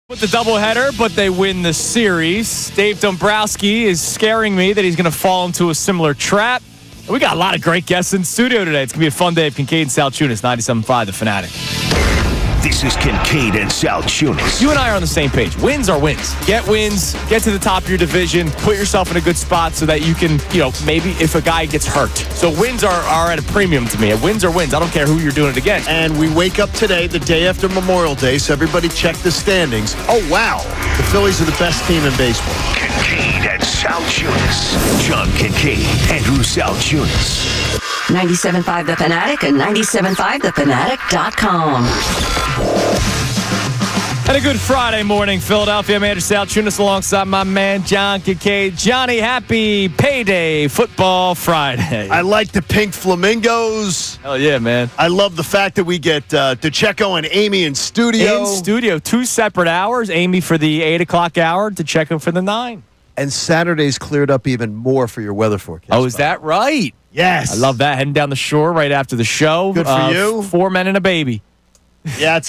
With the doubleheader, but they win the series. Dave Dombrowski is scaring me that he's going to fall into a similar trap. And we got a lot of great guests in studio today. It's going to be a fun day of Kincade Salciunas, 97.5 The Fanatic. This is Kincade and Salciunas. You and I are on the same page. Wins are wins. Get wins, get to the top of your division, put yourself in a good spot so that you can, maybe if a guy gets hurt. So wins are at a premium to me. Wins are wins. I don't care who you're doing it against. And we wake up today, the day after Memorial Day, so everybody check the standings. Oh, wow. The Phillies are the best team in baseball. Kincade and Salciunas. John Kincade, Andrew Salciunas. 97.5 The Fanatic and 97.5thefanatic.com. And a good Friday morning, Philadelphia. Managerial Salciunas alongside my man, John Kincade. Johnny, happy payday football Friday. I like the pink flamingos. Hell yeah, man. I love the fact that we get DeCecco and Amy in studio. In studio, 2 separate hours. Amy for the 8 o'clock hour, DeCecco for the 9. And Saturday's cleared up even more for your weather forecast. Oh, is that right? Yes. I love that. Heading down the shore right after the show. Good for you. 4 men and a baby. Yeah,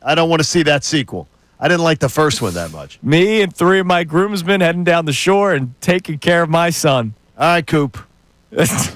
I don't want to see that sequel. I didn't like the first one that much. Me and 3 of my groomsmen heading down the shore and taking care of my son. All right, Coop.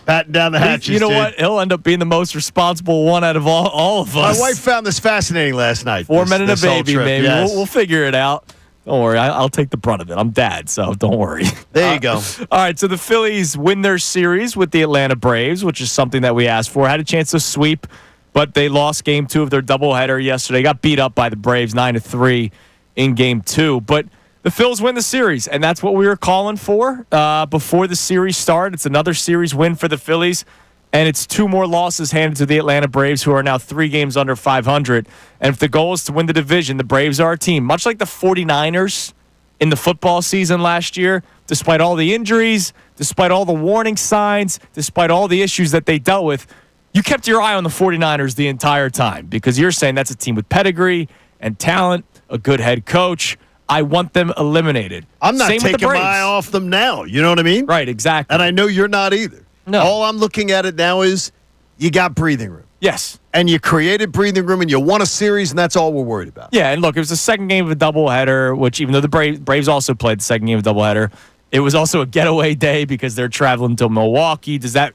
Patting down the hatches. You know what? He'll end up being the most responsible one out of all of us. My wife found this fascinating last night. 4 men and a baby, maybe. Yes. We'll figure it out. Don't worry. I'll take the brunt of it. I'm dad, so don't worry. There you go. All right, so the Phillies win their series with the Atlanta Braves, which is something that we asked for. Had a chance to sweep, but they lost Game 2 of their doubleheader yesterday. Got beat up by the Braves 9-3 in Game 2. But the Phils win the series, and that's what we were calling for before the series started. It's another series win for the Phillies, and it's 2 more losses handed to the Atlanta Braves, who are now 3 games under 500. And if the goal is to win the division, the Braves are a team, much like the 49ers in the football season last year, despite all the injuries, despite all the warning signs, despite all the issues that they dealt with. You kept your eye on the 49ers the entire time because you're saying that's a team with pedigree and talent, a good head coach. I want them eliminated. I'm not Same taking my eye off them now. You know what I mean? Right, exactly. And I know you're not either. No. All I'm looking at it now is you got breathing room. Yes. And you created breathing room and you won a series, and that's all we're worried about. Yeah, and look, it was the second game of a doubleheader, which even though the Braves also played the second game of a doubleheader, it was also a getaway day because they're traveling to Milwaukee. Does that?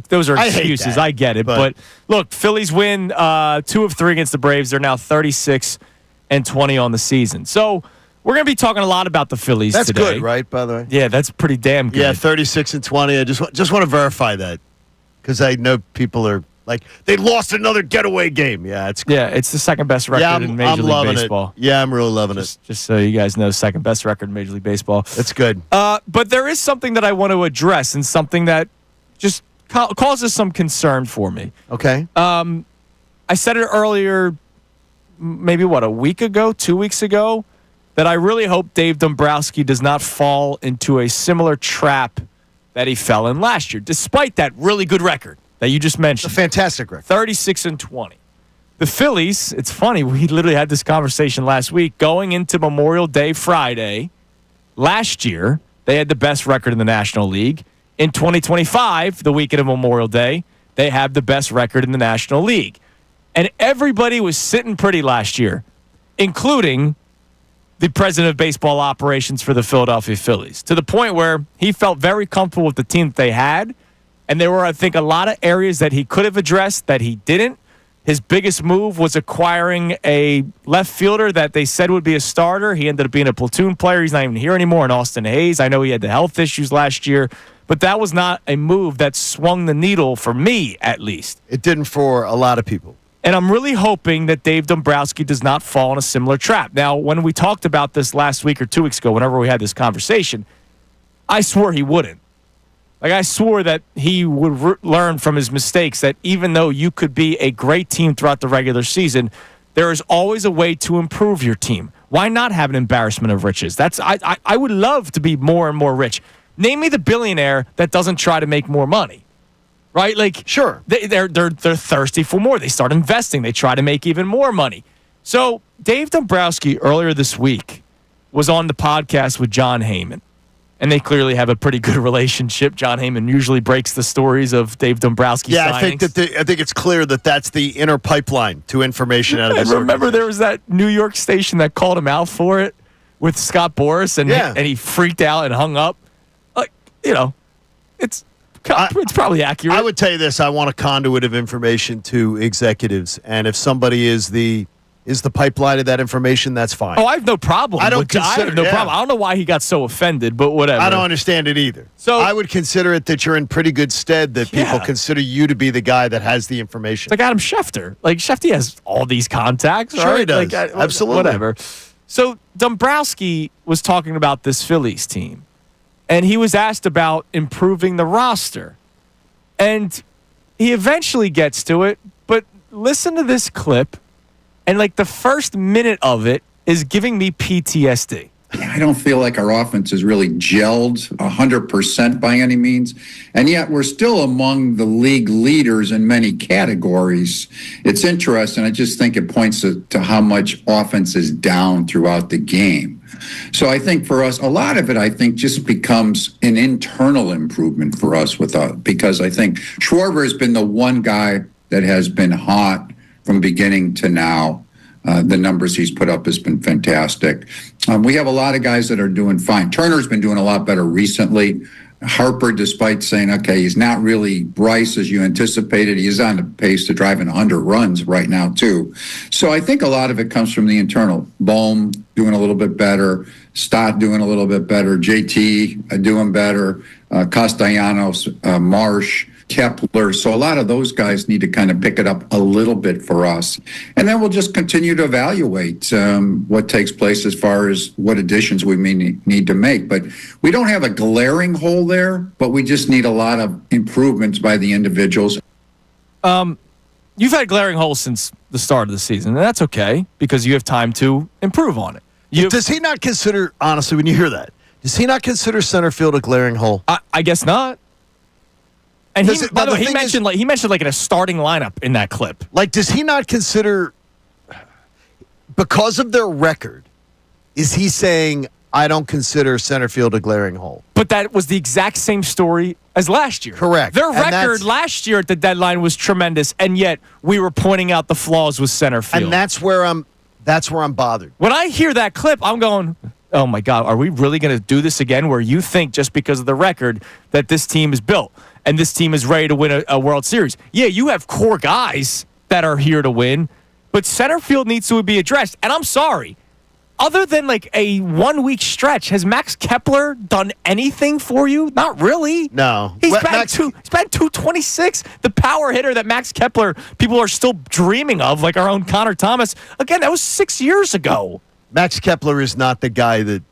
Those are excuses. I get it. But look, Phillies win 2 of 3 against the Braves. They're now 36-20 on the season. So we're going to be talking a lot about the Phillies today. That's good, right, by the way? Yeah, that's pretty damn good. Yeah, 36-20. I just want to verify that because I know people are like, they lost another getaway game. Yeah, it's great. Yeah, it's the second best record in Major League Baseball. Yeah, I'm really loving it. Just so you guys know, second best record in Major League Baseball. That's good. But there is something that I want to address and something that just causes some concern for me. Okay. I said it earlier, maybe a week ago, 2 weeks ago, that I really hope Dave Dombrowski does not fall into a similar trap that he fell in last year, despite that really good record that you just mentioned. A fantastic record. 36-20. The Phillies, it's funny, we literally had this conversation last week. Going into Memorial Day Friday, last year, they had the best record in the National League. In 2025, the weekend of Memorial Day, they have the best record in the National League. And everybody was sitting pretty last year, including the president of baseball operations for the Philadelphia Phillies, to the point where he felt very comfortable with the team that they had. And there were, I think, a lot of areas that he could have addressed that he didn't. His biggest move was acquiring a left fielder that they said would be a starter. He ended up being a platoon player. He's not even here anymore in Austin Hayes. I know he had the health issues last year, but that was not a move that swung the needle for me, at least. It didn't for a lot of people. And I'm really hoping that Dave Dombrowski does not fall in a similar trap. Now, when we talked about this last week or 2 weeks ago, whenever we had this conversation, I swore he wouldn't. Like, I swore that he would learn from his mistakes, that even though you could be a great team throughout the regular season, there is always a way to improve your team. Why not have an embarrassment of riches? I would love to be more and more rich. Name me the billionaire that doesn't try to make more money, right? Like, sure, they're thirsty for more. They start investing. They try to make even more money. So Dave Dombrowski earlier this week was on the podcast with John Heyman. And they clearly have a pretty good relationship. John Heyman usually breaks the stories of Dave Dombrowski signings. I think it's clear that that's the inner pipeline to information out of this. I remember there was that New York station that called him out for it with Scott Boras, and he freaked out and hung up. It's probably accurate. I would tell you this: I want a conduit of information to executives, and if somebody is the pipeline of that information, that's fine. Oh, I have no problem. I have no problem. I don't know why he got so offended, but whatever. I don't understand it either. So I would consider it that you're in pretty good stead that people consider you to be the guy that has the information. It's like Adam Schefter. Like, Schefter has all these contacts, Sure right? he does. Absolutely. Whatever. So Dombrowski was talking about this Phillies team, and he was asked about improving the roster. And he eventually gets to it, but listen to this clip. And like the first minute of it is giving me PTSD. I don't feel like our offense has really gelled 100% by any means. And yet we're still among the league leaders in many categories. It's interesting. I just think it points to how much offense is down throughout the game. So I think for us, a lot of it, I think, just becomes an internal improvement for us because I think Schwarber has been the one guy that has been hot from beginning to now. The numbers he's put up has been fantastic. We have a lot of guys that are doing fine. Turner's been doing a lot better recently. Harper, despite saying, okay, he's not really Bryce as you anticipated, he is on the pace to drive in 100 runs right now, too. So I think a lot of it comes from the internal. Bohm doing a little bit better, Stott doing a little bit better, JT doing better, Castellanos, Marsh, Kepler. So a lot of those guys need to kind of pick it up a little bit for us. And then we'll just continue to evaluate what takes place as far as what additions we may need to make. But we don't have a glaring hole there, but we just need a lot of improvements by the individuals. You've had glaring holes since the start of the season, and that's okay because you have time to improve on it. Does he not consider, honestly, when you hear that, does he not consider center field a glaring hole? I guess not. And he mentioned in a starting lineup in that clip. Like, does he not consider, because of their record, is he saying, I don't consider center field a glaring hole? But that was the exact same story as last year. Correct. Their record last year at the deadline was tremendous, and yet we were pointing out the flaws with center field. And that's where I'm bothered. When I hear that clip, I'm going, oh my God, are we really going to do this again where you think just because of the record that this team is built and this team is ready to win a World Series? Yeah, you have core guys that are here to win, but center field needs to be addressed. And I'm sorry, other than like a 1 week stretch, has Max Kepler done anything for you? Not really. No. He's batting 226. The power hitter that Max Kepler people are still dreaming of, like our own Connor Thomas. Again, that was 6 years ago. Max Kepler is not the guy that.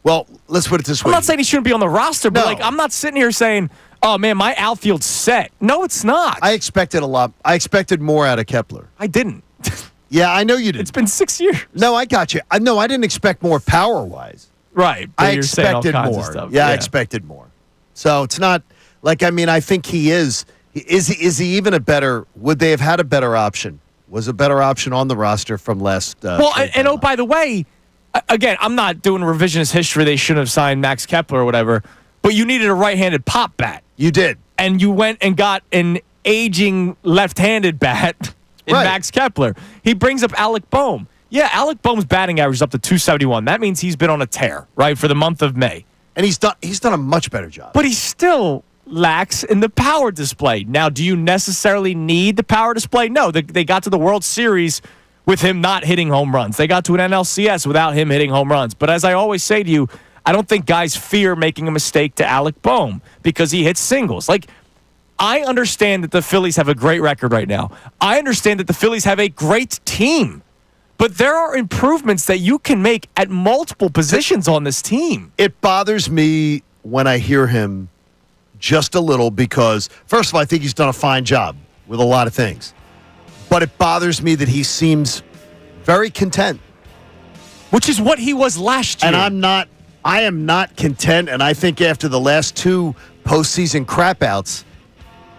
Well, let's put it this way. I'm not saying he shouldn't be on the roster, but I'm not sitting here saying, oh man, my outfield's set. No, it's not. I expected a lot. I expected more out of Kepler. I didn't. Yeah, I know you did. It's been 6 years. No, I got you. No, I didn't expect more power-wise. Right. I expected more. Yeah, I expected more. So it's not like, I think he is. Is he even a better? Would they have had a better option? Was a better option on the roster from last? And by the way, again, I'm not doing revisionist history. They shouldn't have signed Max Kepler or whatever. But you needed a right-handed pop bat. You did, and you went and got an aging left-handed bat in Max Kepler. He brings up Alec Bohm. Yeah, Alec Bohm's batting average is up to 271. That means he's been on a tear, right, for the month of May. And he's done a much better job. But he still lacks in the power display. Now, do you necessarily need the power display? No, they got to the World Series with him not hitting home runs. They got to an NLCS without him hitting home runs. But as I always say to you, I don't think guys fear making a mistake to Alec Bohm because he hits singles. Like, I understand that the Phillies have a great record right now. I understand that the Phillies have a great team. But there are improvements that you can make at multiple positions on this team. It bothers me when I hear him just a little because, first of all, I think he's done a fine job with a lot of things. But it bothers me that he seems very content. Which is what he was last year. And I am not content, and I think after the last two postseason crapouts,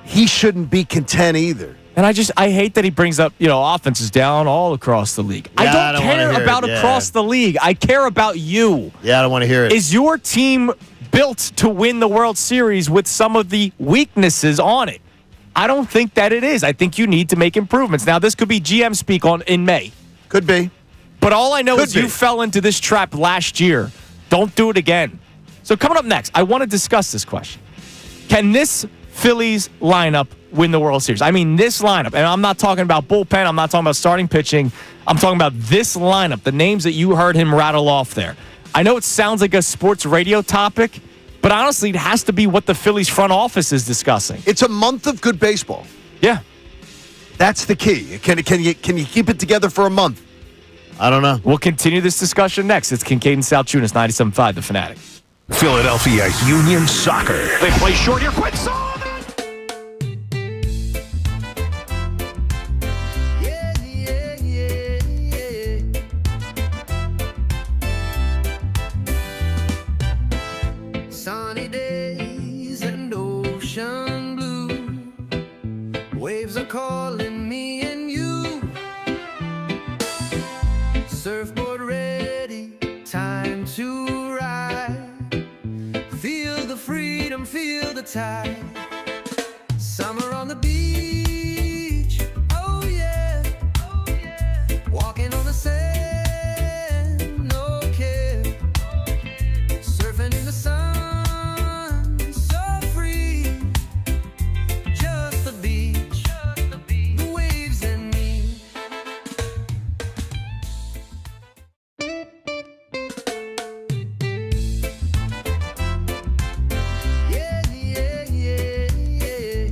he shouldn't be content either. And I hate that he brings up, offenses down all across the league. Yeah, I don't care about across the league. I care about you. Yeah, I don't want to hear it. Is your team built to win the World Series with some of the weaknesses on it? I don't think that it is. I think you need to make improvements. Now, this could be GM speak in May. Could be. But all I know is you fell into this trap last year. Don't do it again. So coming up next, I want to discuss this question. Can this Phillies lineup win the World Series? I mean, this lineup, and I'm not talking about bullpen. I'm not talking about starting pitching. I'm talking about this lineup, the names that you heard him rattle off there. I know it sounds like a sports radio topic, but honestly, it has to be what the Phillies front office is discussing. It's a month of good baseball. Yeah. That's the key. Can you keep it together for a month? I don't know. We'll continue this discussion next. It's Kincade Salciunas, 97.5 The Fanatic. Philadelphia's Union Soccer. They play short here. Quick saw. Sunny days and ocean blue. Waves are calling me and you. Surfboard ready, time to ride. Feel the freedom, feel the tide. Summer on the beach, oh yeah, oh yeah. Walking on the sand, no care. Surfing in the sun, so free. Just the beach, the waves and me. Yeah, yeah, yeah, yeah.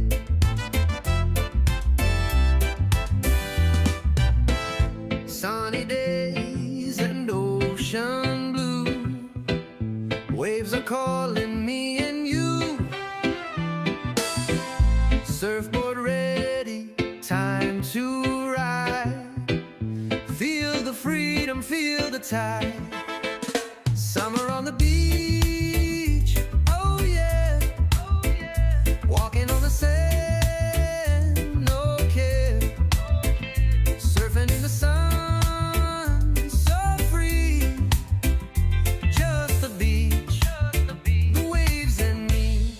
Sunny days and ocean blue. Waves are calling me and you. Surfboard ready, time to ride. Feel the freedom, feel the tide. Summer on the beach, oh yeah, oh yeah. Walking on the sand, no care. Surfing in the sun, so free. Just the beach, the waves and me.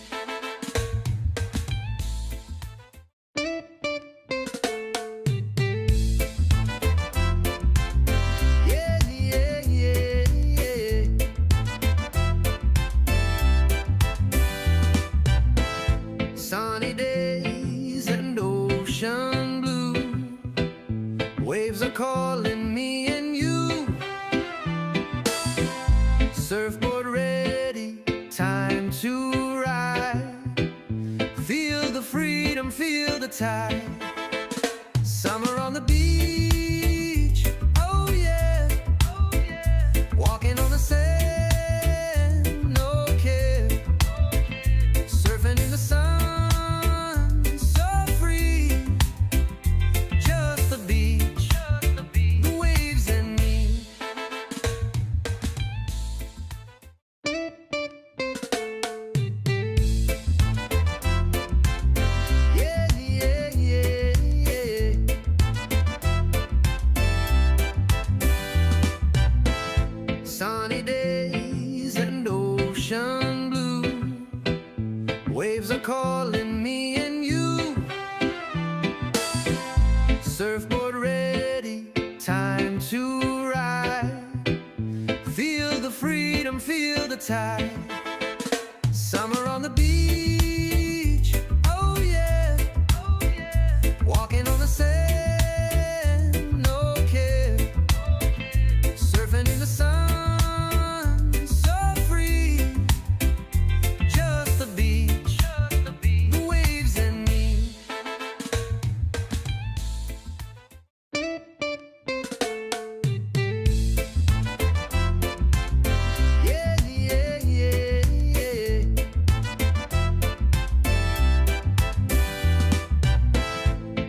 Yeah, yeah, yeah, yeah. Sunny days and ocean blue. Waves are calling me and you. Surfboard ready, time to ride. Feel the freedom, feel the tide. Summer on the beach, oh yeah, oh yeah. Walking on the sand, no care. Surfing in the sun, so free. Just the beach, the waves and me. Yeah, yeah, yeah, yeah. Sunny days and ocean blue. Waves are calling me and you. Surfboard ready, time to ride. Feel the freedom, feel the tide. Summer on the beach, oh yeah, oh yeah. Walking on the sand, no care. Surfing in the sun, so free. Just the beach, the waves and me. Yeah, yeah, yeah, yeah.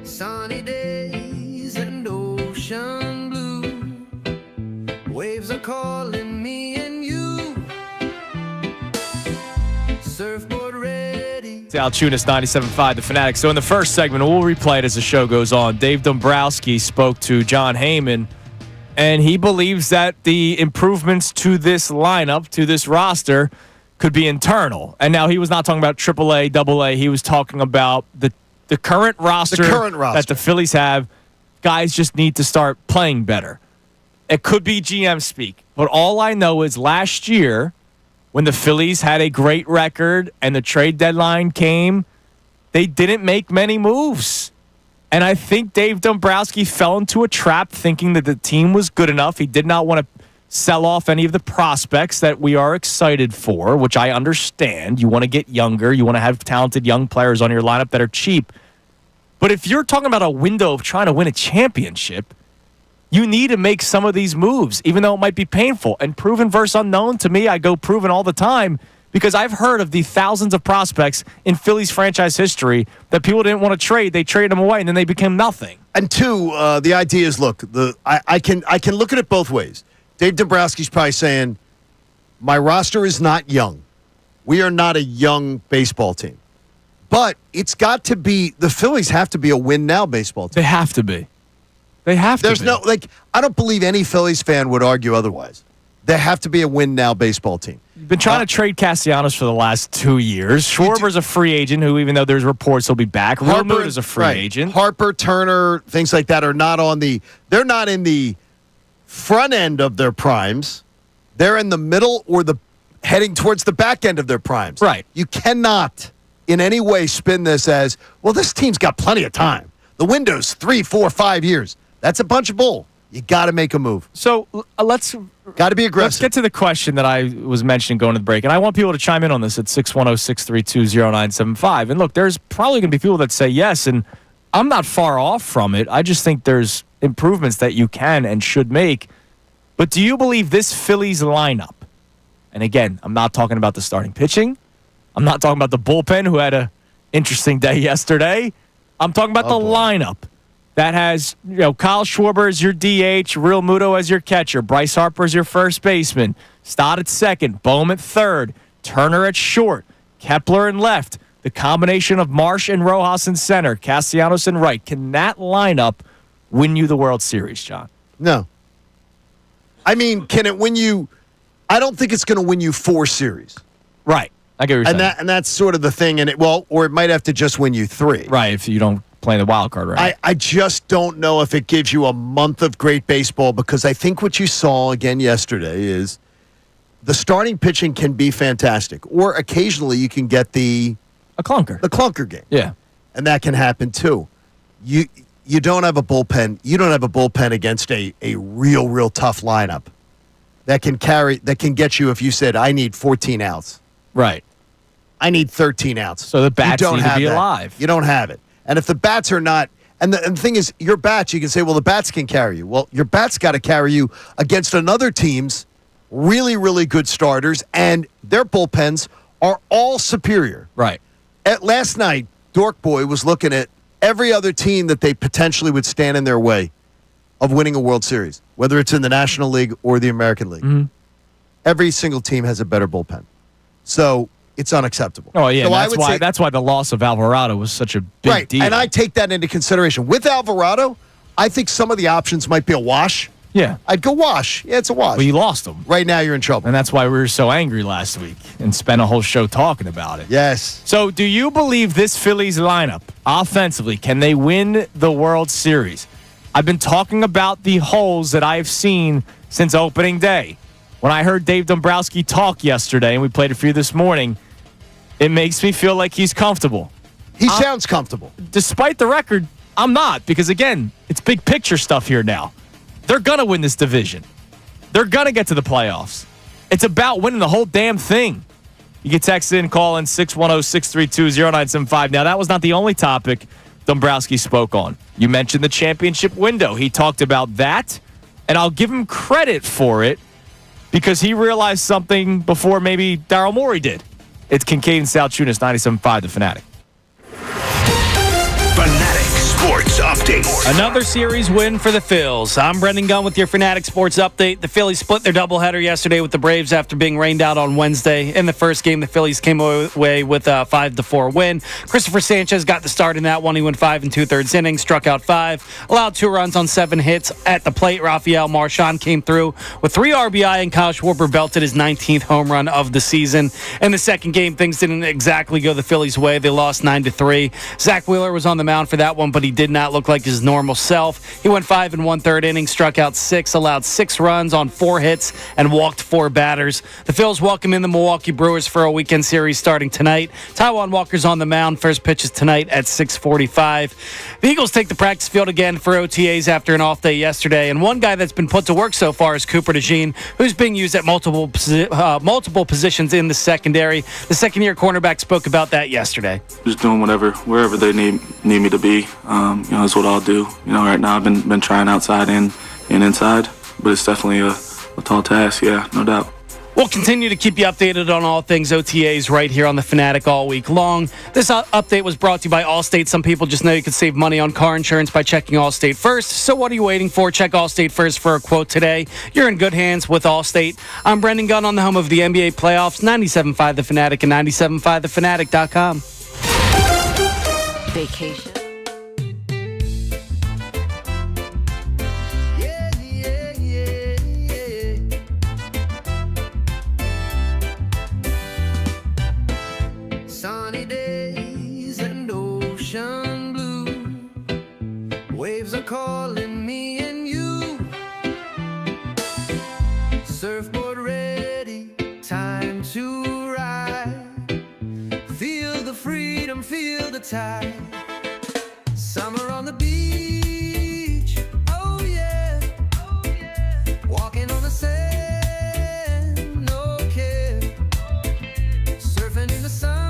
Sunny days and ocean blue. Waves are calling me and you. Surfboard ready. Salciunas, 97.5, The Fanatic. So in the first segment, we'll replay it as the show goes on. Dave Dombrowski spoke to John Heyman, and he believes that the improvements to this lineup, to this roster, could be internal. And now he was not talking about AAA, AA. He was talking about the current roster, that the Phillies have. Guys just need to start playing better. It could be GM speak. But all I know is last year, when the Phillies had a great record and the trade deadline came, they didn't make many moves. And I think Dave Dombrowski fell into a trap thinking that the team was good enough. He did not want to sell off any of the prospects that we are excited for, which I understand. You want to get younger. You want to have talented young players on your lineup that are cheap. But if you're talking about a window of trying to win a championship, you need to make some of these moves, even though it might be painful. And proven versus unknown, to me, I go proven all the time because I've heard of the thousands of prospects in Phillies franchise history that people didn't want to trade. They traded them away, and then they became nothing. And two, the idea is, look, I can look at it both ways. Dave Dombrowski's probably saying, my roster is not young. We are not a young baseball team. But it's got to be, the Phillies have to be a win-now baseball team. They have to be. They have to be. There's no, I don't believe any Phillies fan would argue otherwise. They have to be a win-now baseball team. You've been trying to trade Castellanos for the last 2 years. Schwarber's a free agent who, even though there's reports he'll be back, Realmuto is a free agent. Harper, Turner, things like that are not they're not in the front end of their primes. They're in the middle or heading towards the back end of their primes. Right. You cannot in any way spin this as, well, this team's got plenty of time. The window's 3, 4, 5 years. That's a bunch of bull. You got to make a move. So let's got to be aggressive. Let's get to the question that I was mentioning going to the break, and I want people to chime in on this at 610-632-0975. And look, there's probably going to be people that say yes, and I'm not far off from it. I just think there's improvements that you can and should make. But do you believe this Phillies lineup? And again, I'm not talking about the starting pitching. I'm not talking about the bullpen, who had an interesting day yesterday. I'm talking about the lineup that has, Kyle Schwarber as your DH, Realmuto as your catcher, Bryce Harper as your first baseman, Stott at second, Bohm at third, Turner at short, Kepler in left, the combination of Marsh and Rojas in center, Castellanos in right. Can that lineup win you the World Series, John? No. I mean, can it win you? I don't think it's going to win you 4 series. Right. I get what you're saying. And that's sort of the thing. Or it might have to just win you 3. Right, if you don't play the wild card, right? I just don't know if it gives you a month of great baseball, because I think what you saw again yesterday is the starting pitching can be fantastic, or occasionally you can get a clunker game. Yeah. And that can happen too. You don't have a bullpen. You don't have a bullpen against a real tough lineup that can get you if you said, I need 14 outs. Right. I need 13 outs. So the bats need to be alive. You don't have it. And if the bats are not, and the thing is, your bats, you can say, well, the bats can carry you. Well, your bats got to carry you against another team's really, really good starters, and their bullpens are all superior. Right. Last night, Dork Boy was looking at every other team that they potentially would stand in their way of winning a World Series, whether it's in the National League or the American League. Mm-hmm. Every single team has a better bullpen. So it's unacceptable. Oh, yeah, so that's why the loss of Alvarado was such a big deal. And I take that into consideration. With Alvarado, I think some of the options might be a wash. Yeah. I'd go wash. Yeah, it's a wash. Well, you lost him. Right now, you're in trouble. And that's why we were so angry last week and spent a whole show talking about it. Yes. So do you believe this Phillies lineup, offensively, can they win the World Series? I've been talking about the holes that I've seen since opening day. When I heard Dave Dombrowski talk yesterday, and we played it for you this morning, it makes me feel like he's comfortable. He sounds comfortable. Despite the record, I'm not, because, again, it's big picture stuff here now. They're going to win this division. They're going to get to the playoffs. It's about winning the whole damn thing. You can text in, call in 610-632-0975. Now, that was not the only topic Dombrowski spoke on. You mentioned the championship window. He talked about that, and I'll give him credit for it because he realized something before maybe Daryl Morey did. It's Kincade Salciunas, 97.5 The Fanatic. Fanatic Sports Update. Another series win for the Phils. I'm Brendan Gunn with your Fanatic Sports Update. The Phillies split their doubleheader yesterday with the Braves after being rained out on Wednesday. In the first game, the Phillies came away with a 5-4 win. Christopher Sanchez got the start in that one. He went 5 2/3 innings, struck out 5, allowed 2 runs on 7 hits. At the plate, Rafael Marchand came through with 3 RBI, and Kyle Schwarber belted his 19th home run of the season. In the second game, things didn't exactly go the Phillies' way. They lost 9-3. Zach Wheeler was on the mound for that one, but he did not look like his normal self. He went 5 1/3 innings, struck out 6, allowed 6 runs on 4 hits, and walked 4 batters. The Phils welcome in the Milwaukee Brewers for a weekend series starting tonight. Taijuan Walker's on the mound. First pitch is tonight at 6:45. The Eagles take the practice field again for OTAs after an off day yesterday, and one guy that's been put to work so far is Cooper DeJean, who's being used at multiple positions in the secondary. The second-year cornerback spoke about that yesterday. Just doing whatever, wherever they need me to be. That's what I'll do. Right now I've been trying outside and inside, but it's definitely a tall task. Yeah, no doubt. We'll continue to keep you updated on all things OTAs right here on The Fanatic all week long. This update was brought to you by Allstate. Some people just know you can save money on car insurance by checking Allstate first. So what are you waiting for? Check Allstate first for a quote today. You're in good hands with Allstate. I'm Brendan Gunn on the home of the NBA playoffs, 97.5 The Fanatic and 97.5thefanatic.com. Vacation. Sunny days and ocean blue. Waves are calling me and you. Surfboard ready, time to ride. Feel the freedom, feel the tide. Summer on the beach, oh yeah, oh yeah. Walking on the sand, no care. Surfing in the sun.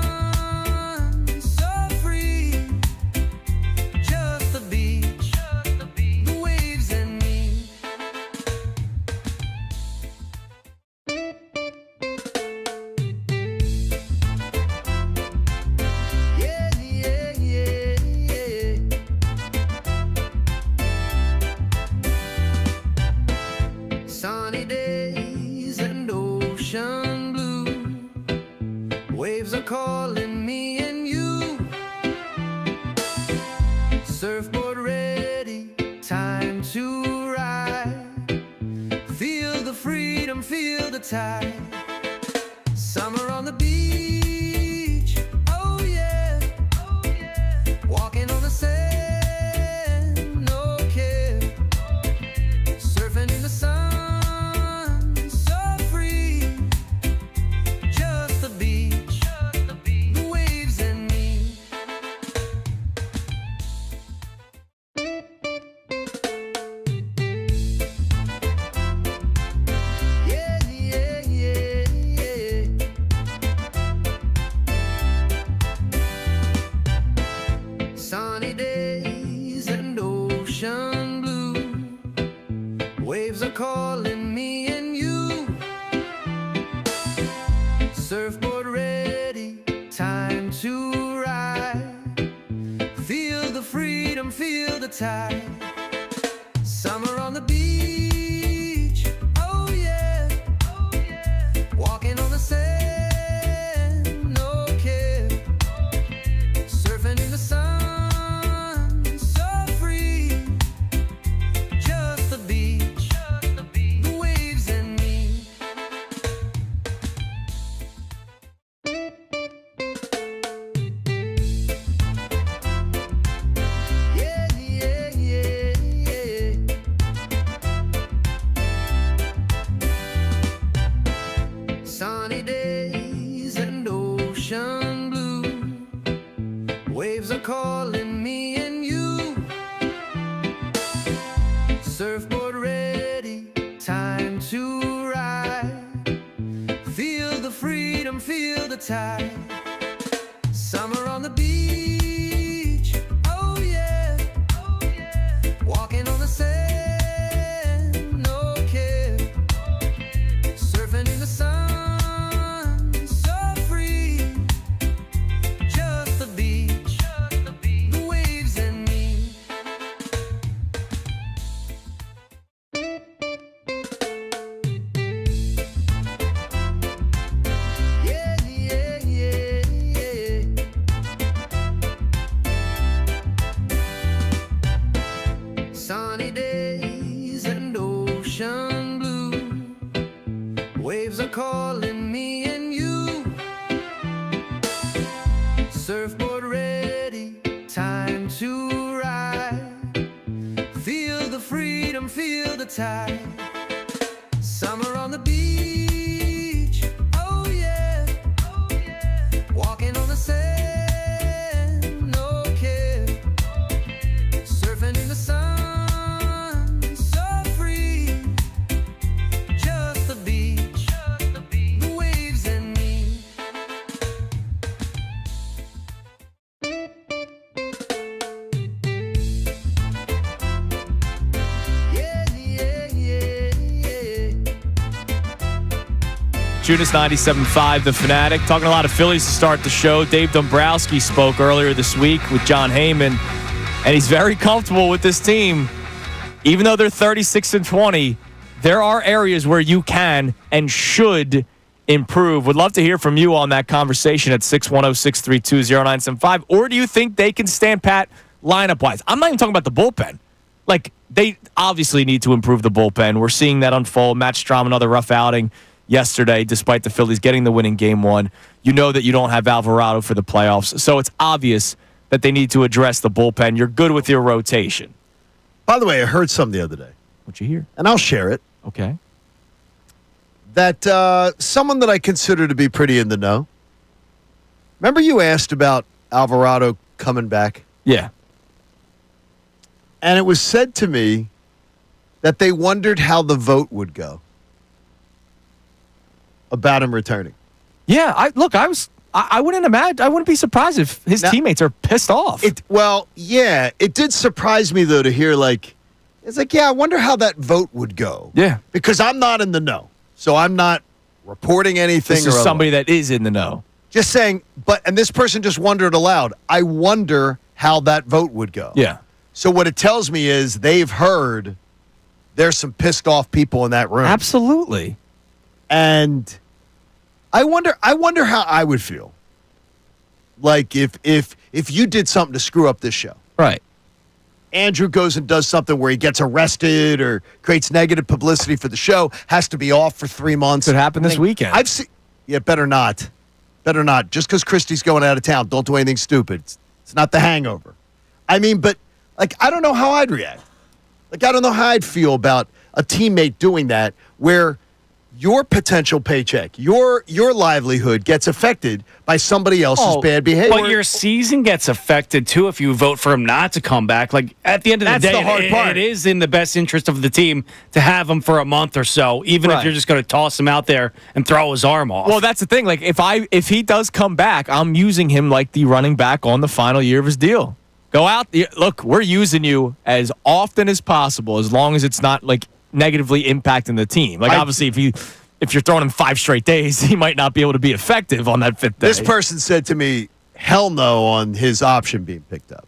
Sunny days and ocean blue. Waves are calling me and you. Surfboard ready, time to ride. Feel the freedom, feel the tide. Summer on the beach, oh yeah, oh yeah. Walking on the sand, no care. Surfing in the sun. Sunny days and ocean blue. Waves are calling me and you. Surfboard ready, time to ride. Feel the freedom, feel the tide. Summer on the beach, oh yeah, oh yeah. Walking on the sand, no care. Surfing in the sun. Sunny days and ocean blue. Waves are calling me and you. Surfboard ready, time to ride. Feel the freedom, feel the tide. Summer on the beach, oh yeah, oh yeah. Walking on the sand, no care. Surfing in the sun. calling me and you. Surfboard ready, time to ride. Feel the freedom, feel the tide. Summer on the beach, oh yeah. Walking on the sand, no care. Surfing in the sun, so free. Just the beach, the waves and me. Yeah, yeah, yeah, yeah. Junis 97.5, The Fanatic. Talking a lot of Phillies to start the show. Dave Dombrowski spoke earlier this week with John Heyman, and he's very comfortable with this team. Even though they're 36-20, there are areas where you can and should improve. Would love to hear from you on that conversation at 610-632-0975. Or do you think they can stand pat lineup-wise? I'm not even talking about the bullpen. Like, they obviously need to improve the bullpen. We're seeing that unfold. Matt Strom, another rough outing yesterday, despite the Phillies getting the winning game one. You know that you don't have Alvarado for the playoffs, so it's obvious that they need to address the bullpen. You're good with your rotation. By the way, I heard something the other day, What'd you hear? and I'll share it, Okay. that someone that I consider to be pretty in the know. Remember you asked about Alvarado coming back? Yeah. And it was said to me that they wondered how the vote would go about him returning. Yeah, I wouldn't imagine. I wouldn't be surprised if his Now- teammates are pissed off. It did surprise me though to hear it's like, yeah, I wonder how that vote would go. Yeah. Because I'm not in the know. So I'm not reporting anything. This is somebody that is in the know. just saying, and this person just wondered aloud, I wonder how that vote would go. Yeah. So what it tells me is they've heard there's some pissed off people in that room. Absolutely. And I wonder how I would feel. Like if you did something to screw up this show. Right. Andrew goes and does something where he gets arrested or creates negative publicity for the show, has to be off for 3 months. Could happen this weekend. I've seen. Yeah, better not. Better not. Just because Christie's going out of town, don't do anything stupid. It's not The Hangover. I mean, but I don't know how I'd react. I don't know how I'd feel about a teammate doing that, where your potential paycheck, your livelihood gets affected by somebody else's bad behavior. But your season gets affected too if you vote for him not to come back. Like at the end of the That's day, the hard part. it is in the best interest of the team to have him for a month or so, even if Right. you're just going to toss him out there and throw his arm off. Well, that's the thing. Like if he does come back, I'm using him like the running back on the final year of his deal. Go out. Look, we're using you as often as possible, as long as it's not like negatively impacting the team. Like obviously, if you're throwing him 5 straight days, he might not be able to be effective on that 5th day. This person said to me, hell no on his option being picked up.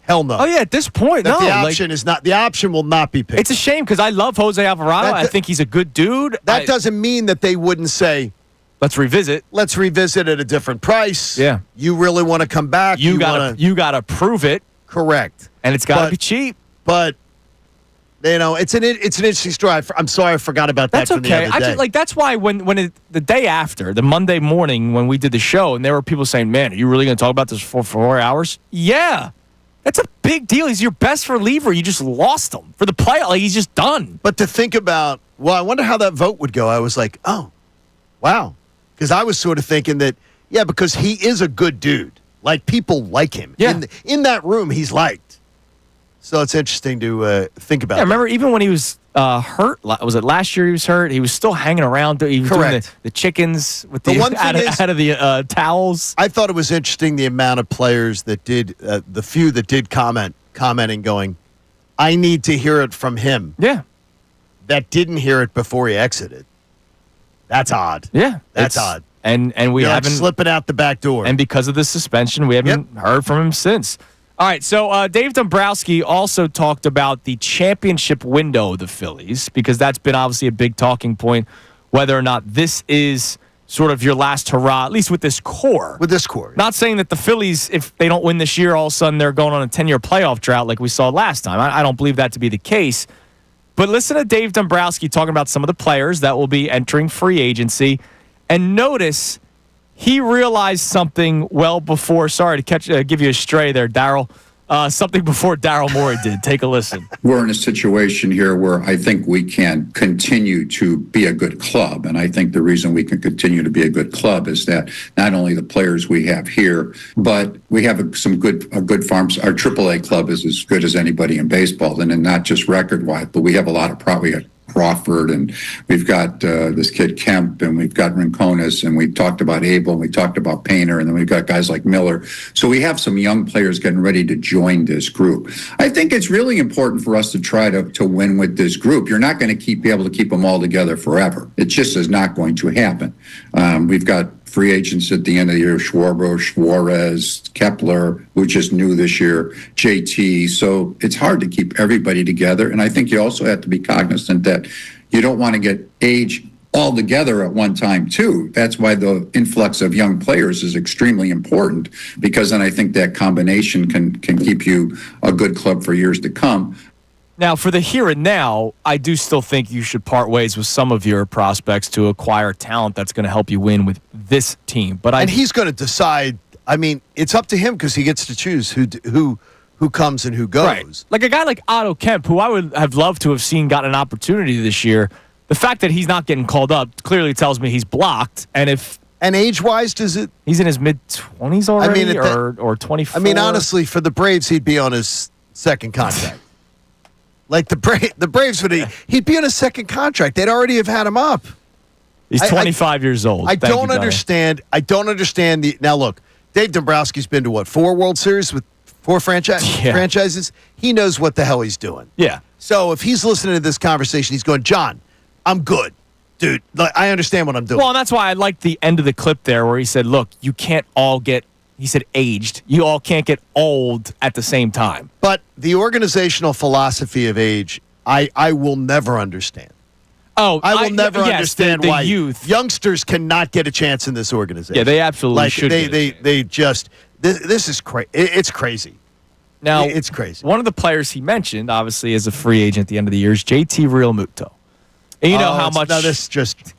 Hell no. Oh yeah, at this point, That no. the option will not be picked It's a up. shame because I love Jose Alvarado. I think he's a good dude. That doesn't mean that they wouldn't say, Let's revisit. let's revisit at a different price. Yeah. You really want to come back? You gotta prove it, Correct. and it's gotta But- be cheap. But it's an interesting story. I'm sorry I forgot about that That's from okay. the other day. That's why the day after, the Monday morning when we did the show, and there were people saying, "Man, are you really going to talk about this for 4 hours?" Yeah, that's a big deal. He's your best reliever. You just lost him for the play. Like he's just done. But to think about, I wonder how that vote would go. I was like, oh, wow. Because I was sort of thinking that, yeah, because he is a good dude. Like, people like him. Yeah. In that room, he's liked. So it's interesting to think about. Yeah, remember even when he was hurt? Was it last year he was hurt? He was still hanging around. He was doing Correct. the chickens with The the one thing is- out of the towels. I thought it was interesting the amount of players that did, the few that did commenting going, I need to hear it from him. Yeah, That didn't hear it before he exited. That's odd. yeah, That's It's- odd. And we You're like haven't slipping out the back door. And because of the suspension, we haven't heard from him since. All right, so Dave Dombrowski also talked about the championship window of the Phillies, because that's been obviously a big talking point, whether or not this is sort of your last hurrah, at least with this core. With this core. Not saying that the Phillies, if they don't win this year, all of a sudden they're going on a 10-year playoff drought like we saw last time. I don't believe that to be the case. But listen to Dave Dombrowski talking about some of the players that will be entering free agency. And notice he realized something well before. Sorry to give you a stray there, Daryl. Something before Daryl Morey did. Take a listen. We're in a situation here where I think we can continue to be a good club. And I think the reason we can continue to be a good club is that not only the players we have here, but we have some good farms. Our AAA club is as good as anybody in baseball, and not just record-wise, but we have a lot of we got Crawford, and we've got this kid Kemp, and we've got Rincones, and we've talked about Abel, and we talked about Painter, and then we've got guys like Miller. So we have some young players getting ready to join this group. I think it's really important for us to try to win with this group. You're not going to be able to keep them all together forever. It just is not going to happen. We've got free agents at the end of the year: Schwarber, Suarez, Kepler, who just new this year, JT. So it's hard to keep everybody together. And I think you also have to be cognizant that you don't want to get age all together at one time, too. That's why the influx of young players is extremely important, because then I think that combination can keep you a good club for years to come. Now, for the here and now, I do still think you should part ways with some of your prospects to acquire talent that's going to help you win with this team. And he's going to decide. I mean, it's up to him because he gets to choose who comes and who goes. Right. Like a guy like Otto Kemp, who I would have loved to have seen got an opportunity this year. The fact that he's not getting called up clearly tells me he's blocked. And age-wise, does it? He's in his mid-20s already, or 24. I mean, honestly, for the Braves, he'd be on his second contract. Like the Braves he'd be on a second contract. They'd already have had him up. He's 25 years old. I don't understand. Now look, Dave Dombrowski's been to what, 4 World Series with 4 franchises? He knows what the hell he's doing. Yeah. So if he's listening to this conversation, he's going, John, I'm good. Dude, I understand what I'm doing. Well, and that's why I liked the end of the clip there where he said, look, you can't all get, he said, aged. You all can't get old at the same time. But the organizational philosophy of age, I will never understand. I will never understand why youngsters cannot get a chance in this organization. Yeah, they absolutely should. They just, this is crazy. It's crazy. Now, it's crazy. One of the players he mentioned, obviously, as a free agent at the end of the year is JT Realmuto. And you know how much. No, this just.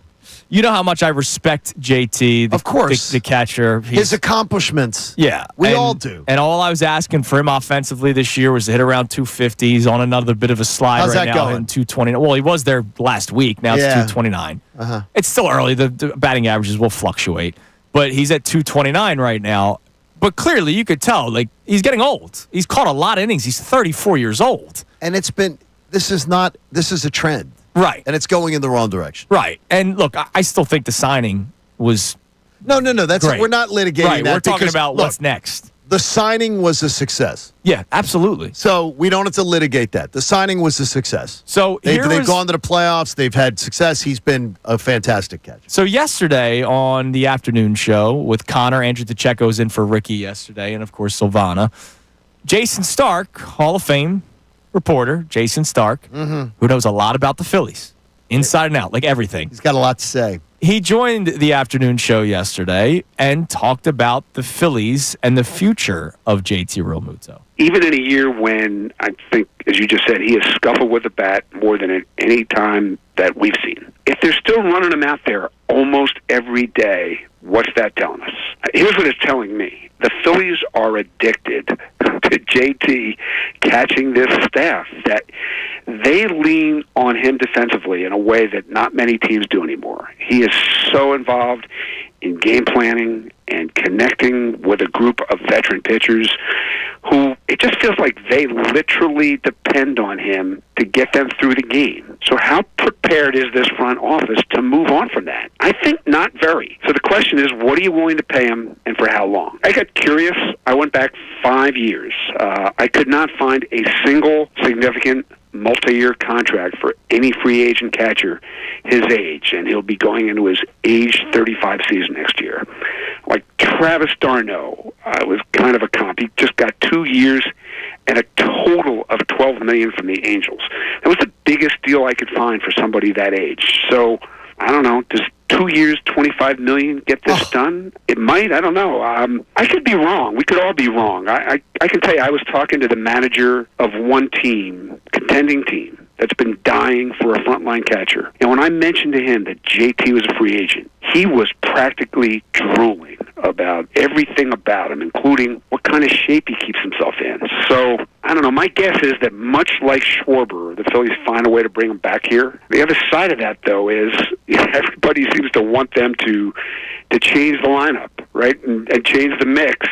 You know how much I respect JT, of course, the catcher. His accomplishments. Yeah. We all do. And all I was asking for him offensively this year was to hit around 250. He's on another bit of a slide How's right that now going? in 220. Well, he was there last week. Now it's 229. Uh-huh. It's still early. The batting averages will fluctuate. But he's at 229 right now. But clearly you could tell, like, he's getting old. He's caught a lot of innings. He's 34 years old. And this is a trend. Right. And it's going in the wrong direction. Right. And look, I still think the signing was No, that's great. We're not litigating right, that. We're talking about what's next. The signing was a success. Yeah, absolutely. So we don't have to litigate that. The signing was a success. So they've gone to the playoffs. They've had success. He's been a fantastic catcher. So yesterday on the afternoon show with Connor, Andrew DeCecco's in for Ricky yesterday, and of course Silvana. Jason Stark, Hall of Fame reporter, Jason Stark, who knows a lot about the Phillies, inside and out, like everything. He's got a lot to say. He joined the afternoon show yesterday and talked about the Phillies and the future of JT Realmuto. Even in a year when I think, as you just said, he has scuffled with the bat more than at any time that we've seen. If they're still running him out there almost every day, what's that telling us? Here's what it's telling me. The Phillies are addicted to JT catching this staff, that they lean on him defensively in a way that not many teams do anymore. He is so involved in game planning and connecting with a group of veteran pitchers who it just feels like they literally depend on him to get them through the game. So how prepared is this front office to move on from that? I think not very. So the question is, what are you willing to pay him and for how long? I got curious. I went back 5 years. I could not find a single significant multi-year contract for any free agent catcher his age, and he'll be going into his age 35 season next year. Like Travis d'Arnaud was kind of a comp. He just got 2 years and a total of $12 million from the Angels. That was the biggest deal I could find for somebody that age. So I don't know. Does 2 years, $25 million get this done? It might. I don't know. I could be wrong. We could all be wrong. I can tell you, I was talking to the manager of one team, contending team, that's been dying for a frontline catcher. And when I mentioned to him that JT was a free agent, he was practically drooling about everything about him, including what kind of shape he keeps himself in. So, I don't know. My guess is that much like Schwarber, the Phillies find a way to bring him back here. The other side of that, though, is everybody seems to want them to change the lineup, right, and change the mix.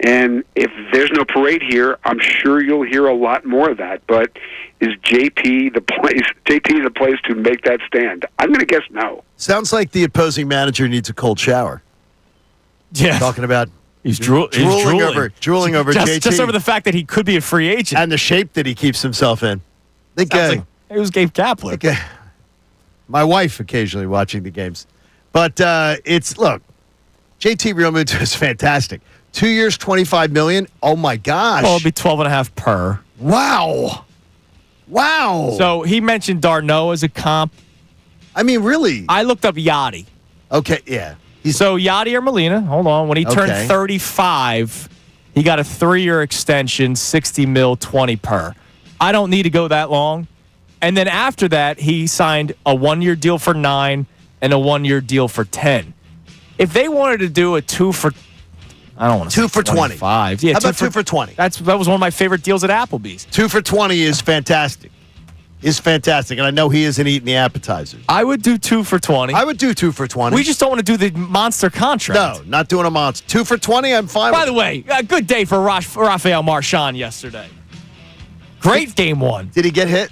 And if there's no parade here, I'm sure you'll hear a lot more of that. But is JT the place to make that stand? I'm going to guess no. Sounds like the opposing manager needs a cold shower. Yeah. Talking about he's drooling over JT. Just over the fact that he could be a free agent. And the shape that he keeps himself in. Like, it was Gabe Kapler. My wife occasionally watching the games. But look, JT Realmuto is fantastic. 2 years, $25 million. Oh my gosh. Well, it'll be 12.5 per. Wow. So he mentioned Darno as a comp. I mean, really? I looked up Yachty. Okay, yeah. So Yachty or Molina, hold on. When he turned 35, he got a 3-year extension, $60 million, 20 per. I don't need to go that long. And then after that, he signed a 1-year deal for 9 and a 1-year deal for 10. If they wanted to do a 2 for, I don't want to 2 for 20. 25. Yeah, how about 2 for 20? That was one of my favorite deals at Applebee's. 2 for 20 is fantastic. And I know he isn't eating the appetizers. I would do 2 for 20. I would do 2 for 20. We just don't want to do the monster contract. No, not doing a monster. 2 for 20, I'm fine By with the way, a good day for Rafael Marchand yesterday. Great game one. Did he get hit?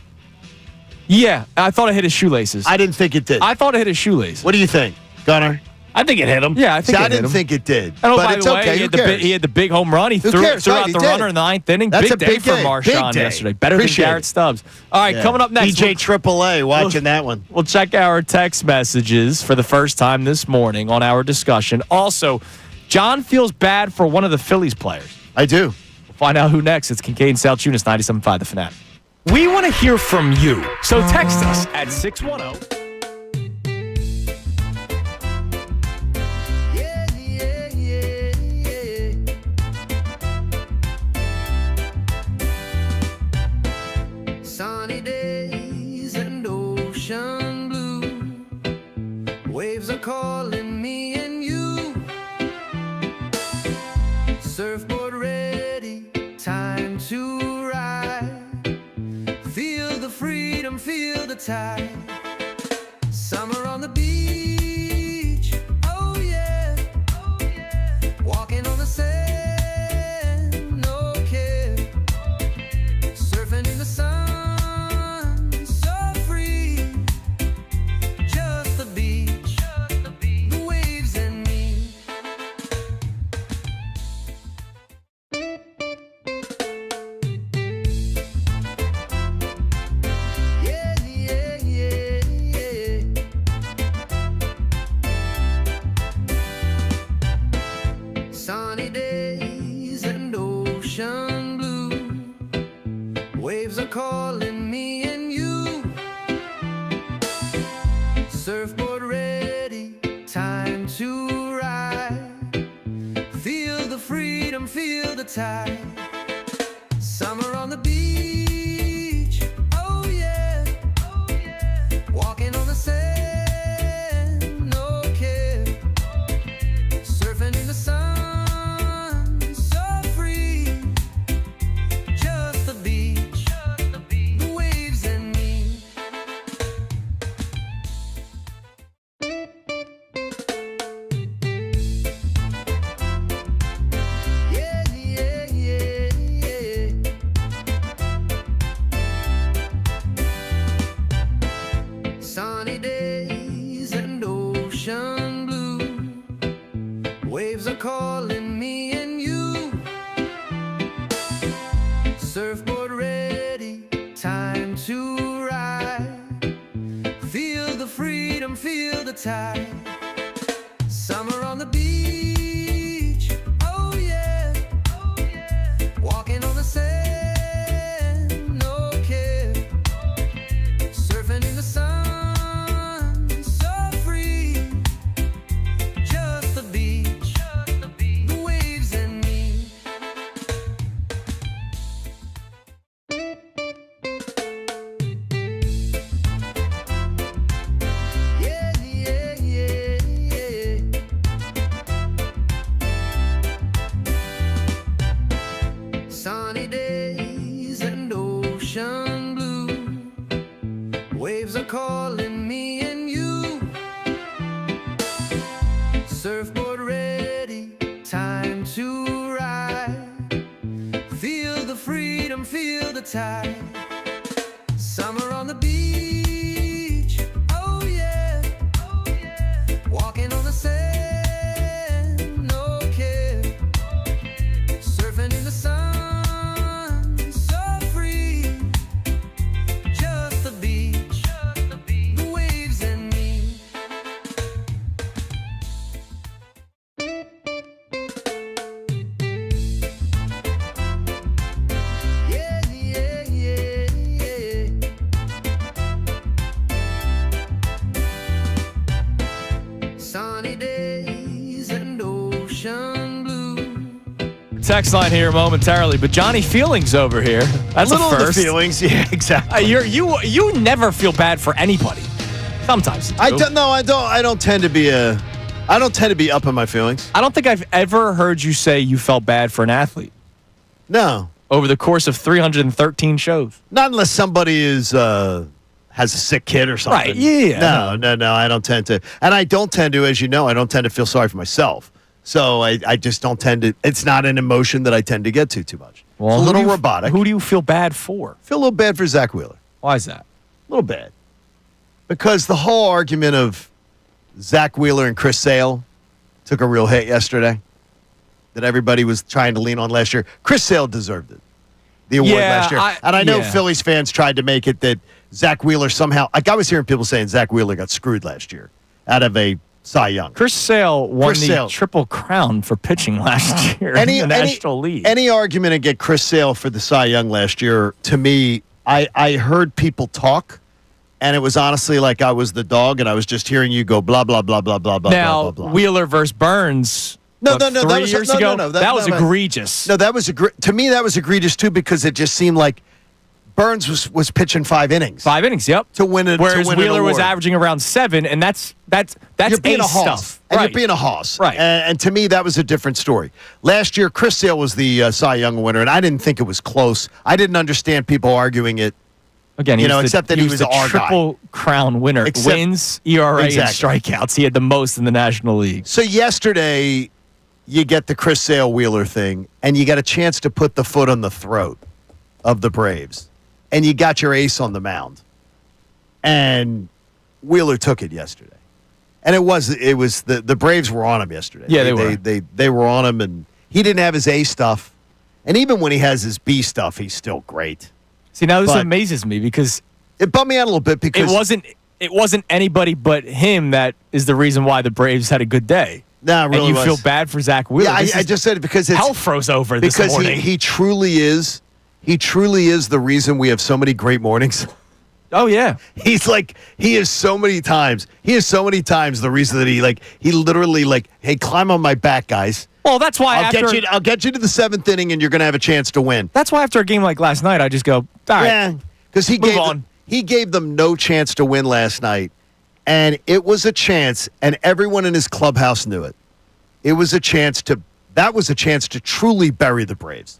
Yeah, I thought it hit his shoelaces. I didn't think it did. I thought it hit his shoelaces. What do you think, Gunnar? I think it hit him. Yeah, I think I it hit didn't him. think it did. And but by it's the way, okay. he had the big home run. He threw cares? out Right, the he runner did. in the ninth inning. That's big a day big for day. Marchand Big day. yesterday. Better Appreciate than Garrett it. Stubbs. All right, coming up next. DJ AAA watching that one. We'll check our text messages for the first time this morning on our discussion. Also, John feels bad for one of the Phillies players. I do. We'll find out who next. It's Kincade Salciunas, 97.5 The Fanatic. We want to hear from you, so text us at 610- Sunny days and ocean blue. Waves are calling me and you. Surfboard ready, time to ride. Feel the freedom, feel the tide. Summer on the beach, oh yeah, oh yeah. Walking on the sand, no care. Surfing in the sun. Sunny days and ocean blue. Waves are calling me and you. Surfboard ready, time to ride. Feel the freedom, feel the tide. Summer on the beach, oh yeah, oh yeah. Walking on the sand, no care. Surfing in the sun. Sunny days and ocean blue. Waves are calling me and you. Surfboard ready, time to ride. Feel the freedom, feel the tide. Summer on the beach, oh yeah, oh yeah. Walking on the sand, no care. Surfing in the sun. Waves are calling me and you. Surfboard ready, time to ride. Feel the freedom, feel the tide. Summer on the beach, oh yeah. Walking on the sand, no care. Surfing in the sun, so free. Just the beach, the waves and me. Yeah, yeah, yeah, yeah. Sunny days and ocean blue. Text line here momentarily, but Johnny Feelings over here. That's Little a of the first. feelings, yeah, exactly. You never feel bad for anybody. Sometimes you do. I don't tend to be up in my feelings. I don't think I've ever heard you say you felt bad for an athlete No, over the course of 313 shows. not unless somebody is has a sick kid or something. Right, yeah. No, I don't tend to. And I don't tend to, as you know, I don't tend to feel sorry for myself. So I just don't tend to. It's not an emotion that I tend to get to too much. Well, it's a who little do you- robotic. Who do you feel bad for? Feel a little bad for Zach Wheeler. Why is that? A little bad. Because the whole argument of Zach Wheeler and Chris Sale took a real hit yesterday that everybody was trying to lean on last year. Chris Sale deserved it, the award Yeah, last year. And I know yeah. Phillies fans tried to make it that Zach Wheeler somehow, like I was hearing people saying Zach Wheeler got screwed last year out of a Cy Young. Chris Sale won Chris the Sale. Triple Crown for pitching last year in the National League. Any argument against Chris Sale for the Cy Young last year, to me, I heard people talk, and it was honestly like I was the dog, and I was just hearing you go blah, blah, blah, blah, blah, blah, Now, blah, blah, blah. Wieler versus Burns. No, what, 3 years ago? That was egregious. No, that was to me that was egregious too because it just seemed like Burns was pitching 5 innings. 5 innings, yep. To win it. Whereas to win Wheeler an was award. averaging around 7, and that's You're being a ace hoss. stuff. And Right. you're being a hoss. Right. And to me, that was a different story. Last year, Chris Sale was the Cy Young winner, and I didn't think it was close. I didn't understand people arguing it. Again, You know, was except that he was the our guy. Triple Crown winner. Except- Wins, ERA, Exactly. and strikeouts. He had the most in the National League. So yesterday, you get the Chris Sale Wheeler thing, and you got a chance to put the foot on the throat of the Braves, and you got your ace on the mound, and Wheeler took it yesterday, and it was the Braves were on him yesterday. Yeah, they were. They were on him, and he didn't have his A stuff, and even when he has his B stuff, he's still great. See, now this But- amazes me because It bummed me out a little bit because it wasn't anybody but him that is the reason why the Braves had a good day. Nah, it really and you was. feel bad for Zach Wheeler. Yeah, This I is- just said it because it's hell froze over this because morning. he truly is the reason we have so many great mornings. Oh yeah, He is so many times the reason that he literally hey, climb on my back, guys. well that's why I'll get you to the 7th inning and you're gonna have a chance to win. That's why after a game like last night, I just go, all right. Yeah. Because he gave them no chance to win last night. And it was a chance, and everyone in his clubhouse knew it. That was a chance to truly bury the Braves.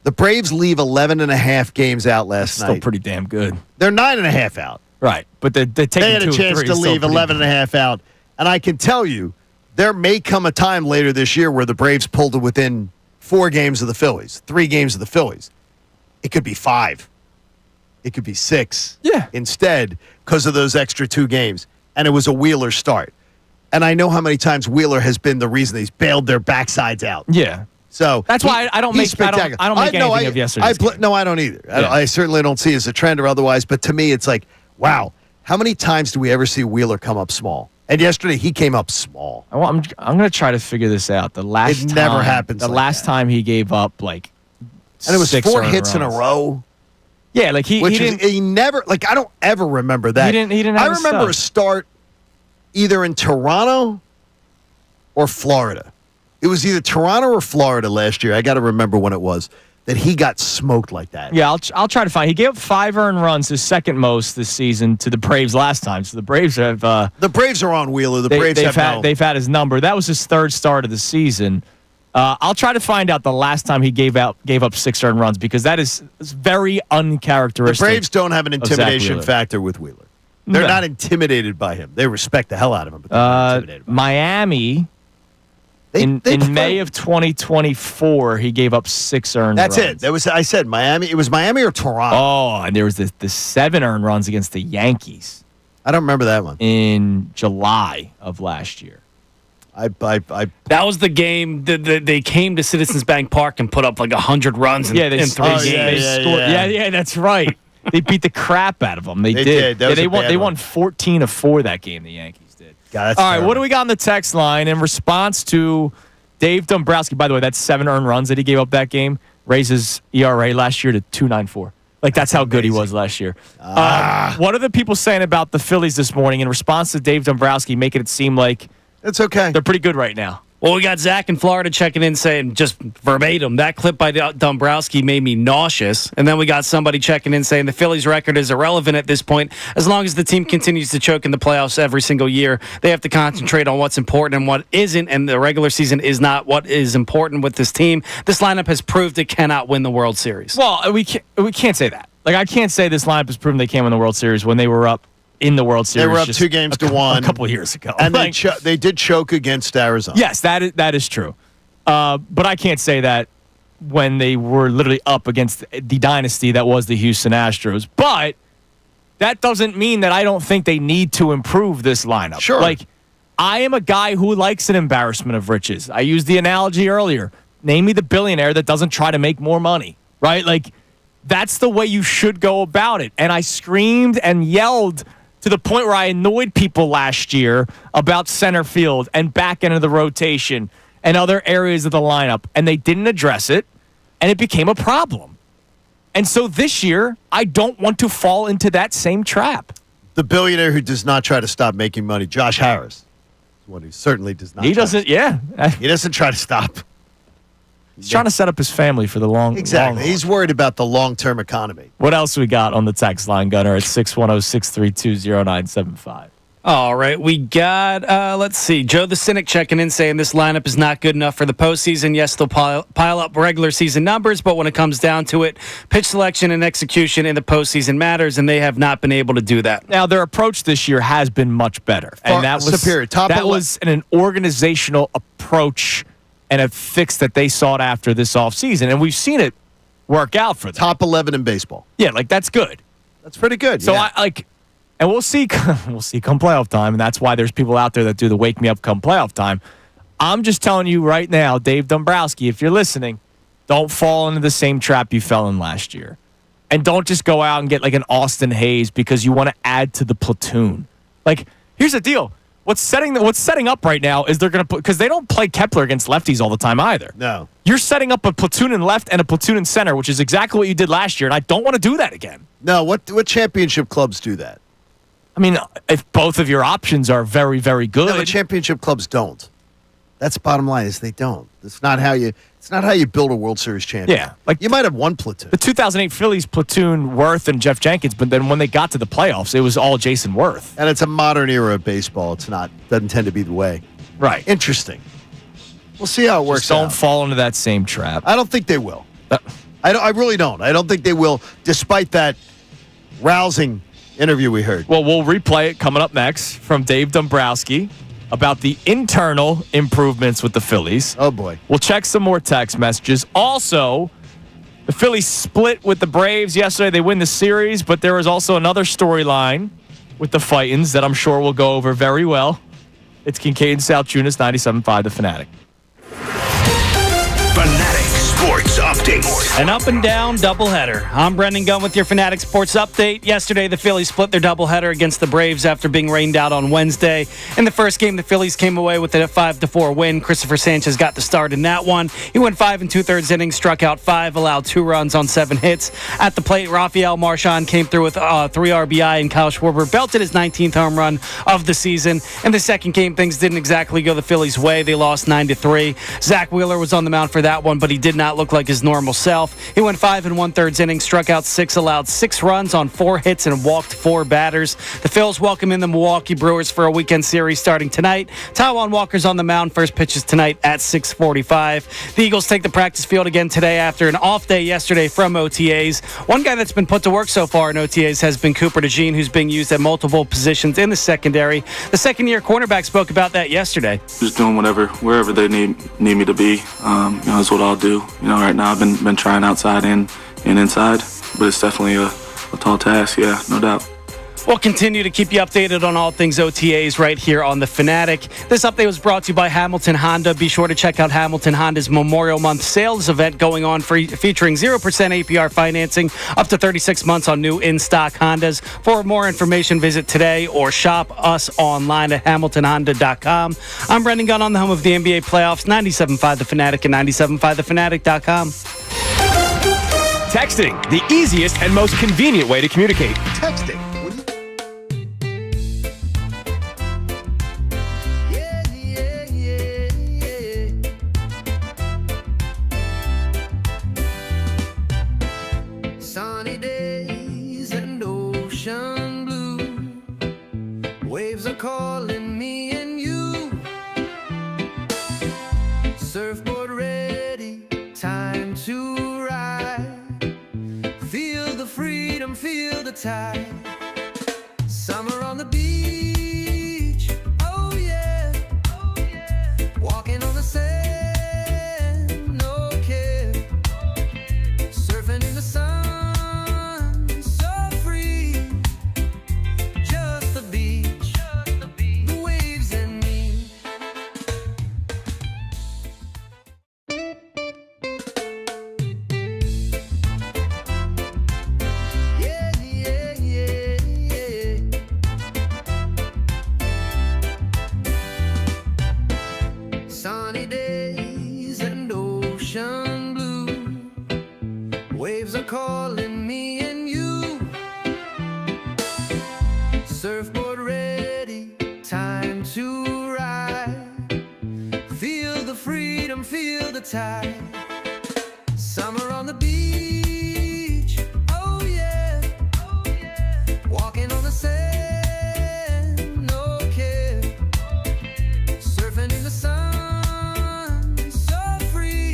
The Braves leave 11.5 games out last Still night. pretty damn good. They're 9.5 out. Right, but they take They had a chance to leave 11.5 out. And I can tell you, there may come a time later this year where the Braves pulled it within 4 games of the Phillies, 3 games of the Phillies. It could be 5. It could be 6. Yeah. Instead, because of those extra 2 games. And it was a Wheeler start. And I know how many times Wheeler has been the reason he's bailed their backsides out. Yeah. So That's why I don't he's make spectacular. I don't make anything of yesterday's game. No, I don't either. Yeah. I certainly don't see it as a trend or otherwise. But to me, it's like, wow, how many times do we ever see Wheeler come up small? And yesterday, he came up small. I'm going to try to figure this out. The last It never happens The like last that. time he gave up And it was 6 4 earned hits in a runs. row. Yeah, like he didn't. He never, I don't ever remember that. He didn't have I his remember a stuff. start either in Toronto or Florida. It was either Toronto or Florida last year. I got to remember when it was that he got smoked like that. Yeah, I'll try to find. He gave up 5 earned runs, his second most this season to the Braves last time. So the Braves have The Braves are on Wheeler. The Braves they've have had his number. That was his 3rd start of the season. I'll try to find out the last time he gave up 6 earned runs because that is very uncharacteristic. The Braves don't have an Zach intimidation Wheeler. factor with Wheeler. They're No. not intimidated by him. They respect the hell out of him, but they're not intimidated by him. Miami, in May of 2024, he gave up 6 earned runs. That's it. That was I said Miami. It was Miami or Toronto. Oh, and there was the 7 earned runs against the Yankees I don't remember that one. in July of last year. That was the game that they came to Citizens Bank Park and put up like 100 runs in 3 games. They scored. Yeah, that's right. They beat the crap out of them. They did. That was they a won. bad They one. won 14 of 4 that game. The Yankees did. God, that's All right, terrible. what do we got on the text line in response to Dave Dombrowski? By the way, that's 7 earned runs that he gave up that game. Raises ERA last year to 2.94. Like that's how good he was last year. What are the people saying about the Phillies this morning in response to Dave Dombrowski making it seem like It's okay. they're pretty good right now? Well, we got Zach in Florida checking in saying just verbatim, that clip by Dombrowski made me nauseous. And then we got somebody checking in saying the Phillies record is irrelevant at this point. As long as the team continues to choke in the playoffs every single year, they have to concentrate on what's important and what isn't. And the regular season is not what is important with this team. This lineup has proved it cannot win the World Series. Well, we can't say that. Like I can't say this lineup has proven they can't win the World Series when they were up in the World Series. They were up just 2 games to 1 a couple of years ago, and Like, they did choke against Arizona. yes, that is true. But I can't say that when they were literally up against the dynasty that was the Houston Astros. But that doesn't mean that I don't think they need to improve this lineup. Sure. Like, I am a guy who likes an embarrassment of riches. I used the analogy earlier. Name me the billionaire that doesn't try to make more money, right? Like, that's the way you should go about it. And I screamed and yelled to the point where I annoyed people last year about center field and back end of the rotation and other areas of the lineup, and they didn't address it, and it became a problem. And so this year, I don't want to fall into that same trap. The billionaire who does not try to stop making money, Josh Harris, is one who certainly does not. He doesn't, yeah. He doesn't try to stop. He's trying to set up his family for the long Exactly. long He's worried about the long-term economy. What else we got on the text line, Gunner, at 610-632-0975? All right, we got, let's see, Joe the Cynic checking in saying this lineup is not good enough for the postseason. Yes, they'll pile up regular season numbers, but when it comes down to it, pitch selection and execution in the postseason matters, and they have not been able to do that. Now, their approach this year has been much better. Far And that was superior. that was an organizational approach and a fix that they sought after this offseason. And we've seen it work out for them. Top 11 in baseball. Yeah, like that's good. That's pretty good. So yeah. and we'll see come playoff time, and that's why there's people out there that do the wake me up come playoff time. I'm just telling you right now, Dave Dombrowski, if you're listening, don't fall into the same trap you fell in last year. And don't just go out and get like an Austin Hayes because you want to add to the platoon. Like, here's the deal. What's setting up right now is they're going to put, because they don't play Kepler against lefties all the time either. No. You're setting up a platoon in left and a platoon in center, which is exactly what you did last year, and I don't want to do that again. No, what championship clubs do that? I mean, if both of your options are very, very good. No, the championship clubs don't. That's the bottom line is they don't. It's not how you build a World Series champion. Yeah, like you might have one platoon. The 2008 Phillies platoon Worth and Jeff Jenkins, but then when they got to the playoffs, it was all Jason Worth. And it's a modern era of baseball. Doesn't tend to be the way. Right. Interesting. We'll see how it works Just don't out. fall into that same trap. I don't think they will. I really don't. I don't think they will, despite that rousing interview we heard. Well, we'll replay it coming up next from Dave Dombrowski about the internal improvements with the Phillies. Oh, boy. We'll check some more text messages. Also, the Phillies split with the Braves yesterday. They win the series, but there was also another storyline with the Fightins that I'm sure we'll go over very well. It's Kincade Salciunas, 97.5 The Fanatic. Fanatic Sports Update. An up and down doubleheader. I'm Brendan Gunn with your Fanatic Sports Update. Yesterday, the Phillies split their doubleheader against the Braves after being rained out on Wednesday. In the first game, the Phillies came away with a 5-4 win. Christopher Sanchez got the start in that one. He went 5 2/3 innings, struck out 5, allowed 2 runs on 7 hits. At the plate, Rafael Marchand came through with 3 RBI, and Kyle Schwarber belted his 19th home run of the season. In the second game, things didn't exactly go the Phillies' way. They lost 9-3. Zach Wheeler was on the mound for that one, but he did not not look like his normal self. He went 5 1/3 innings, struck out 6, allowed 6 runs on 4 hits, and walked 4 batters. The Phils welcome in the Milwaukee Brewers for a weekend series starting tonight. Taijuan Walker's on the mound. First pitch is tonight at 6:45. The Eagles take the practice field again today after an off day yesterday from OTAs. One guy that's been put to work so far in OTAs has been Cooper DeJean, who's being used at multiple positions in the secondary. The second-year cornerback spoke about that yesterday. Just doing wherever they need me to be. Is what I'll do. Right now I've been trying outside and inside, but it's definitely a tall task. Yeah, no doubt. We'll continue to keep you updated on all things OTAs right here on The Fanatic. This update was brought to you by Hamilton Honda. Be sure to check out Hamilton Honda's Memorial Month sales event going on featuring 0% APR financing up to 36 months on new in-stock Hondas. For more information, visit today or shop us online at hamiltonhonda.com. I'm Brendan Gunn on the home of the NBA playoffs, 97.5 The Fanatic and 97.5thefanatic.com. Texting, the easiest and most convenient way to communicate. Texting. Sunny days and ocean blue. Waves are calling me and you. Surfboard ready, time to ride. Feel the freedom, feel the tide. Summer on the beach, oh yeah, oh yeah. Walking on the sand, no care. Surfing in the sun, so free. Just the beach, the waves and me. Yeah, yeah, yeah, yeah. Sunny days and ocean blue. Waves are calling me and you. Surfboard ready, time to ride. Feel the freedom, feel the tide. Summer on the beach, oh yeah, oh yeah. Walking on the sand, no care. Surfing in the sun, so free.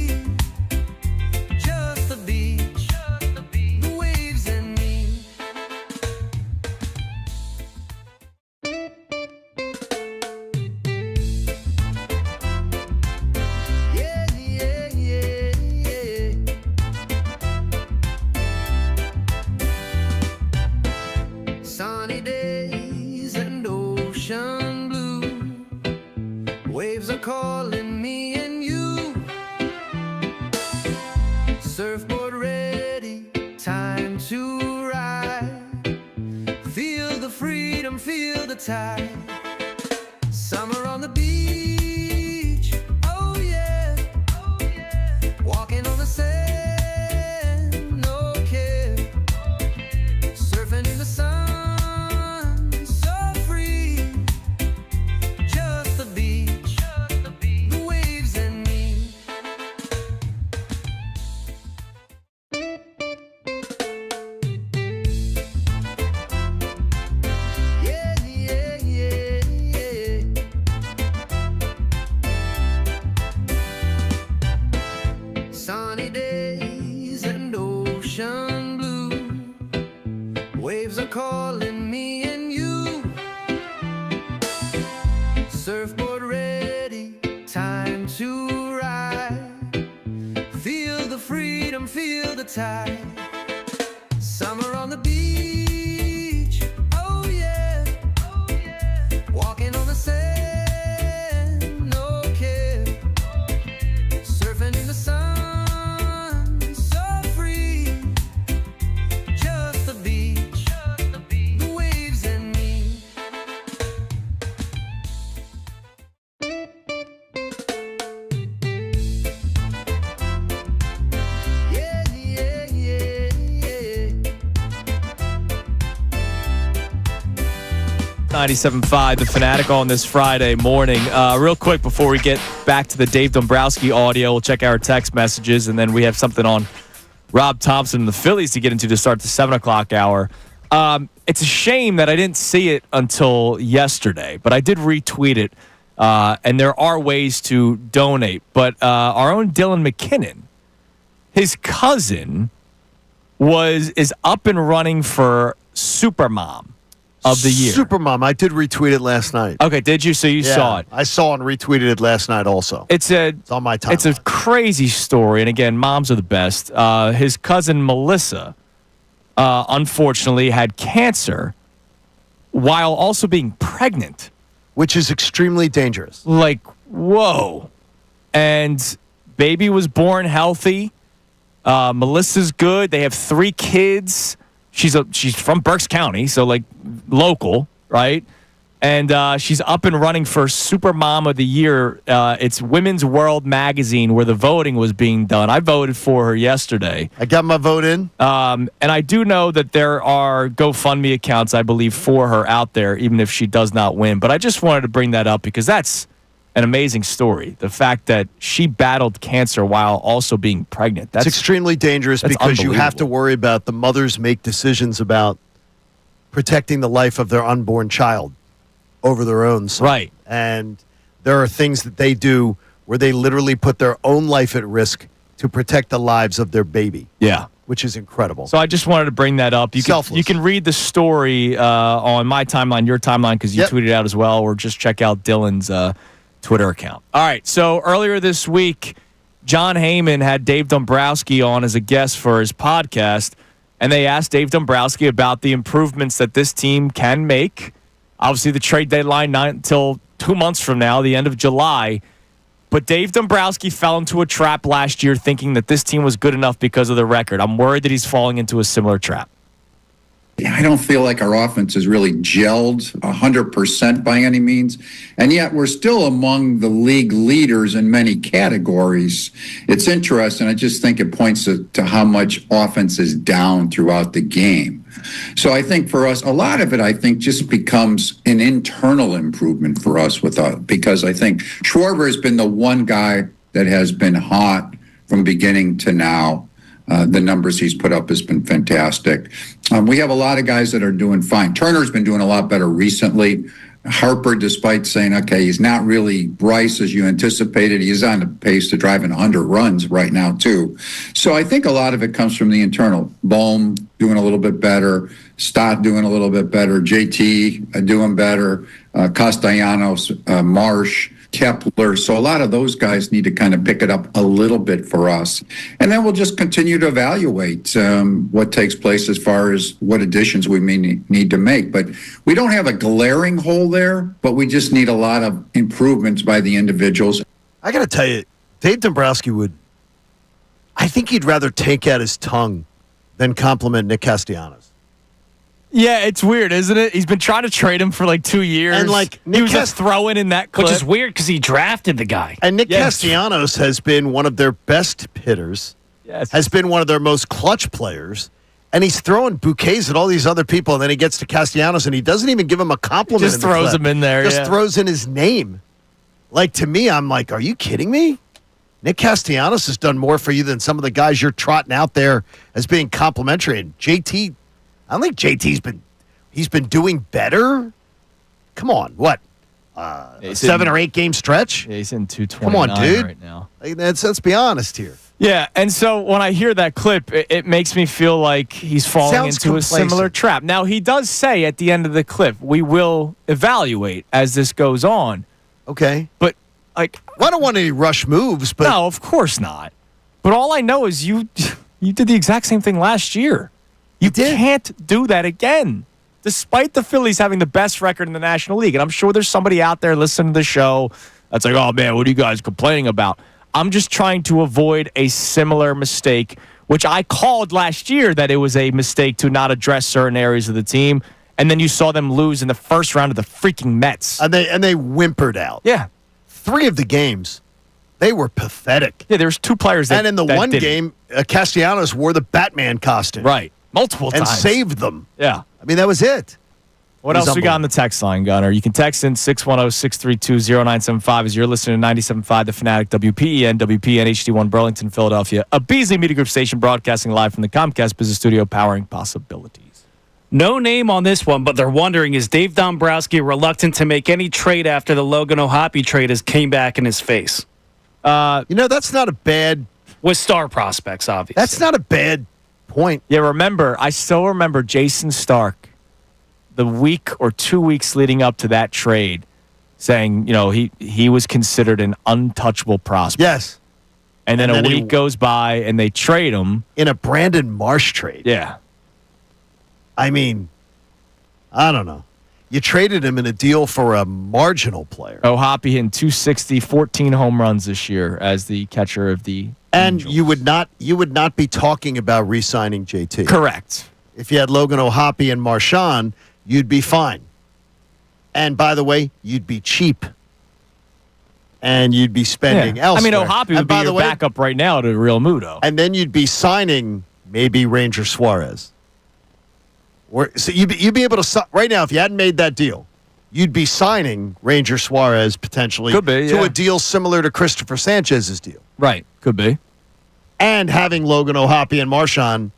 Just the beach, the waves and me. Yeah, yeah, yeah, yeah. Sunny days and ocean blue. Waves are calling me and you. Surfboard ready, time to ride. Feel the freedom, feel the tide. Summer on the beach, oh yeah, oh yeah. Walking on the sand, no care. Surfing in the sun, so free. Just the beach, the waves and me. Yeah, yeah, yeah, yeah. Sunny days and ocean blue. Waves are calling me and you. Surfboard ready, time to ride. Feel the freedom, feel the tide. Summer on the beach, oh yeah, oh yeah. Walking on the sand, no care. Surfing in the sun, so free. Just the beach, the waves and me. Yeah, yeah, yeah, yeah, yeah. Sunny days and ocean blue. Waves are calling me and you. Surfboard ready, time to ride. Feel the freedom, feel the tide. Summer on the beach, oh yeah, oh yeah. Walking on the sand, no care. Surfing in the sun, so free. Just the beach, the waves and me. Sunny days and ocean blue. Waves are calling me and you. Surfboard ready, time to ride. Feel the freedom, feel the tide. Summer on the beach, oh yeah, oh yeah. Walking on the sand, no care. Surfing in the sun, so free. Just the beach, the waves and me. Yeah, yeah, yeah, 97.5, The Fanatic on this Friday morning. Real quick before we get back to the Dave Dombrowski audio, we'll check our text messages, and then we have something on Rob Thomson and the Phillies to get into to start the 7 o'clock hour. It's a shame that I didn't see it until yesterday, but I did retweet it, and there are ways to donate. But our own Dylan McKinnon, his cousin, is up and running for Supermom of the year. Supermom. I did retweet it last night. Okay, did you? So you saw it. I saw and retweeted it last night also. It's on my timeline. It's a crazy story, and again, moms are the best. His cousin Melissa, unfortunately, had cancer while also being pregnant. Which is extremely dangerous. Like, whoa. And baby was born healthy. Melissa's good. They have 3 kids. She's from Berks County, so like local, right? And she's up and running for Super Mom of the Year. It's Women's World magazine where the voting was being done. I voted for her yesterday. I got my vote in. And I do know that there are GoFundMe accounts, I believe, for her out there, even if she does not win. But I just wanted to bring that up because that's an amazing story. The fact that she battled cancer while also being pregnant. It's extremely dangerous because you have to worry about the mothers make decisions about protecting the life of their unborn child over their own son. Right. And there are things that they do where they literally put their own life at risk to protect the lives of their baby. Yeah. Which is incredible. So I just wanted to bring that up. You can read the story on my timeline, your timeline, because you tweeted it out as well, or just check out Dylan's Twitter account. All right, so earlier this week, John Heyman had Dave Dombrowski on as a guest for his podcast, and they asked Dave Dombrowski about the improvements that this team can make. Obviously, the trade deadline not until 2 months from now, the end of July. But Dave Dombrowski fell into a trap last year thinking that this team was good enough because of the record. I'm worried that he's falling into a similar trap. I don't feel like our offense is really gelled 100% by any means. And yet we're still among the league leaders in many categories. It's interesting. I just think it points to how much offense is down throughout the game. So I think for us, a lot of it, I think, just becomes an internal improvement for us because I think Schwarber has been the one guy that has been hot from beginning to now. The numbers he's put up has been fantastic. We have a lot of guys that are doing fine. Turner's been doing a lot better recently. Harper, despite saying, okay, he's not really Bryce as you anticipated, he's on the pace to driving 100 runs right now, too. So I think a lot of it comes from the internal. Bohm doing a little bit better. Stott doing a little bit better. JT doing better. Castellanos, Marsh, Kepler. So a lot of those guys need to kind of pick it up a little bit for us. And then we'll just continue to evaluate what takes place as far as what additions we may need to make. But we don't have a glaring hole there, but we just need a lot of improvements by the individuals. I got to tell you, Dave Dombrowski I think he'd rather take out his tongue than compliment Nick Castellanos. Yeah, it's weird, isn't it? He's been trying to trade him for like 2 years. And like he was just throwing in that clip. Which is weird because he drafted the guy. And Nick Castellanos has been one of their best hitters. Yes. Has been one of their most clutch players. And he's throwing bouquets at all these other people, and then he gets to Castellanos, and he doesn't even give him a compliment. Just throws him in there. Just throws in his name. Like, to me, I'm like, are you kidding me? Nick Castellanos has done more for you than some of the guys you're trotting out there as being complimentary. And JT, I don't think JT's been doing better. Come on, what? A 7 or 8 game stretch? Yeah, he's in 229 Come on, dude. right now. Let's be honest here. Yeah, and so when I hear that clip, it makes me feel like he's falling into a similar trap. Now, he does say at the end of the clip, we will evaluate as this goes on. Okay. But, like... I don't want any rush moves, but... No, of course not. But all I know is you did the exact same thing last year. You can't do that again. Despite the Phillies having the best record in the National League. And I'm sure there's somebody out there listening to the show that's like, oh, man, what are you guys complaining about? I'm just trying to avoid a similar mistake, which I called last year that it was a mistake to not address certain areas of the team. And then you saw them lose in the first round of the freaking Mets. And they whimpered out. Yeah. 3 of the games, they were pathetic. Yeah, there's 2 players that And in the one game, Castellanos wore the Batman costume. Right. Multiple times. And saved them. Yeah. I mean, that was it. What else we got on the text line, Gunner? You can text in 610-632-0975 as you're listening to 97.5 The Fanatic, WPEN, WPN, HD1 Burlington, Philadelphia. A Beasley Media Group station broadcasting live from the Comcast Business Studio, powering possibilities. No name on this one, but they're wondering, is Dave Dombrowski reluctant to make any trade after the Logan O'Hoppe trade has came back in his face? That's not a bad... With star prospects, obviously. That's not a bad point. Yeah, I still remember Jason Stark, the week or 2 weeks leading up to that trade, saying, he was considered an untouchable prospect. Yes. And then a week goes by and they trade him. In a Brandon Marsh trade. Yeah. I mean, I don't know. You traded him in a deal for a marginal player. O'Hoppe hitting 260, 14 home runs this year as the catcher of the And Angels. you would not be talking about re-signing JT. Correct. If you had Logan O'Hoppe and Marchand, you'd be fine. And by the way, you'd be cheap. And you'd be spending elsewhere. O'Hoppe would be your backup right now to Realmuto. And then you'd be signing maybe Ranger Suarez. So you'd be able to right now, if you hadn't made that deal, you'd be signing Ranger Suarez potentially to a deal similar to Christopher Sanchez's deal. Right. Could be. And having Logan O'Hoppe and Marchand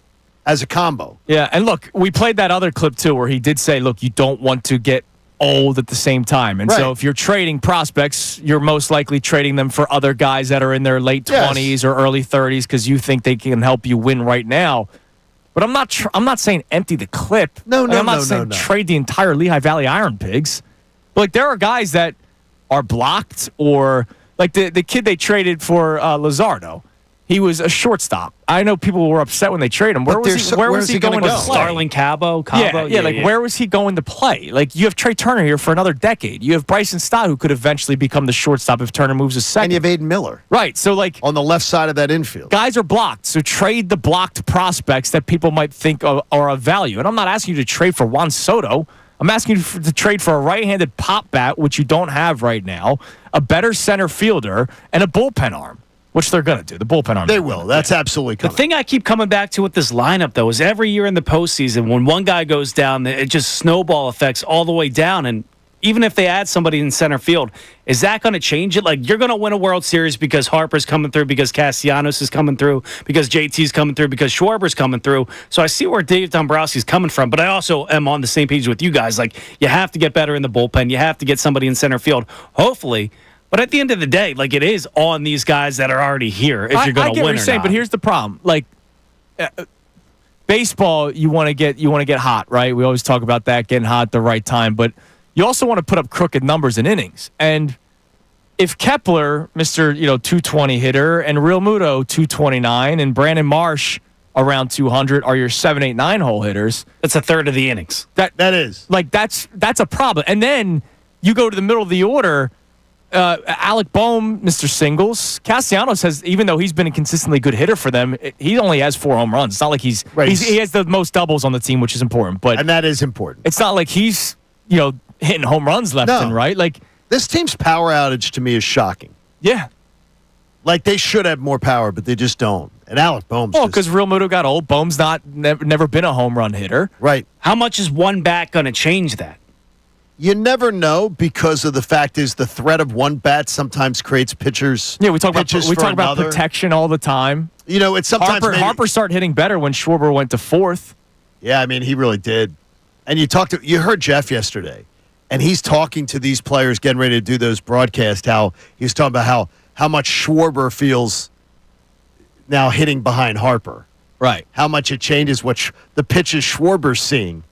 as a combo. Yeah, and look, we played that other clip too where he did say, look, you don't want to get old at the same time. And so if you're trading prospects, you're most likely trading them for other guys that are in their late 20s or early 30s because you think they can help you win right now. But I'm not saying empty the clip. I'm not saying trade the entire Lehigh Valley Iron Pigs. But there are guys that are blocked, or like the kid they traded for Luzardo. He was a shortstop. I know people were upset when they traded him. Where was he going to play? Starling Cabo? Where was he going to play? Like, you have Trey Turner here for another decade. You have Bryson Stott, who could eventually become the shortstop if Turner moves a second. And you have Aiden Miller. Right. So, like, on the left side of that infield. Guys are blocked. So trade the blocked prospects that people might think are of value. And I'm not asking you to trade for Juan Soto. I'm asking you to trade for a right-handed pop bat, which you don't have right now, a better center fielder, and a bullpen arm. Which they're going to do. The bullpen arm. They will. That's absolutely coming. The thing I keep coming back to with this lineup, though, is every year in the postseason, when one guy goes down, it just snowball effects all the way down. And even if they add somebody in center field, is that going to change it? Like, you're going to win a World Series because Harper's coming through, because Castellanos is coming through, because JT's coming through, because Schwarber's coming through. So I see where Dave Dombrowski's coming from, but I also am on the same page with you guys. Like, you have to get better in the bullpen. You have to get somebody in center field, hopefully. But at the end of the day, like, it is on these guys that are already here if you're going to win. I get what you're saying, but here's the problem. Like, baseball, you want to get hot, right? We always talk about that, getting hot at the right time. But you also want to put up crooked numbers in innings. And if Kepler, Mr. 220 hitter, and Realmuto 229, and Brandon Marsh around 200 are your 7, 8, 9 hole hitters, that's a third of the innings. That is like that's a problem. And then you go to the middle of the order. Alec Boehm, Mr. Singles. Castellanos has, even though he's been a consistently good hitter for them, he only has 4 home runs. It's not like he has the most doubles on the team, which is important. And that is important. It's not like he's hitting home runs left and right. Like, this team's power outage to me is shocking. Yeah, like they should have more power, but they just don't. And Alec Boehm's because Realmuto got old. Boehm's never been a home run hitter. Right. How much is one bat going to change that? You never know, because of the fact is the threat of one bat sometimes creates pitchers. Yeah, we talk about protection all the time. It's sometimes Harper started hitting better when Schwarber went to 4th. Yeah, I mean, he really did. And you heard Jeff yesterday, and he's talking to these players getting ready to do those broadcasts. How he was talking about how much Schwarber feels now hitting behind Harper. Right. How much it changes what the pitches Schwarber's seeing,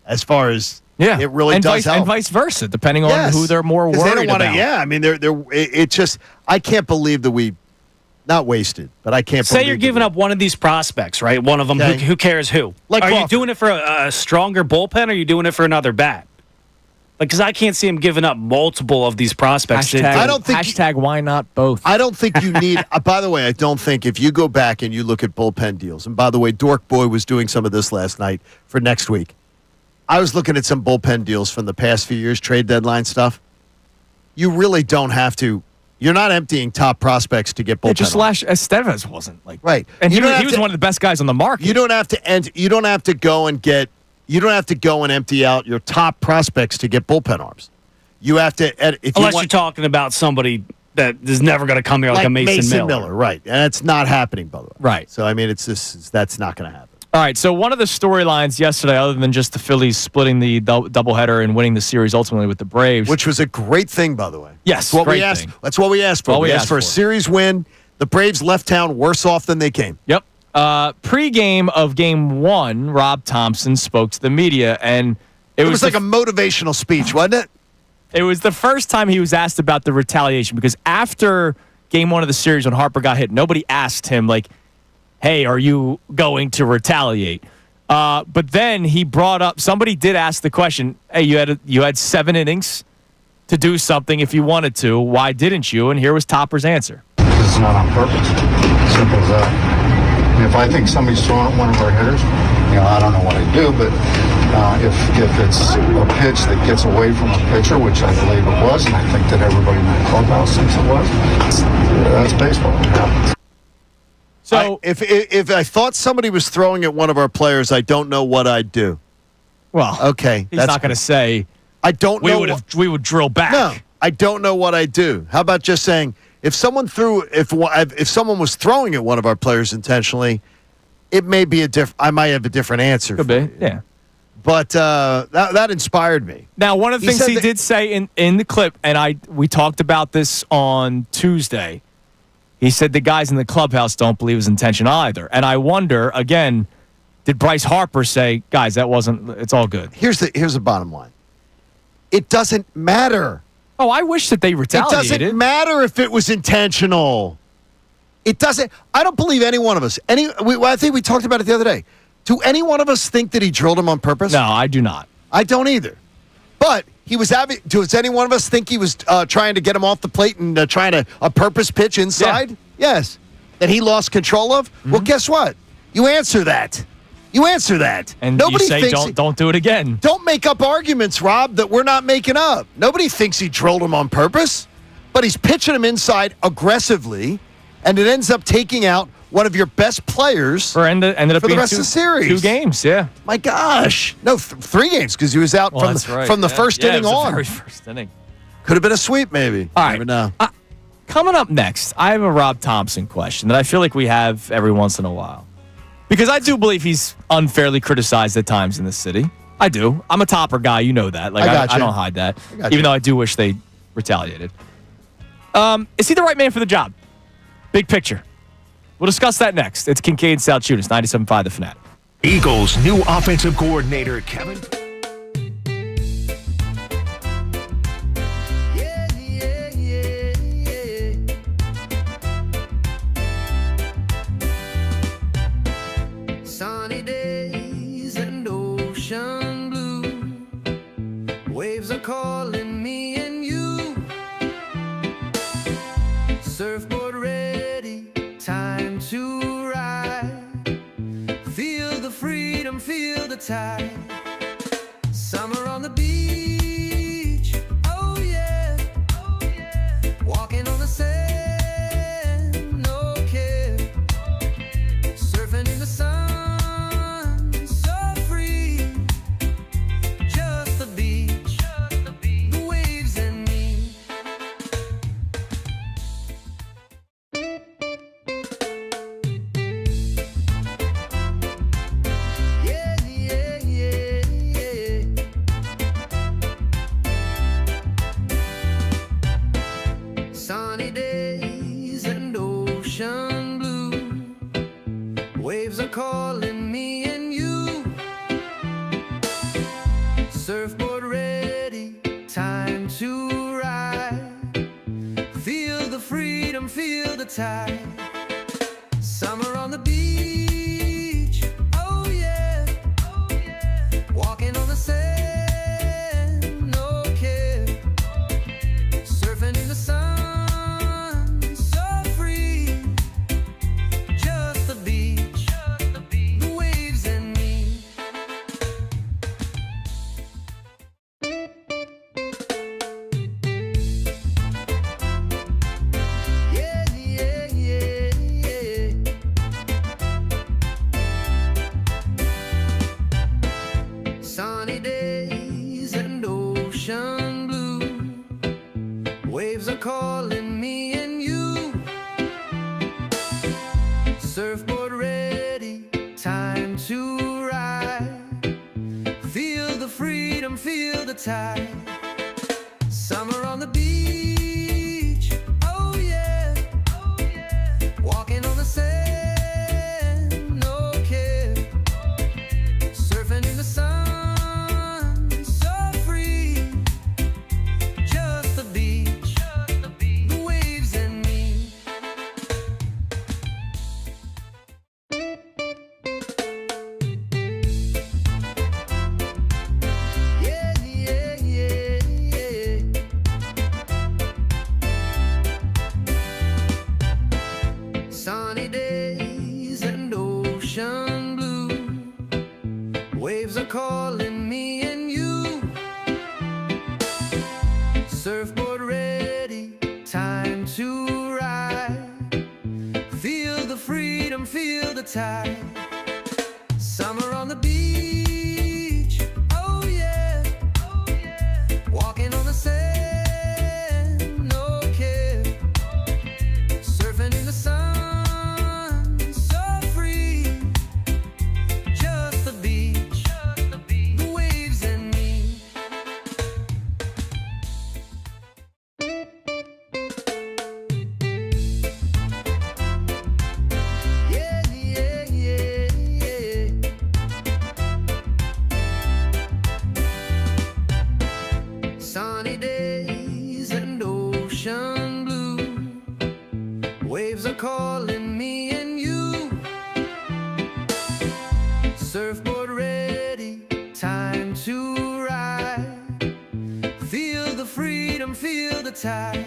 as far as. Yeah, it really does help. And vice versa, depending on who they're more worried about. Yeah, I mean, it's just, I can't believe that we, not wasted, but I can't believe. Say you're giving up one of these prospects, right? One of them, who cares who? Like, are you doing it for a stronger bullpen, or are you doing it for another bat? Like, because I can't see him giving up multiple of these prospects. I don't think hashtag why not both. I don't think you need. By the way, I don't think if you go back and you look at bullpen deals, and by the way, Dork Boy was doing some of this last night for next week. I was looking at some bullpen deals from the past few years, trade deadline stuff. You really don't have to. You're not emptying top prospects to get bullpen. Just Estevez wasn't like right, and he was one of the best guys on the market. You don't have to go and get you don't have to go and empty out your top prospects to get bullpen arms. You have to, Unless you're talking about somebody that is never going to come here like a Mason Miller. Right? And that's not happening, by the way. Right. So I mean, that's not going to happen. All right, so one of the storylines yesterday, other than just the Phillies splitting the doubleheader and winning the series ultimately with the Braves, Which was a great thing, by the way. Yes, That's what great we asked. thing. That's what we asked for. We asked for a series win. The Braves left town worse off than they came. Yep. Pre-game of Game 1, Rob Thomson spoke to the media, and It was like a motivational speech, wasn't it? It was the first time he was asked about the retaliation, because after Game 1 of the series when Harper got hit, nobody asked him, like, hey, are you going to retaliate? But then he brought up, somebody did ask the question, hey, you had 7 innings to do something if you wanted to. Why didn't you? And here was Topper's answer. It's not on purpose. Simple as that. If I think somebody's throwing at one of our hitters, I don't know what I do, but if it's a pitch that gets away from a pitcher, which I believe it was, and I think that everybody in the clubhouse thinks it was, that's baseball. It happens. So if I thought somebody was throwing at one of our players, I don't know what I'd do. Well, okay, he's not going to say. I don't know. We would drill back. No, I don't know what I'd do. How about just saying if someone was throwing at one of our players intentionally, it may be I might have a different answer. Could be, yeah. But that inspired me. Now, one of the things he did say in the clip, and we talked about this on Tuesday. He said the guys in the clubhouse don't believe his intention either. And I wonder, again, did Bryce Harper say, guys, it's all good? Here's the bottom line. It doesn't matter. Oh, I wish that they retaliated. It doesn't matter if it was intentional. It doesn't. I don't believe any one of us. I think we talked about it the other day. Do any one of us think that he drilled him on purpose? No, I do not. I don't either. But does any one of us think he was trying to get him off the plate and trying a purpose pitch inside? Yeah. Yes. That he lost control of? Mm-hmm. Well, guess what? You answer that. And nobody you say don't do it again. Don't make up arguments, Rob, that we're not making up. Nobody thinks he drilled him on purpose, but he's pitching him inside aggressively, and it ends up taking out one of your best players ended up for the being rest of the series. 2 games, yeah. My gosh. No, 3 games because he was out from the first inning on. The very first inning. Could have been a sweep, maybe. All right. Never know. Coming up next, I have a Rob Thomson question that I feel like we have every once in a while. Because I do believe he's unfairly criticized at times in this city. I do. I'm a Topper guy. You know that. Like I don't hide that. Even though I do wish they retaliated. Is he the right man for the job? Big picture. We'll discuss that next. It's Kincade Salciunas, 97.5 The Fanatic. Eagles' new offensive coordinator, Kevin. Sunny days and ocean blue. Waves are calling me and you. Surfboard ready, time to ride. Feel the freedom, feel the tide. Summer on the beach, oh yeah, oh yeah. Walking on the sand, no care. Surfing in the sun, so free. Just the beach, the waves and me. Yeah, yeah, yeah, yeah. Sunny days and ocean blue. Waves are calling me and you. Surfboard ready, time to ride. Feel the freedom, feel the tide. Summer on the beach, oh yeah, oh yeah. Walking on the sand, no care. Surfing in the sun, so free. Just the beach, the waves and me. Yeah, yeah, yeah, Waves are calling me and you. Surfboard ready, time to ride. Feel the freedom, feel the tide. Summer on the beach, oh yeah, oh yeah. Walking on the sand, no care. Surfing in the sun, so free. Just the beach, the waves and me. Yeah, yeah, yeah, yeah. Sunny days and ocean blue. Waves are calling me and you. Surfboard ready, time to ride. Feel the freedom, feel the tide. Summer on the beach, oh yeah, oh yeah. Walking on the sand, no care. Surfing in the sun, so free. Just the beach, the waves and me. Yeah, yeah, yeah, yeah. Sunny days and ocean blue. Waves are calling me and you. Surfboard ready, time to ride. Feel the freedom, feel the tide.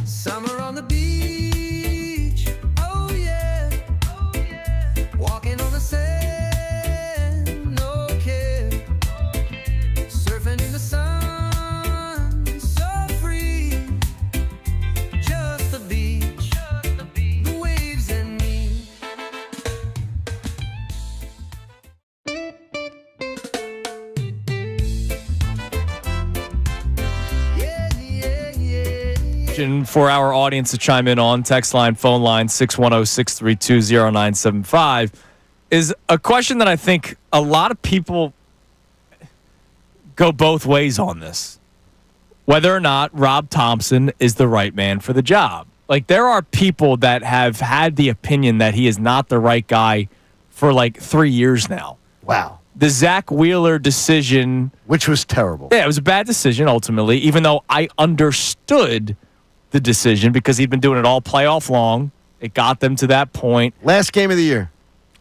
Summer on the beach, oh yeah, oh yeah. Walking on the sand, no care. Surfing in the sun, so free. Just the beach, the waves and me. Yeah, yeah, yeah, yeah. For our audience to chime in on text line, phone line 610-632-0975 is a question that I think a lot of people go both ways on this. Whether or not Rob Thomson is the right man for the job. Like, there are people that have had the opinion that he is not the right guy for like 3 years now. Wow. The Zach Wheeler decision, Which was terrible. yeah, it was a bad decision ultimately, even though I understood the decision because he'd been doing it all playoff long. It got them to that point. Last game of the year.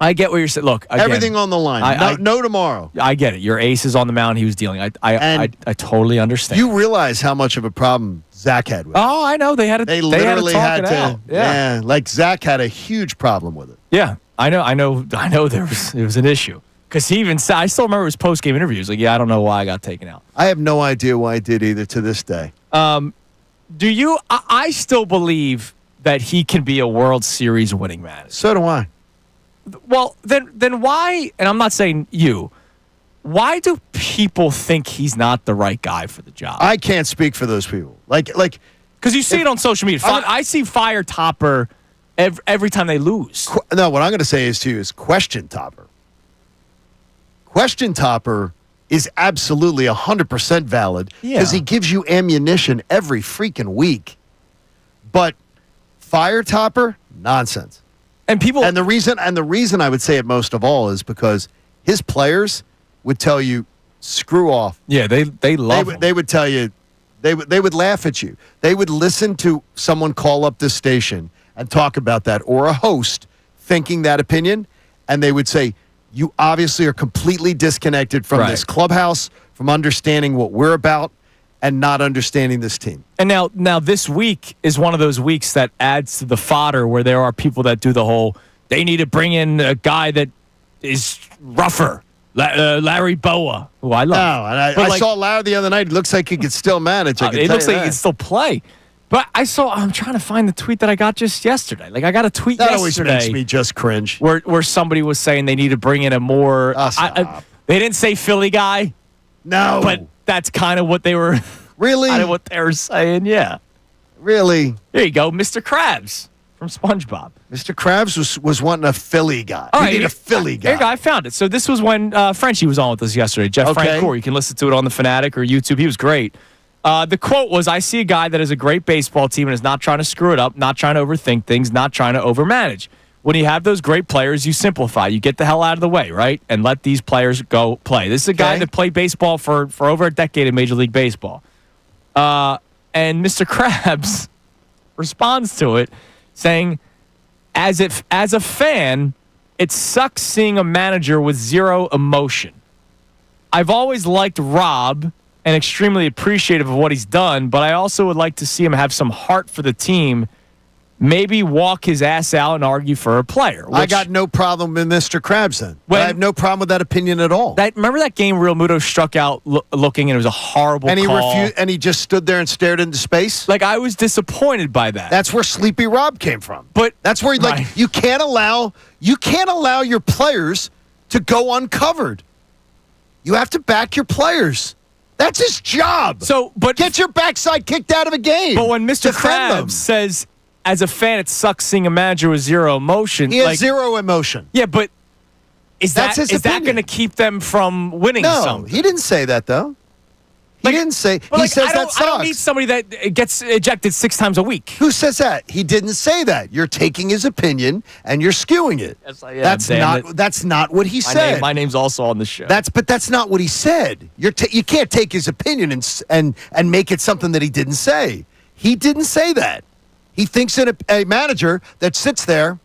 I get what you're saying. Look, again, Everything on the line. No tomorrow. I get it. Your ace is on the mound. He was dealing. I totally understand. You realize how much of a problem Zach had with it. Oh, I know. They Literally had had to. Talk it out. Yeah, like Zach had a huge problem with it. Yeah, I know. There was an issue because he even said. I still remember his post game interviews. Like, yeah, I don't know why I got taken out. I have no idea why I did either to this day. Do you? I still believe that he can be a World Series winning manager. So do I. Well, then why? And I'm not saying you. Why do people think he's not the right guy for the job? I can't speak for those people. Like, because you see it on social media. I see Fire Topper every time they lose. No, what I'm going to say is to you is Question Topper. Question Topper is absolutely 100% valid because he gives you ammunition every freaking week. But Fire Topper, nonsense. And the reason I would say it most of all is because his players would tell you, screw off. Yeah, they love him. They would tell you, they would laugh at you. They would listen to someone call up this station and talk about that, or a host thinking that opinion, and they would say, you obviously are completely disconnected from this clubhouse, from understanding what we're about, and not understanding this team. And now this week is one of those weeks that adds to the fodder where there are people that do the whole, they need to bring in a guy that is rougher. Larry Boa, who I love. No, and I saw Larry the other night. It looks like he could still manage. It looks like he can still play. But I'm trying to find the tweet that I got just yesterday. Like, I got a tweet that yesterday. Always makes me just cringe. Where somebody was saying they need to bring in a more... they didn't say Philly guy. No. But that's kind of what they were... Really? Kind of what they were saying, yeah. Really? There you go, Mr. Krabs from SpongeBob. Mr. Krabs was wanting a Philly guy. All We right, need a Philly guy. Here, I found it. So this was when Frenchie was on with us yesterday. Jeff Okay. Francoeur. You can listen to it on the Fanatic or YouTube. He was great. The quote was, I see a guy that has a great baseball team and is not trying to screw it up, not trying to overthink things, not trying to overmanage. When you have those great players, you simplify. You get the hell out of the way, right? And let these players go play. This is a guy that played baseball for over a decade in Major League Baseball. And Mr. Krabs responds to it saying, as a fan, it sucks seeing a manager with zero emotion. I've always liked Rob and extremely appreciative of what he's done, but I also would like to see him have some heart for the team, maybe walk his ass out and argue for a player. I got no problem with Mr. Krabs then. I have no problem with that opinion at all. Remember that game Realmuto struck out looking and it was a horrible call? And he just stood there and stared into space? Like, I was disappointed by that. That's where Sleepy Rob came from. But that's where you can't allow your players to go uncovered. You have to back your players. That's his job. But get your backside kicked out of a game. But when Mr. Krabs says, as a fan, it sucks seeing a manager with zero emotion. He has zero emotion. Yeah, but is That's his that opinion. going to keep them from winning something? He didn't say that, though. He didn't say. He says that sucks. I don't need somebody that gets ejected 6 times a week. Who says that? He didn't say that. You're taking his opinion and you're skewing it. Yes, I am. That's not what he said. My name's also on the show. But that's not what he said. You can't take his opinion and make it something that he didn't say. He didn't say that. He thinks that a manager that sits there,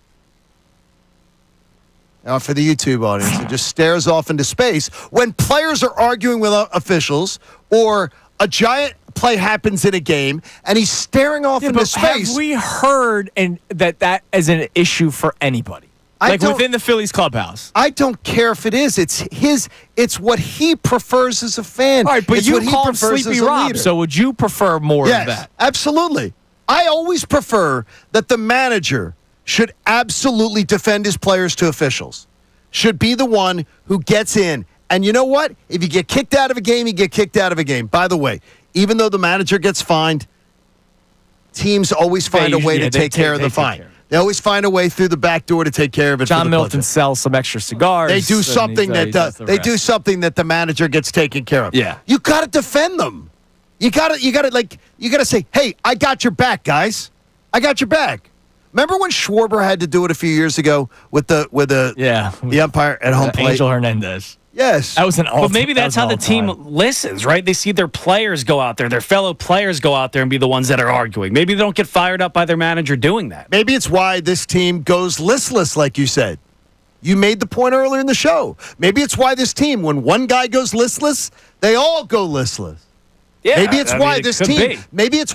now for the YouTube audience, and just stares off into space when players are arguing with officials or a giant play happens in a game and he's staring off into space. Have we heard that as an issue for anybody? Within the Phillies clubhouse. I don't care if it is. It's what he prefers as a fan. All right, but it's you what he call him prefers Sleepy as a Rob, leader. so would you prefer more of that? Absolutely. I always prefer that the manager should absolutely defend his players to officials. Should be the one who gets in. And you know what? If you get kicked out of a game, you get kicked out of a game. By the way, even though the manager gets fined, teams always find a way to take care of the fine. They always find a way through the back door to take care of it. John Milton sells some extra cigars. They do something that the manager gets taken care of. Yeah. You got to defend them. You got to say, "Hey, I got your back, guys. I got your back." Remember when Schwarber had to do it a few years ago with the umpire at home plate? Angel Hernandez. Yes. That was an But maybe that's how the team listens, right? They see their players go out there, their fellow players go out there and be the ones that are arguing. Maybe they don't get fired up by their manager doing that. Maybe it's why this team goes listless, like you said. You made the point earlier in the show. Maybe it's why this team, when one guy goes listless, they all go listless. Yeah, maybe it's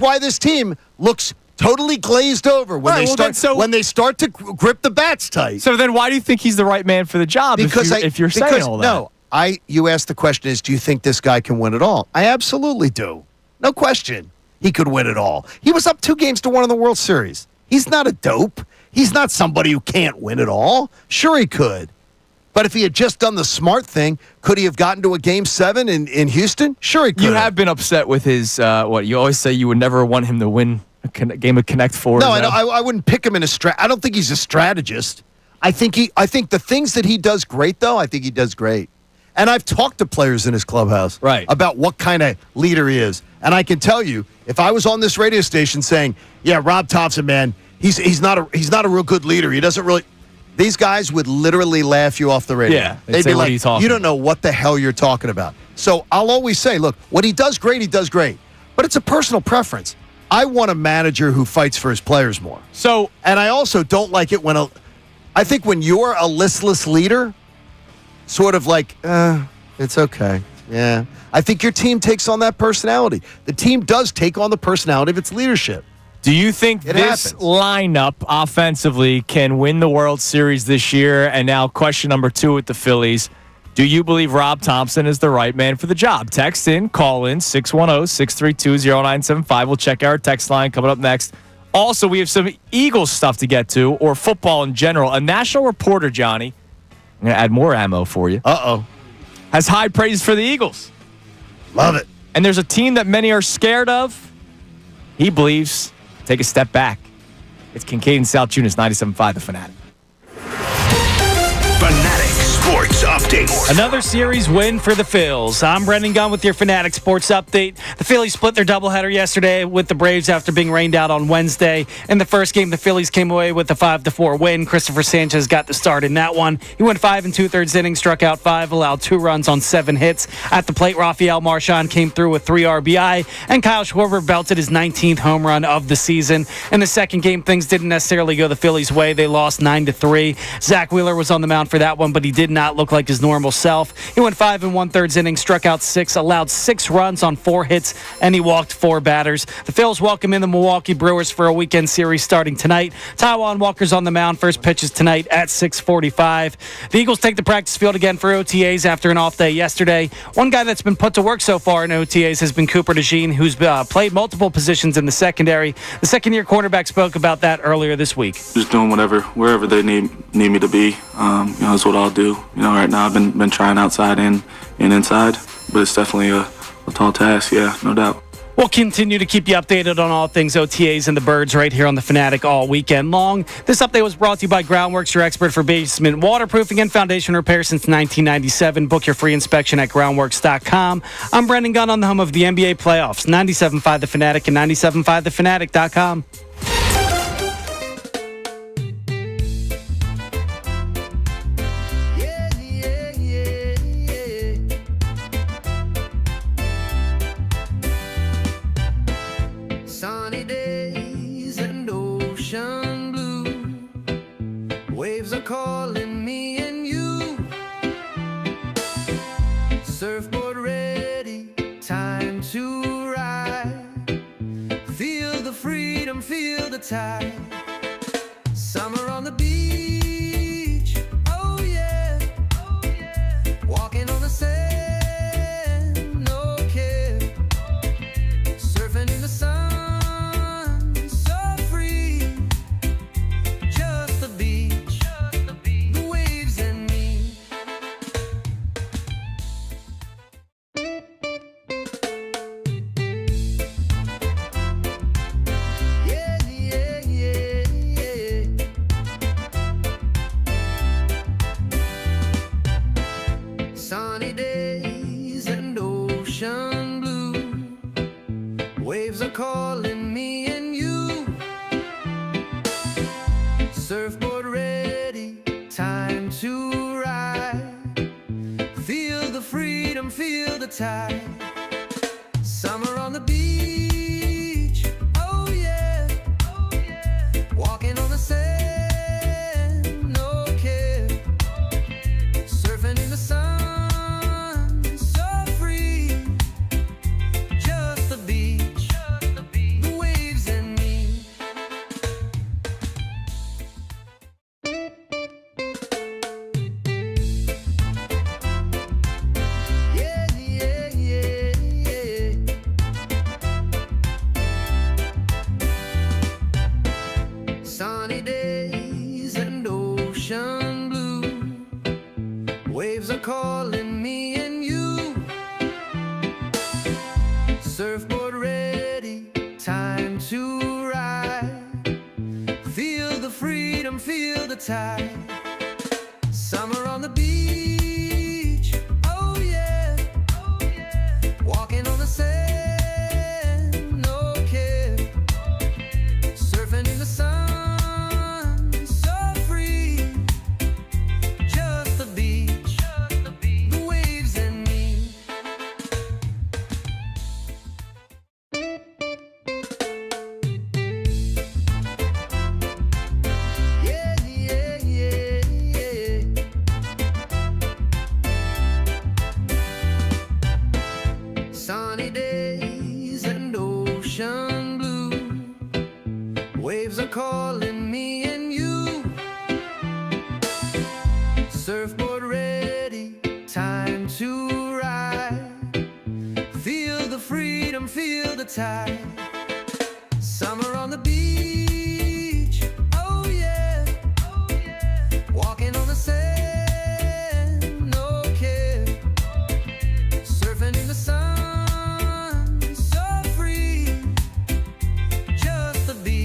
why this team looks totally glazed over when they start to grip the bats tight. So then why do you think he's the right man for the job if you're saying all that? No, you asked the question is, do you think this guy can win it all? I absolutely do. No question. He could win it all. He was up 2-1 in the World Series. He's not a dope. He's not somebody who can't win it all. Sure he could. But if he had just done the smart thing, could he have gotten to a Game 7 in Houston? Sure he could. You have been upset with his, you always say you would never want him to win a game of Connect Four. No, I wouldn't pick him in I don't think he's a strategist. I think the things that he does great, though, I think he does great. And I've talked to players in his clubhouse about what kind of leader he is. And I can tell you, if I was on this radio station saying, yeah, Rob Thomson, man, he's not a real good leader. He doesn't really... These guys would literally laugh you off the radio. Yeah, they'd be like, you don't know what the hell you're talking about. So I'll always say, look, what he does great, he does great. But it's a personal preference. I want a manager who fights for his players more. And I also don't like it I think when you're a listless leader, sort of like, it's okay. Yeah. I think your team takes on that personality. The team does take on the personality of its leadership. Do you think this lineup offensively can win the World Series this year? And now question number 2 with the Phillies. Do you believe Rob Thomson is the right man for the job? Text in, call in, 610-632-0975. We'll check our text line coming up next. Also, we have some Eagles stuff to get to, or football in general. A national reporter, Johnny, I'm going to add more ammo for you. Has high praise for the Eagles. Love it. And there's a team that many are scared of. He believes take a step back. It's Kincade and Salciunas, 97.5 The Fanatic. Fanatic Sports Update. Another series win for the Phils. I'm Brendan Gunn with your Fanatic Sports Update. The Phillies split their doubleheader yesterday with the Braves after being rained out on Wednesday. In the first game, the Phillies came away with a 5-4 win. Christopher Sanchez got the start in that one. He went 5 2/3 innings, struck out 5, allowed 2 runs on 7 hits. At the plate, Rafael Marchand came through with 3 RBI, and Kyle Schwarber belted his 19th home run of the season. In the second game, things didn't necessarily go the Phillies' way. They lost 9-3. Zach Wheeler was on the mound for that one, but he did not look like his normal self. He went 5 1/3 innings, struck out 6, allowed 6 runs on 4 hits, and he walked 4 batters. The Phils welcome in the Milwaukee Brewers for a weekend series starting tonight. Taijuan Walker's on the mound. First pitches tonight at 6:45. The Eagles take the practice field again for OTAs after an off day yesterday. One guy that's been put to work so far in OTAs has been Cooper DeJean, who's played multiple positions in the secondary. The second-year cornerback spoke about that earlier this week. Just doing whatever, wherever they need me to be. That's what I'll do. Right now I've been trying outside and inside, but it's definitely a tall task. Yeah, no doubt. We'll continue to keep you updated on all things OTAs and the Birds right here on the Fanatic all weekend long. This update was brought to you by Groundworks, your expert for basement waterproofing and foundation repair since 1997. Book your free inspection at groundworks.com. I'm Brendan Gunn on the home of the NBA playoffs, 97.5 The Fanatic and 97.5thefanatic.com. Sunny days and ocean blue. Waves are calling me and you. Surfboard ready, time to ride. Feel the freedom, feel the tide. Summer on the beach, oh yeah, oh yeah. Walking on the sand, no care. Surfing in the sun. Sunny days and ocean blue. Waves are calling me and you. Surfboard ready, time to ride. Feel the freedom, feel the tide. Summer on the beach, oh yeah, oh yeah. Walking on the sand, no care. Surfing in the sun. Sunny days and ocean blue. Waves are calling me and you. Surfboard ready, time to ride. Feel the freedom, feel the tide. Summer on the beach, oh yeah, oh yeah. Walking on the sand, no care. Surfing in the sun. Sunny days and ocean blue. Waves are calling me and you. Surfboard ready, time to ride. Feel the freedom, feel the tide. Summer on the beach, oh yeah, oh yeah. Walking on the sand, no care. Surfing in the sun. Just the beat.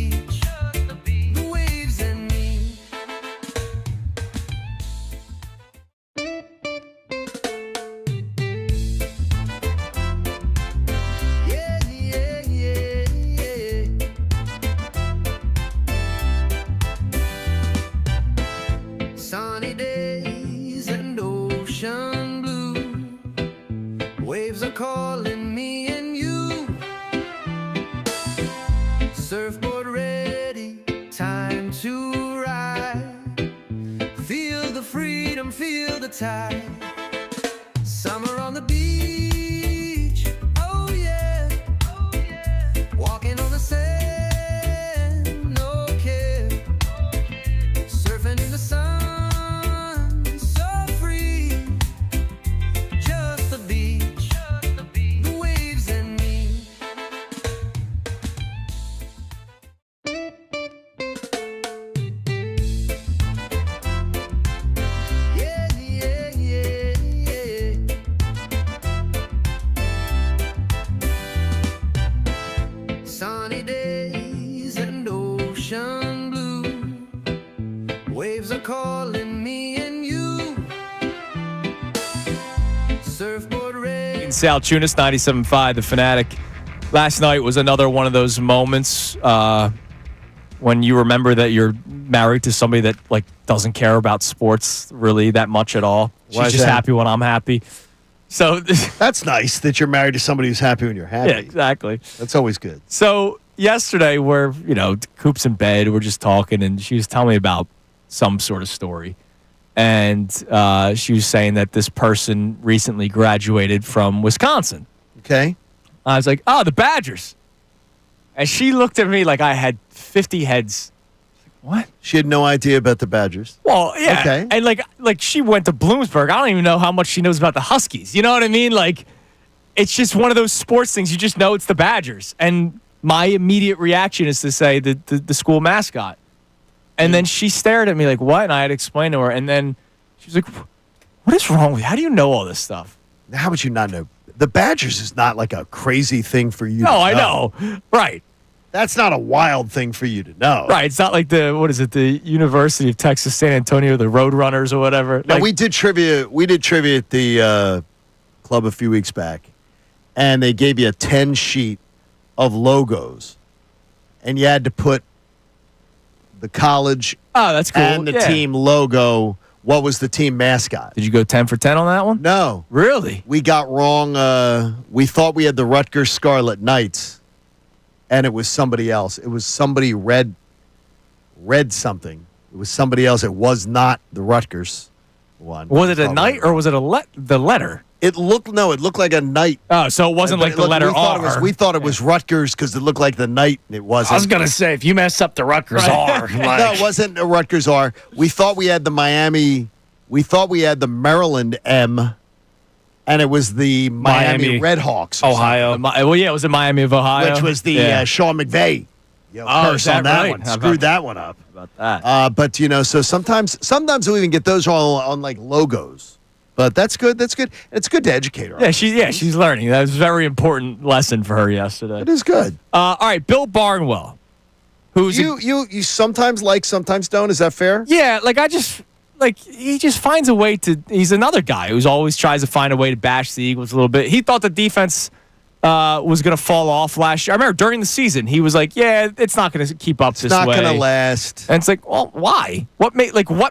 calling me and you. Surfboard ready, time to ride. Feel the freedom, feel the tide. Summer on the beach, oh yeah, oh yeah. Walking on the sand, no care. Surfing in the sun, so free. Just the beach, the waves and me. Yeah, yeah, yeah, yeah. Sunny days and ocean blue. Waves are calling me and you. Surfboard red. Salciunas, 97.5, The Fanatic. Last night was another one of those moments when you remember that you're married to somebody that like doesn't care about sports really that much at all. Why She's is just that? happy when I'm happy. So That's nice that you're married to somebody who's happy when you're happy. yeah, exactly. That's always good. So yesterday, we're Coop's in bed, we're just talking, and she was telling me about some sort of story, and she was saying that this person recently graduated from Wisconsin. Okay. I was like, "Oh, the Badgers," and she looked at me like I had 50 heads. What? She had no idea about the Badgers. Well, yeah, Okay. and like she went to Bloomsburg. I don't even know how much she knows about the Huskies. You know what I mean? Like, it's just one of those sports things. You just know it's the Badgers, and my immediate reaction is to say the school mascot. And then she stared at me like, "What?" And I had explained to her, and then she was like, "What is wrong with you? How do you know all this stuff?" How would you not know? The Badgers is not like a crazy thing for you to know. No, I know, right? That's not a wild thing for you to know. Right. It's not like the University of Texas San Antonio, the Roadrunners or whatever. Now, Like, we did trivia at the club a few weeks back, and they gave you a 10-sheet of logos, and you had to put the college oh, that's cool. and the Yeah. team logo. What was the team mascot? Did you go 10 for 10 on that one? No. Really? We got wrong. We thought we had the Rutgers Scarlet Knights, and it was somebody else. It was somebody read something. It was somebody else. It was not the Rutgers one. Was it a Oh, knight or was it the letter? It looked like a knight. Oh, so it wasn't like the letter R. We thought it was Rutgers because it looked like the knight, and it wasn't. I was gonna say if you mess up the Rutgers R, No, it wasn't a Rutgers R. We thought we had the Miami. We thought we had the Maryland M, and it was the Miami Redhawks, or Ohio. Well, yeah, it was in Miami of Ohio. which was the Yeah. Sean McVay. Oh, is Curse on that that right? one. How about Screwed that one up. about that. But so sometimes we'll even get those on like logos. But that's good. That's good. It's good to educate her. She's learning. That was a very important lesson for her yesterday. It is good. All right, Bill Barnwell, who's You sometimes like, sometimes don't. Is that fair? yeah, he just finds a way to. He's another guy who's always tries to find a way to bash the Eagles a little bit. He thought the defense was going to fall off last year. I remember during the season he was like, "Yeah, it's not going to keep up this way. It's not going to last." And it's like, well, why? What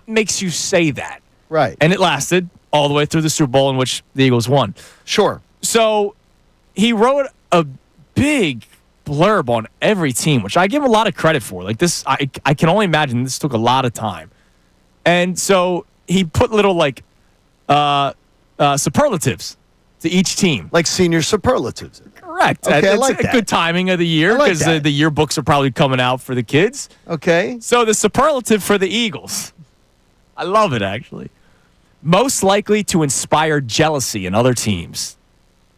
makes you say that? Right. And it lasted all the way through the Super Bowl in which the Eagles won. Sure. So he wrote a big blurb on every team, which I give him a lot of credit for. Like this, I can only imagine this took a lot of time. And so he put little superlatives to each team. Like senior superlatives. Correct. Okay, I It's like a that. good timing of the year I like because that. the yearbooks are probably coming out for the kids. Okay. So the superlative for the Eagles, I love it actually. Most likely to inspire jealousy in other teams.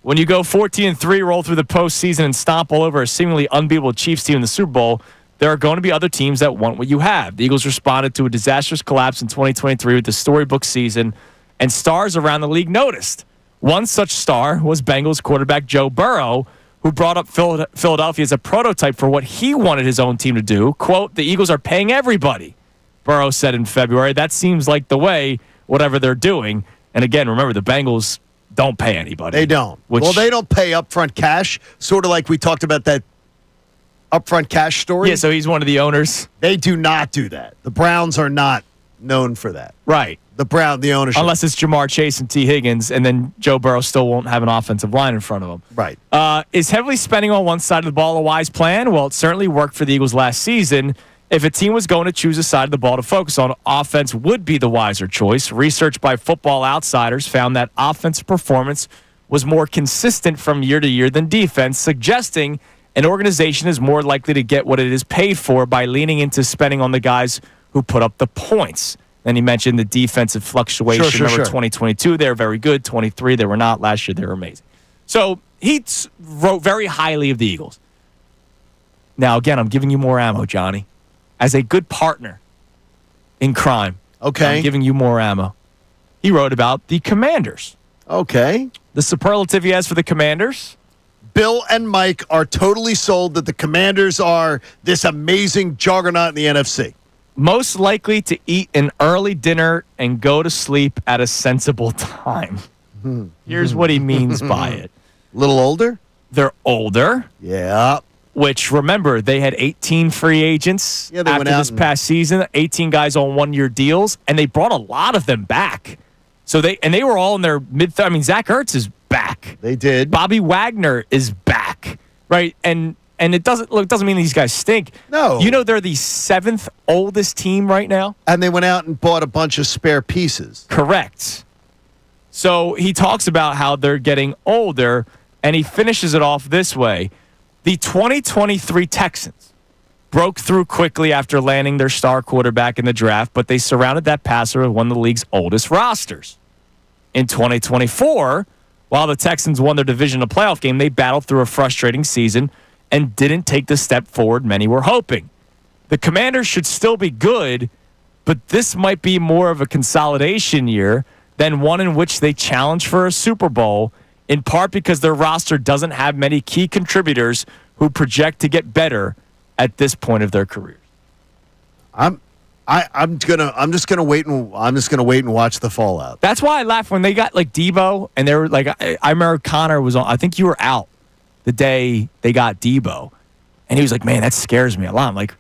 When you go 14-3, roll through the postseason, and stomp all over a seemingly unbeatable Chiefs team in the Super Bowl, there are going to be other teams that want what you have. The Eagles responded to a disastrous collapse in 2023 with the storybook season, and stars around the league noticed. One such star was Bengals quarterback Joe Burrow, who brought up Philadelphia as a prototype for what he wanted his own team to do. Quote, "The Eagles are paying everybody," Burrow said in February. That seems like the way, whatever they're doing. And again, remember, the Bengals don't pay anybody. They don't. Well, they don't pay upfront cash, sort of like we talked about that upfront cash story. Yeah, so he's one of the owners. They do not do that. The Browns are not known for that. Right. The ownership. Unless it's Jamar Chase and T. Higgins, and then Joe Burrow still won't have an offensive line in front of him. Right. Is heavily spending on one side of the ball a wise plan? Well, it certainly worked for the Eagles last season. If a team was going to choose a side of the ball to focus on, offense would be the wiser choice. Research by Football Outsiders found that offensive performance was more consistent from year to year than defense, suggesting an organization is more likely to get what it is paid for by leaning into spending on the guys who put up the points. Then he mentioned the defensive fluctuation. Remember 2022, they were very good. 23, they were not. Last year, they were amazing. So he wrote very highly of the Eagles. Now, again, I'm giving you more ammo, Johnny. As a good partner in crime, okay, I'm giving you more ammo. He wrote about the Commanders. Okay. The superlative he has for the Commanders? Bill and Mike are totally sold that the Commanders are this amazing juggernaut in the NFC. Most likely to eat an early dinner and go to sleep at a sensible time. Here's what he means by it. A little older? They're older. Yeah. Which, remember, they had 18 free agents after this past season, 18 guys on one-year deals, and they brought a lot of them back. So they were all in their mid. I mean, Zach Ertz is back. They did. Bobby Wagner is back, right? And it doesn't mean these guys stink. No. You know they're the 7th oldest team right now? And they went out and bought a bunch of spare pieces. Correct. So he talks about how they're getting older, and he finishes it off this way. The 2023 Texans broke through quickly after landing their star quarterback in the draft, but they surrounded that passer with one of the league's oldest rosters. In 2024, while the Texans won their divisional playoff game, they battled through a frustrating season and didn't take the step forward many were hoping. The Commanders should still be good, but this might be more of a consolidation year than one in which they challenge for a Super Bowl, in part because their roster doesn't have many key contributors who project to get better at this point of their careers. I'm just gonna wait and watch the fallout. That's why I laughed when they got like Debo, and they were like, I remember Connor was on. I think you were out the day they got Debo, and he was like, "Man, that scares me a lot." I'm like,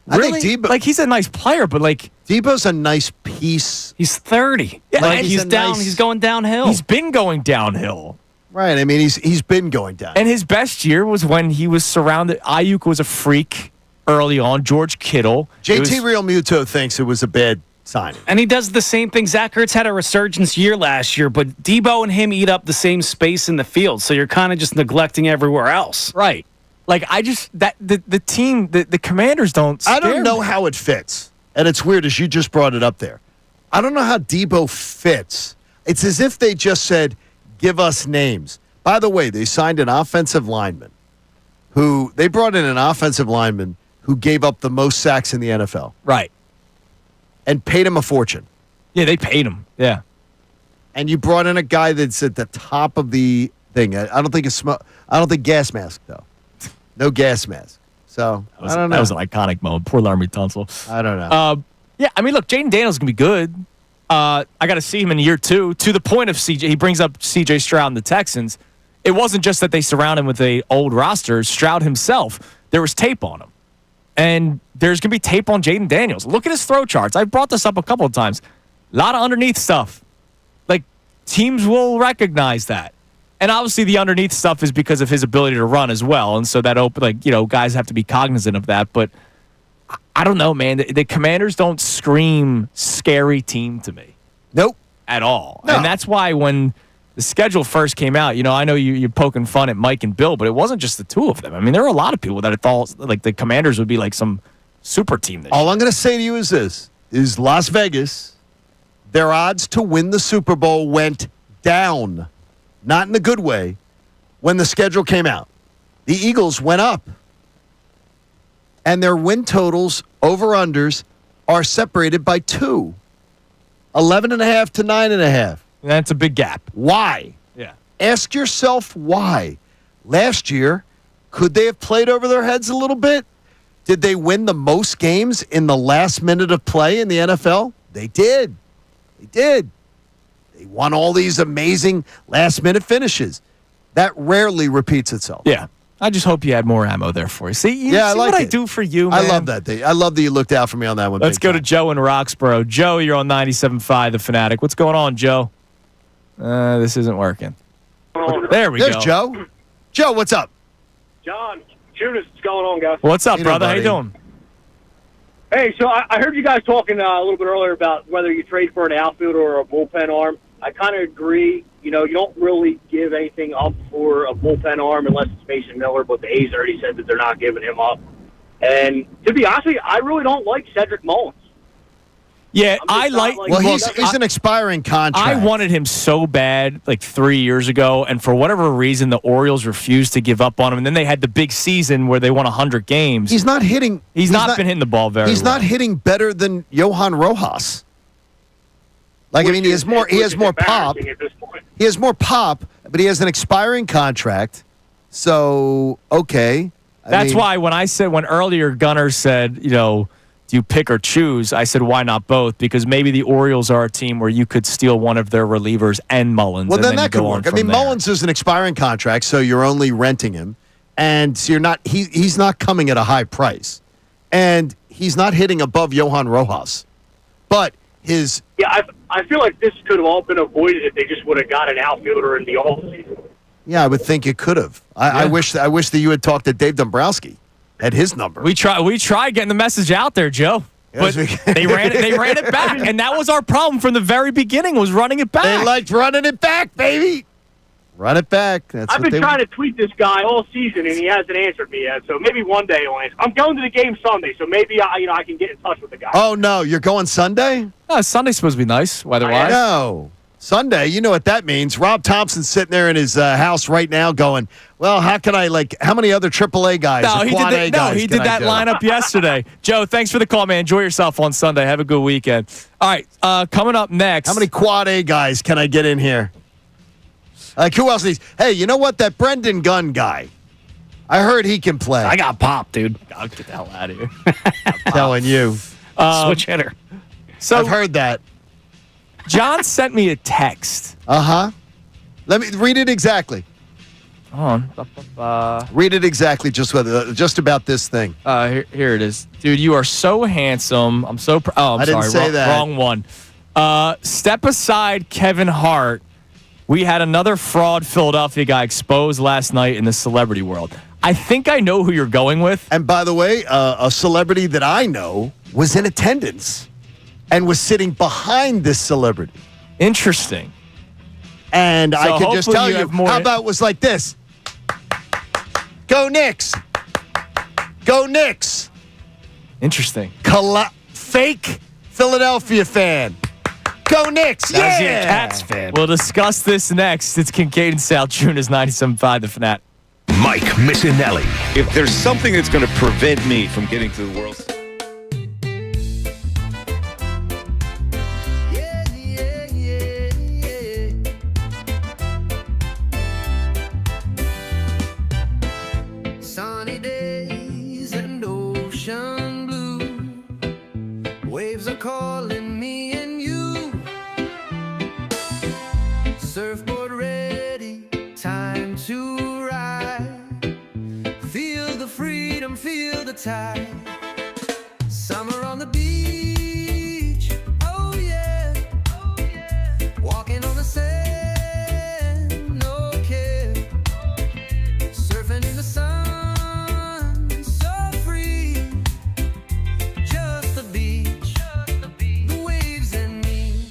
really? I think Debo, like, he's a nice player, but like Debo's a nice piece. He's 30. Yeah, like he's down. He's going downhill. He's been going downhill. Right. I mean, he's been going down. And his best year was when he was surrounded. Ayuk was a freak early on. George Kittle. JT Realmuto thinks it was a bad signing. And he does the same thing. Zach Ertz had a resurgence year last year, but Debo and him eat up the same space in the field, so you're kind of just neglecting everywhere else. Right. Like, the team, the Commanders don't I don't know how it fits. And it's weird, as you just brought it up there. I don't know how Debo fits. It's as if they just said, give us names. By the way, they signed an offensive lineman who gave up the most sacks in the NFL. Right. And paid him a fortune. Yeah, they paid him. Yeah. And you brought in a guy that's at the top of the thing. I don't think gas mask, though. No gas mask. So, I don't know. That was an iconic moment. Poor Laremy Tunsil. I don't know. Yeah, I mean, look, Jaden Daniels going to be good. I got to see him in year 2. To the point of CJ, he brings up CJ Stroud and the Texans. It wasn't just that they surround him with an old roster. Stroud himself, there was tape on him. And there's going to be tape on Jaden Daniels. Look at his throw charts. I've brought this up a couple of times. A lot of underneath stuff. Like, teams will recognize that. And obviously the underneath stuff is because of his ability to run as well. And so that guys have to be cognizant of that. But I don't know, man. The Commanders don't scream scary team to me. Nope. At all. No. And that's why when the schedule first came out, I know you're poking fun at Mike and Bill, but it wasn't just the two of them. I mean, there were a lot of people that thought like the Commanders would be like some super team this year. All I'm going to say to you is this, is Las Vegas, their odds to win the Super Bowl went down, not in a good way, when the schedule came out. The Eagles went up. And their win totals, over-unders, are separated by 2. 11.5 to 9.5. That's a big gap. Why? Yeah. Ask yourself why. Last year, could they have played over their heads a little bit? Did they win the most games in the last minute of play in the NFL? They did. They did. They won all these amazing last-minute finishes. That rarely repeats itself. Yeah. I just hope you had more ammo there for you. See, Yeah, I see like what I it. do for you, man. I love that. I love that you looked out for me on that one. Let's big go to time. Joe in Roxborough. Joe, you're on 97.5, The Fanatic. What's going on, Joe? This isn't working. There we There's go. Joe. Joe, what's up? John, Judas, what's going on, guys? What's up, Hey, brother? How you buddy. doing? Hey, so I heard you guys talking a little bit earlier about whether you trade for an outfielder or a bullpen arm. I kind of agree. You know, you don't really give anything up for a bullpen arm unless it's Mason Miller, but the A's already said that they're not giving him up. And to be honest with you, I really don't like Cedric Mullins. Yeah, I'm just not Well, look, he's an expiring contract. I wanted him so bad like 3 years ago, and for whatever reason, the Orioles refused to give up on him. And then they had the big season where they won 100 games. He's not hitting. He's not been hitting the ball very He's well. not hitting better than Johan Rojas. Like, I mean, he has more pop. embarrassing at this point. He has more pop, but he has an expiring contract. So, okay. That's why when earlier Gunner said, you know, do you pick or choose? I said, why not both? Because maybe the Orioles are a team where you could steal one of their relievers and Mullins. Well, and then you that could go on work. I from mean, there. Mullins is an expiring contract, so you're only renting him, and so you're not. He's not coming at a high price, and he's not hitting above Johan Rojas. But his Yeah, I feel like this could have all been avoided if they just would have got an outfielder in the offseason. I would think it could have. I wish that you had talked to Dave Dombrowski, had his number. We tried getting the message out there, Joe. But Yes, they ran it back, and that was our problem from the very beginning, was running it back. They liked running it back, baby. Run it back. That's I've what been trying to tweet this guy all season, and he hasn't answered me yet. So maybe one day he'll answer. I'm going to the game Sunday, so maybe I can get in touch with the guy. Oh no, you're going Sunday? Sunday's supposed to be nice, weather-wise. No. Sunday, you know what that means. Rob Thompson's sitting there in his house right now going, well, how many other AAA guys or Quad A guys he can did I that do? lineup yesterday. Joe, thanks for the call, man. Enjoy yourself on Sunday. Have a good weekend. All right, coming up next. How many Quad A guys can I get in here? Like, who else needs? Hey, you know what? That Brendan Gunn guy. I heard he can play. I got pop, dude. I'll get the hell out of here. I'm telling you. Switch hitter. So I've heard that. John sent me a text. Uh-huh. Let me read it exactly. Hold on. Read it exactly just about this thing. Here it is. Dude, you are so handsome. I'm so I'm I didn't sorry. say that. Wrong one. Step aside Kevin Hart. We had another fraud Philadelphia guy exposed last night in the celebrity world. I think I know who you're going with. And by the way, a celebrity that I know was in attendance and was sitting behind this celebrity. Interesting. And So I can just hopefully tell you you, have more- how about it was like this? Go Knicks. Go Knicks. Interesting. Fake Philadelphia fan. Go Knicks. That was your Yeah. Cats fan. We'll discuss this next. It's Kincade Salciunas, 97.5 The Fanatic. Mike Missanelli. If there's something that's going to prevent me from getting to the World Series. Yeah, yeah, yeah, yeah. Sunny days and ocean blue. Waves are calling me and you. Surfboard ready, time to ride. Feel the freedom, feel the tide. Summer on the beach, oh yeah, oh yeah. Walking on the sand, no care. Surfing in the sun, so free. Just the beach, the waves and me.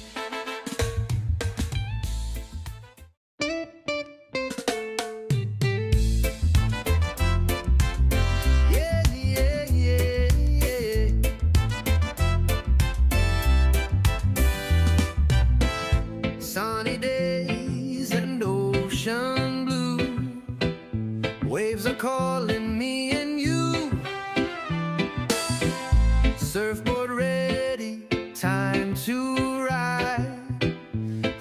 Yeah, yeah, yeah, yeah. Sunny days and ocean blue. Waves are calling me and you. Surfboard ready, time to ride.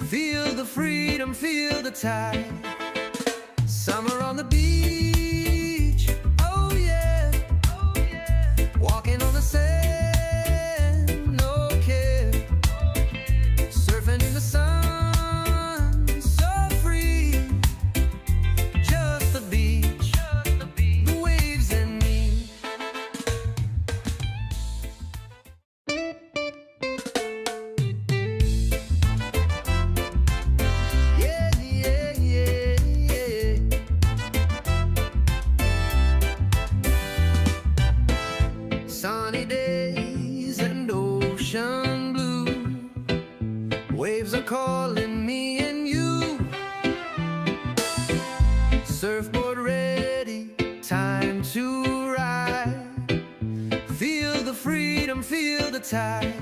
Feel the freedom, feel the tide. Summer on the beach, oh yeah, oh yeah. Walking on the sand, no care. Surfing in the sun, so free. Just the beach, calling me and you. Surfboard ready, time to ride. Feel the freedom, feel the tide.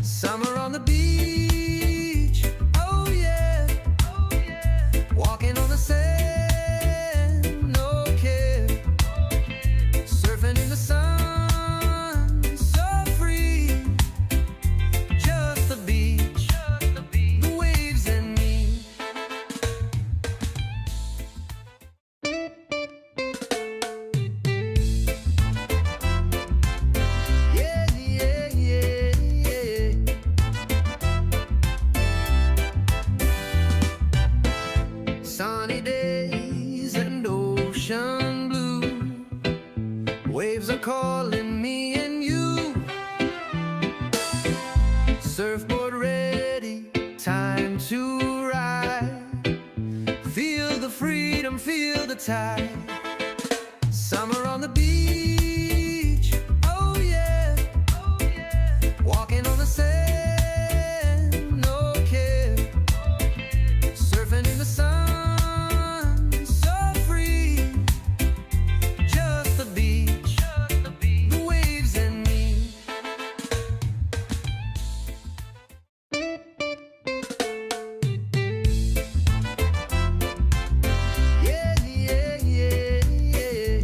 Summer on the beach, oh yeah. Walking on the sand, no care. Surfing in the sun, so free. Just the beach, the waves and me. Yeah, yeah, yeah, yeah. Sunny days and ocean blue. Waves are calling me and you. Surfboard ready, time to ride. Feel the freedom, feel the tide. Summer on the beach, oh yeah. Walking on the sand, no care. Surfing in the sun, so free. Just the beach, the waves and me. Yeah, yeah, yeah, yeah.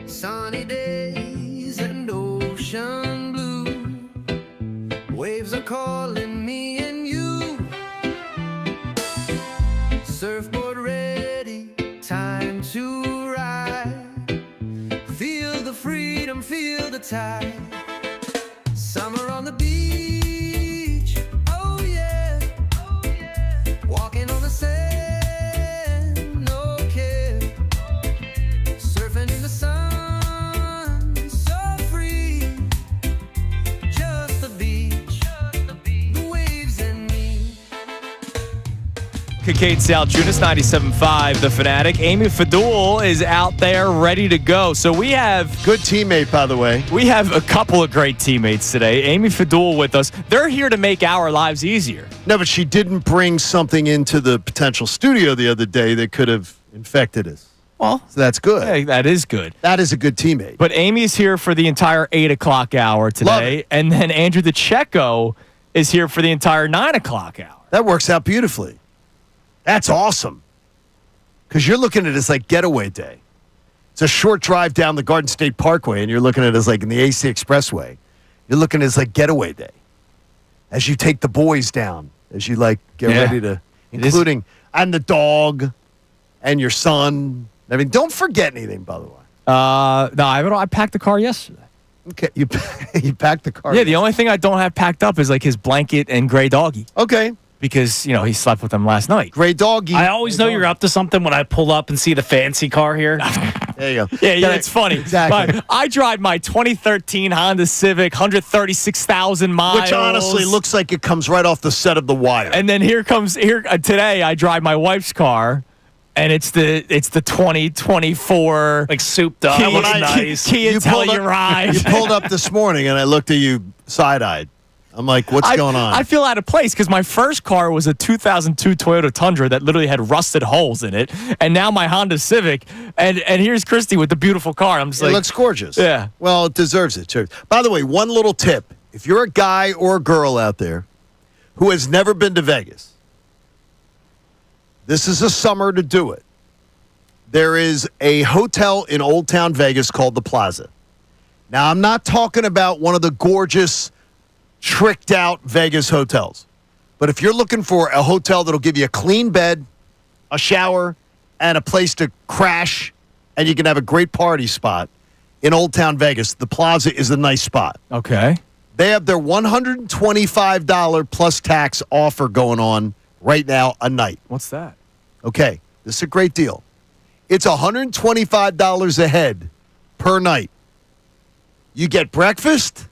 Sunny days and ocean blue. Waves are calling me and you. Surfboard ready, time to ride. Feel the freedom, feel the tide. Summer on the beach, oh yeah. Walking on the sand, no care. Surfing in the sun, so free. Just the beach, the waves and me. Kincade Salciunas, 97.5, The Fanatic. Amy Fadul is out there ready to go. So we have Good teammate, by the way. we have a couple of great teammates today. Amy Fadul with us. They're here to make our lives easier. No, but she didn't bring something into the potential studio the other day that could have infected us. Well, So that's good. hey, that is good. That is a good teammate. But Amy's here for the entire 8 o'clock hour today. And then Andrew DeCecco is here for the entire 9 o'clock hour. That works out beautifully. That's awesome. Because you're looking at it as like getaway day. It's a short drive down the Garden State Parkway, and you're looking at it as like in the AC Expressway. You're looking at it as like getaway day. As you take the boys down, as you like get Yeah. ready to, including, and the dog, and your son. I mean, don't forget anything, by the way. No, I packed the car yesterday. Okay, you packed the car. Yeah, the only thing I don't have packed up is like his blanket and gray doggy Okay, because, you know, he slept with them last night. gray doggy. I always know you're up to something when I pull up and see the fancy car here. There you go. Yeah, it's funny. Exactly. But I drive my 2013 Honda Civic, 136,000 miles. Which honestly looks like it comes right off the set of The Wire. And then today I drive my wife's car, and it's the 2024 Like souped up. Kia, That was nice. Kia You pulled up- Telluride. You pulled up this morning, and I looked at you side-eyed. I'm like, what's going on? I feel out of place because my first car was a 2002 Toyota Tundra that literally had rusted holes in it, and now my Honda Civic, and here's Christy with the beautiful car. I'm just It like, looks gorgeous. Yeah. Well, it deserves it, too. By the way, one little tip. If you're a guy or a girl out there who has never been to Vegas, this is a summer to do it. There is a hotel in Old Town Vegas called the Plaza. Now, I'm not talking about one of the gorgeous, tricked out Vegas hotels. But if you're looking for a hotel that'll give you a clean bed, a shower, and a place to crash, and you can have a great party spot in Old Town Vegas, the Plaza is a nice spot. okay. They have their $125 plus tax offer going on right now a night. What's that? Okay, this is a great deal. It's $125 a head per night. You get breakfast,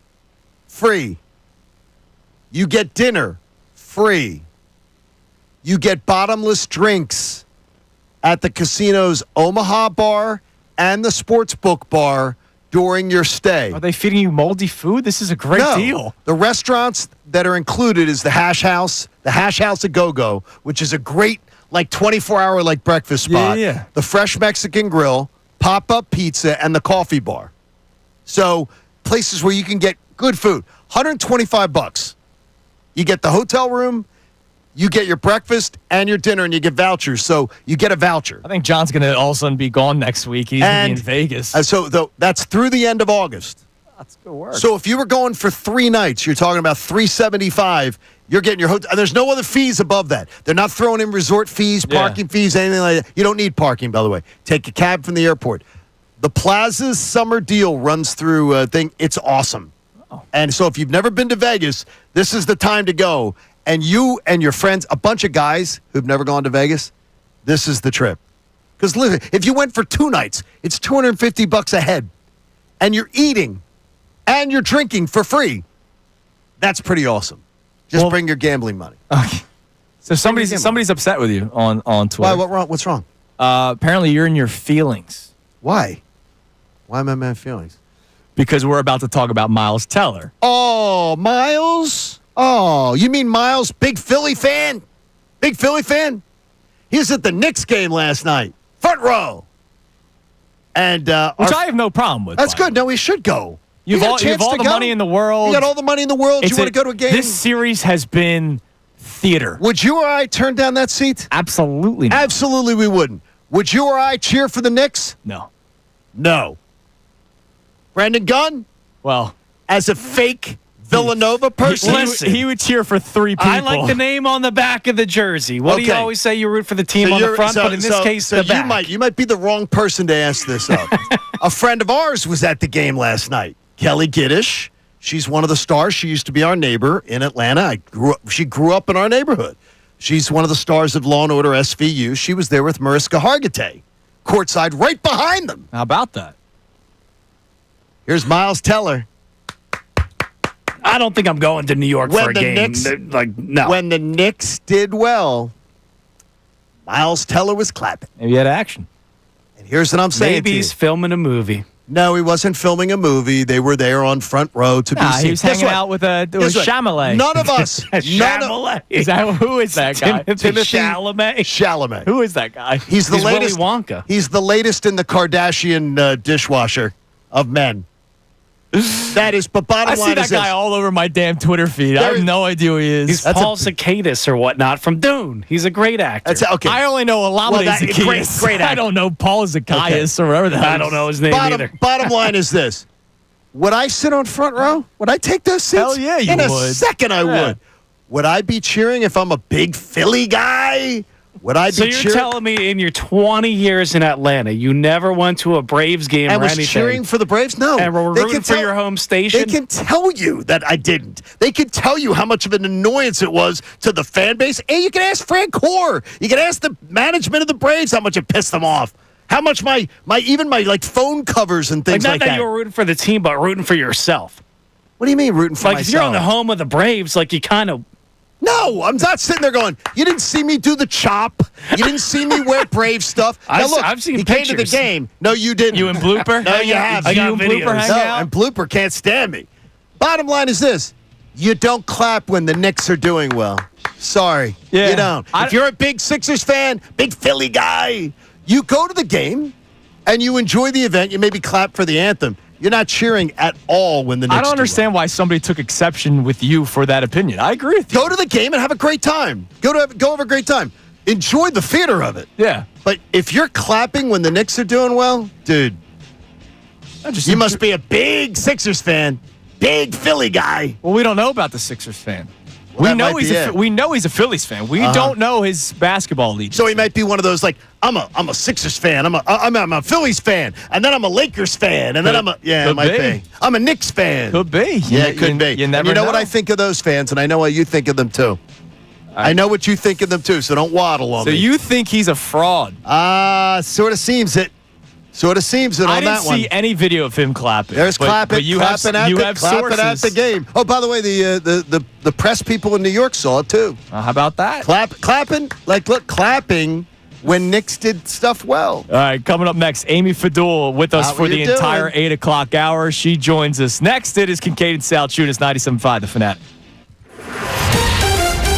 free. You get dinner, free. You get bottomless drinks at the casino's Omaha bar and the Sportsbook bar during your stay. Are they feeding you moldy food? This is a great deal. The restaurants that are included is the Hash House at Go-Go, which is a great, 24-hour, breakfast spot. Yeah. The Fresh Mexican Grill, Pop-Up Pizza, and the Coffee Bar. So, places where you can get good food. $125. You get the hotel room, you get your breakfast and your dinner, and you get vouchers. So, you get a voucher. I think John's going to all of a sudden be gone next week. He's going to be in Vegas. That's through the end of August. That's good work. So if you were going for 3 nights, you're talking about $375. You're getting your hotel. There's no other fees above that. They're not throwing in resort fees, parking fees, anything like that. You don't need parking, by the way. Take a cab from the airport. The Plaza's summer deal runs through thing. It's awesome. Oh. And so if you've never been to Vegas, this is the time to go. And you and your friends, a bunch of guys who've never gone to Vegas, this is the trip. Because listen, if you went for 2 nights, it's $250 a head. And you're eating and you're drinking for free. That's pretty awesome. Just bring your gambling money. Okay. So somebody's upset with you on Twitter. Why? What's wrong? Apparently you're in your feelings. Why? Why am I in my feelings? Because we're about to talk about Miles Teller. Oh, Miles? Oh, you mean Miles, big Philly fan? Big Philly fan? He was at the Knicks game last night. Front row. And which I have no problem with. That's good. No, we should go. You have all the money in the world. You got all the money in the world. You want to go to a game? This series has been theater. Would you or I turn down that seat? Absolutely not. Absolutely we wouldn't. Would you or I cheer for the Knicks? No. No. Brandon Gunn? Well, as a fake Villanova person? He would cheer for 3 people. I like the name on the back of the jersey. What do you always say? You root for the team on the front, but in this case, the back. You might be the wrong person to ask this of. A friend of ours was at the game last night. Kelly Giddish. She's one of the stars. She used to be our neighbor in Atlanta. She grew up in our neighborhood. She's one of the stars of Law & Order SVU. She was there with Mariska Hargitay, courtside right behind them. How about that? Here's Miles Teller. I don't think I'm going to New York for a game. No. When the Knicks did well, Miles Teller was clapping. Maybe he had action. And here's what I'm saying. Maybe he's filming a movie. No, he wasn't filming a movie. They were there on front row to be seen. He was hanging out with Chalamet. None of us. Chalamet? Who is that guy? Timothy Chalamet. Who is that guy? He's the latest. Willy Wonka. He's the latest in the Kardashian dishwasher of men. That is, but bottom line is I see that guy all over my damn Twitter feed. I have no idea who he is. He's Paul Zacchaeus or whatnot from Dune. He's a great actor. Okay. I only know Olamide Zacchaeus. Great actor. I don't know Paul Zacchaeus or whatever the hell. I don't know his name either. Bottom line is this. Would I sit on front row? Would I take those seats? Hell yeah, you would. In a second I would. Would I be cheering if I'm a big Philly guy? Would I be cheering? So you're telling me in your 20 years in Atlanta, you never went to a Braves game or anything? And was cheering for the Braves? No. And were rooting for your home station? They can tell you that I didn't. They can tell you how much of an annoyance it was to the fan base. And you can ask Frank Core. You can ask the management of the Braves how much it pissed them off. How much my phone covers and things like that. Not that you were rooting for the team, but rooting for yourself. What do you mean rooting for myself? Like if you're on the home of the Braves, you kind of... No, I'm not sitting there going, you didn't see me do the chop. You didn't see me wear Brave stuff. Now, look, I've seen he pictures. came to the game. No, you didn't. You and Blooper? No, you haven't. I got Blooper hang out? And Blooper can't stand me. Bottom line is this. You don't clap when the Knicks are doing well. Sorry. Yeah. You don't. If you're a big Sixers fan, big Philly guy, you go to the game and you enjoy the event. You maybe clap for the anthem. You're not cheering at all when the Knicks I don't understand why somebody took exception with you for that opinion. I agree with you. Go to the game and have a great time. Go have a great time. Enjoy the theater of it. Yeah. But if you're clapping when the Knicks are doing well, dude, you must be a big Sixers fan, big Philly guy. Well, we don't know about the Sixers fan. Well, we know he's a Phillies fan. We don't know his basketball league. So he might be one of those I'm a Sixers fan. I'm a Phillies fan, and then I'm a Lakers fan, and then it might be. I'm a Knicks fan. Could be. Yeah, it could be. You never know know what I think of those fans, and I know what you think of them too. I know what you think of them too, so don't waddle on me. So you think he's a fraud? Sort of seems it. Sort of seems it on that one. I didn't see any video of him clapping. There's clapping. But you clapping have at the game. Oh, by the way, the press people in New York saw it too. How about that? Clapping. Look, clapping when Knicks did stuff well. All right, coming up next, Amy Fadul with us How for you the doing? entire 8 o'clock hour. She joins us. Next, it is Kincade Salciunas, 97.5, The Fanatic.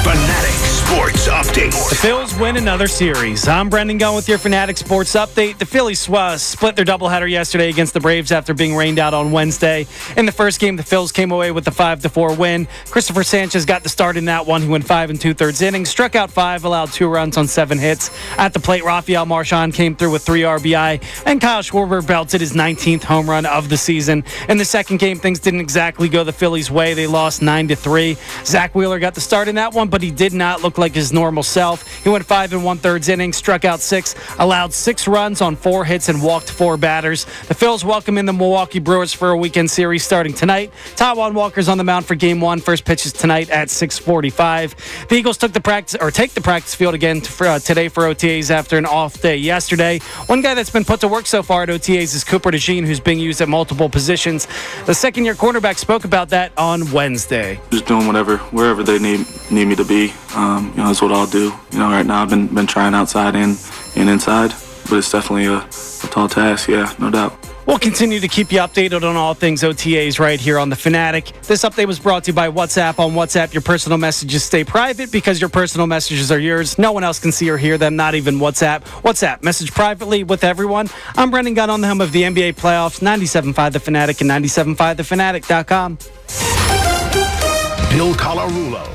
Fanatic Sports Update. The Phils win another series. I'm Brendan Gunn with your Fanatic Sports Update. The Phillies split their doubleheader yesterday against the Braves after being rained out on Wednesday. In the first game, the Phils came away with a 5-4 win. Christopher Sanchez got the start in that one. He went 5 2/3 innings, struck out 5, allowed 2 runs on 7 hits. At the plate, Rafael Marchand came through with 3 RBI, and Kyle Schwarber belted his 19th home run of the season. In the second game, things didn't exactly go the Phillies' way. They lost 9-3. Zach Wheeler got the start in that one, but he did not look like his normal self. He went 5 1/3 innings, struck out 6, allowed 6 runs on 4 hits, and walked 4 batters. The Phils welcome in the Milwaukee Brewers for a weekend series starting tonight. Taijuan Walker's on the mound for Game 1. First pitch is tonight at 6:45. The Eagles take the practice field again today for OTAs after an off day yesterday. One guy that's been put to work so far at OTAs is Cooper DeJean, who's being used at multiple positions. The second-year cornerback spoke about that on Wednesday. Just doing wherever they need me to be. That's what I'll do. Right now I've been trying outside and inside, but it's definitely a tall task. Yeah, no doubt. We'll continue to keep you updated on all things OTAs right here on The Fanatic. This update was brought to you by WhatsApp. On WhatsApp, your personal messages stay private because your personal messages are yours. No one else can see or hear them, not even WhatsApp. WhatsApp, message privately with everyone. I'm Brendan Gunn on the helm of the NBA playoffs, 97.5 The Fanatic and 97.5thefanatic.com. Bill Colarulo.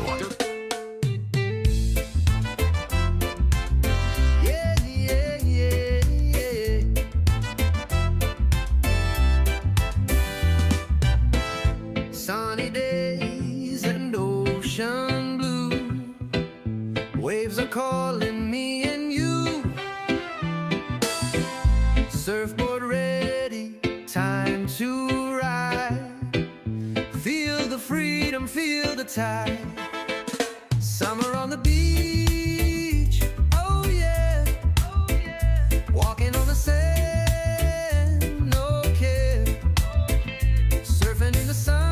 Sunny days and ocean blue. Waves are calling me and you. Surfboard ready, time to ride. Feel the freedom, feel the tide. Summer on the beach, oh yeah, oh yeah. Walking on the sand, no care. Surfing in the sun.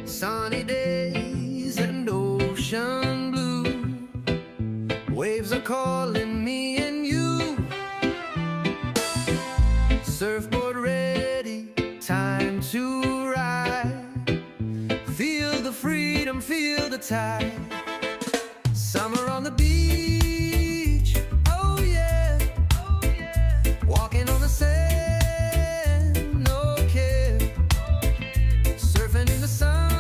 Sunny days and ocean blue. Waves are calling me and you. Surfboard ready, time to ride. Feel the freedom, feel the tide. Summer on the beach, oh yeah, oh yeah. Walking on the sand, no care. Surfing in the sun.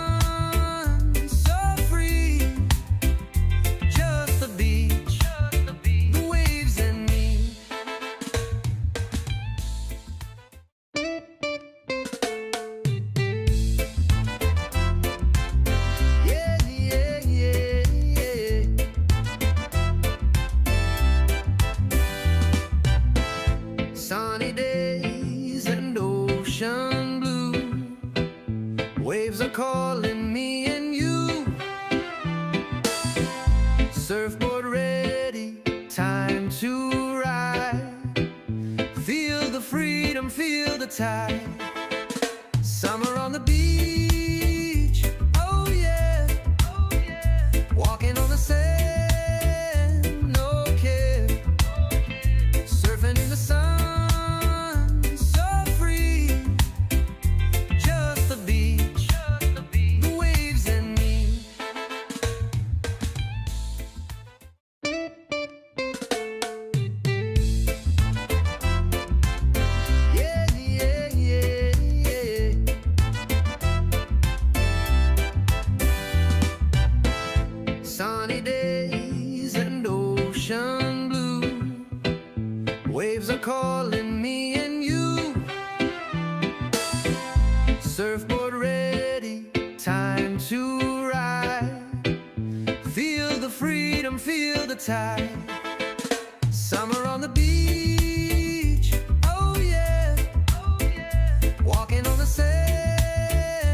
Sunny days and ocean blue. Waves are calling me and you. Surfboard ready, time to ride. Feel the freedom, feel the tide. Summer on the beach, oh yeah, oh yeah. Walking on the sand, no care. Surfing in the sun. Sunny days and ocean blue. Waves are calling me and you. Surfboard ready, time to ride. Feel the freedom, feel the tide. Summer on the beach, oh yeah, oh yeah. Walking on the sand.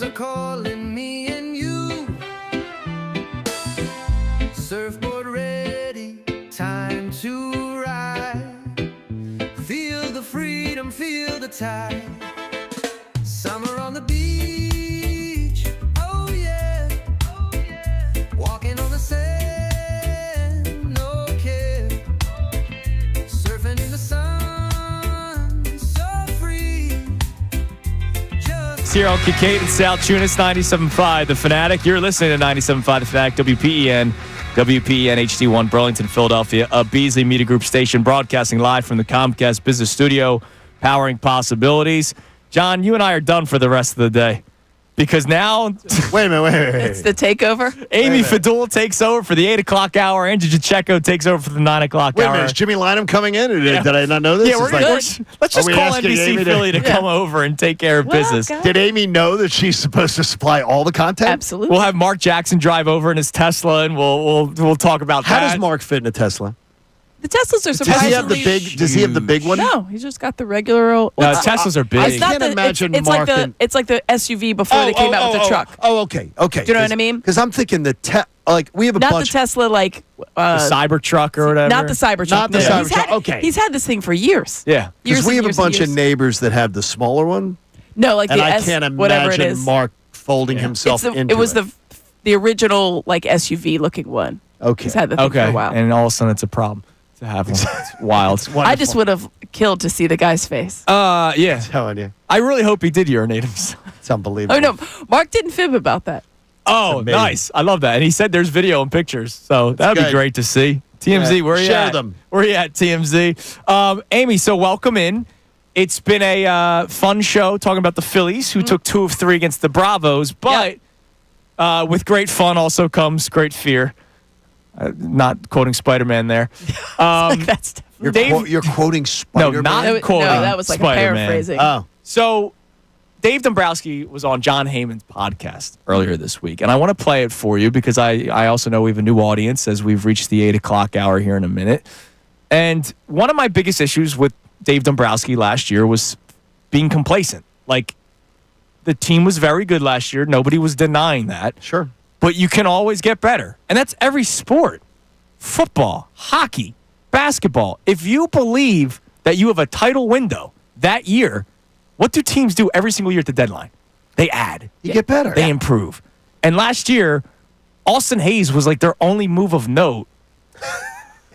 are calling me and you. Surfboard ready, time to ride. Feel the freedom, feel the tide. Summer on the beach, oh yeah. Walking on the sand, no care. Surfing in the sun, so free. Cyril Kincade Salciunas, 97.5 The Fanatic. You're listening to 97.5 The Fanatic, WPEN HD1, Burlington, Philadelphia, a Beasley Media Group station, broadcasting live from the Comcast Business Studio, powering possibilities. John, you and I are done for the rest of the day. Because now... Wait a minute. It's the takeover. Amy Fadul takes over for the 8 o'clock hour. Andrew Pacheco takes over for the 9 o'clock Wait a hour. minute, is Jimmy Lynam coming in? Did I not know this? Yeah, let's just call NBC Philly to come over and take care of business. Did Amy know that she's supposed to supply all the content? Absolutely. We'll have Mark Jackson drive over in his Tesla, and we'll talk about How that. does Mark fit in a Tesla? The Teslas are Does surprisingly... he have the big? Does he have the big one? No, he's just got the regular old... No, Teslas are big. I It's not can't the- imagine it's Mark. it's like the SUV before they came out with the truck. Oh, okay. Do you know what I mean? Because I'm thinking we have a Not bunch. the Tesla, like... the Cybertruck or whatever. Not the Cybertruck. Not the No, Cybertruck, he's had- okay. He's had this thing for years. Yeah. Years Because we and have a years and bunch of years. neighbors that have the smaller one, No, like and the I S, can't whatever it imagine is. Mark folding himself It's the- into it was the original like SUV looking one. Okay. He's had the thing for Okay, a while. and all of a sudden it's a problem to have one. It's wild. I just would have killed to see the guy's face. Yeah. telling you, I really hope he did urinate himself. it's unbelievable. Oh no, Mark didn't fib about that. Oh, amazing. nice. I love that. And he said there's video and pictures, so that would be good. great to see. TMZ, Yeah, where are you share at? them. Where are you at, TMZ? Amy, so welcome in. It's been a fun show talking about the Phillies, who took 2 of 3 against the Bravos, but with great fun also comes great fear. Not quoting Spider-Man there. That's definitely You're quoting Spider-Man? not quoting no, that was like Spider-Man. a paraphrasing. Oh. So Dave Dombrowski was on John Heyman's podcast earlier this week, and I want to play it for you because I also know we have a new audience as we've reached the 8 o'clock hour here in a minute. And one of my biggest issues with Dave Dombrowski last year was being complacent. Like, the team was very good last year. Nobody was denying that. Sure. But you can always get better. And that's every sport. Football, hockey, basketball. If you believe that you have a title window that year, what do teams do every single year at the deadline? They add. You get better. They improve. And last year, Austin Hayes was like their only move of note.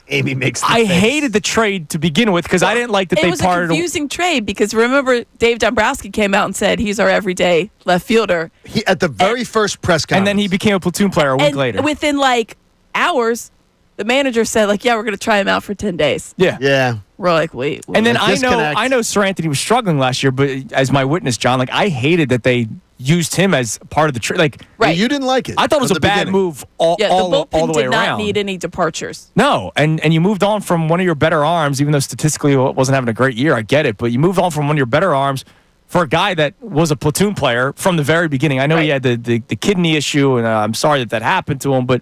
Amy makes the I face. hated the trade to begin with because I didn't like that It they was a parted. confusing trade because remember Dave Dombrowski came out and said he's our everyday left fielder. He, at the very first press conference. And then he became a platoon player a week And later. within like hours, the manager said like, "Yeah, we're going to try him out for 10 days." Yeah. Yeah. We're like, "Wait." And then The I disconnect. know Sir Anthony was struggling last year, but as my witness, John, like I hated that they used him as part of the trade. Like, right. You didn't like it. I thought it was from a the bad beginning. move all Yeah, the all bullpen the way did not around. need any departures. No, and you moved on from one of your better arms, even though statistically it wasn't having a great year. I get it, but you moved on from one of your better arms for a guy that was a platoon player from the very beginning. I know he had the kidney issue, and I'm sorry that happened to him, but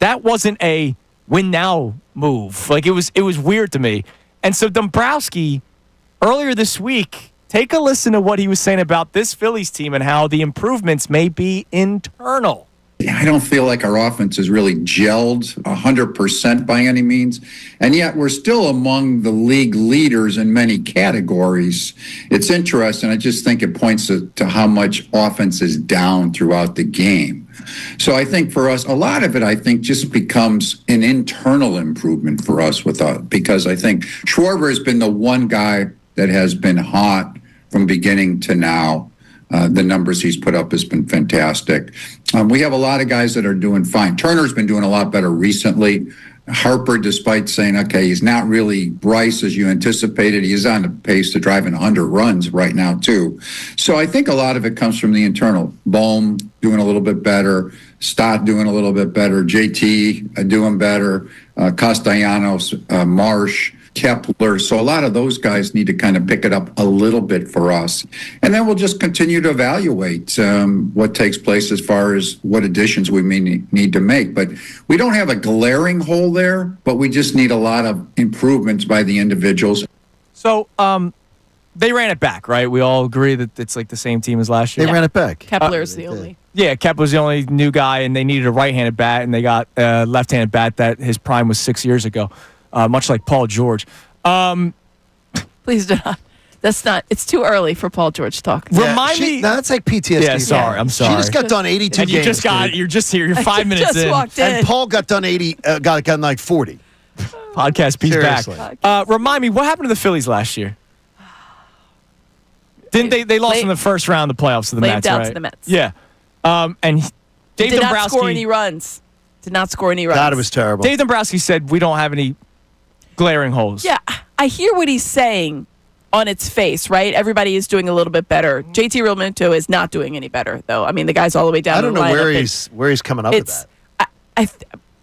that wasn't a win now move. Like it was weird to me. And so Dombrowski earlier this week, take a listen to what he was saying about this Phillies team and how the improvements may be internal. I don't feel like our offense is really gelled 100% by any means. And yet we're still among the league leaders in many categories. It's interesting. I just think it points to how much offense is down throughout the game. So I think for us, a lot of it, I think, just becomes an internal improvement for us because I think Schwarber has been the one guy that has been hot from beginning to now. The numbers he's put up has been fantastic. We have a lot of guys that are doing fine. Turner's been doing a lot better recently. Harper, despite saying, okay, he's not really Bryce as you anticipated, he's on the pace to driving 100 runs right now, too. So I think a lot of it comes from the internal. Bohm doing a little bit better. Stott doing a little bit better. JT doing better. Castellanos, Marsh, Kepler. So a lot of those guys need to kind of pick it up a little bit for us. And then we'll just continue to evaluate what takes place as far as what additions we may need to make. But we don't have a glaring hole there, but we just need a lot of improvements by the individuals. So they ran it back, right? We all agree that it's like the same team as last year. They ran it back. Kepler's the only. Yeah, Kepler's the only new guy, and they needed a right-handed bat, and they got a left-handed bat that his prime was 6 years ago, much like Paul George. Please do not. That's not. It's too early for Paul George talk. Remind me. No, that's like PTSD. Yeah, sorry. I'm sorry. She just got done 82 and games. You're just here. You're 5 minutes just in. walked in. And Paul got done 80. Got like 40. Podcast piece Seriously. back. Remind me, what happened to the Phillies last year? Didn't they lost in the first round of the playoffs to the Mets, down right? to the Mets. Yeah. And Dave Did Dombrowski not score any runs. Did not score any runs. God, it was terrible. Dave Dombrowski said we don't have any glaring holes. Yeah, I hear what he's saying on its face, right? Everybody is doing a little bit better. JT Realmuto is not doing any better, though. I mean, the guy's all the way down. I don't the know lineup. where he's coming up with that.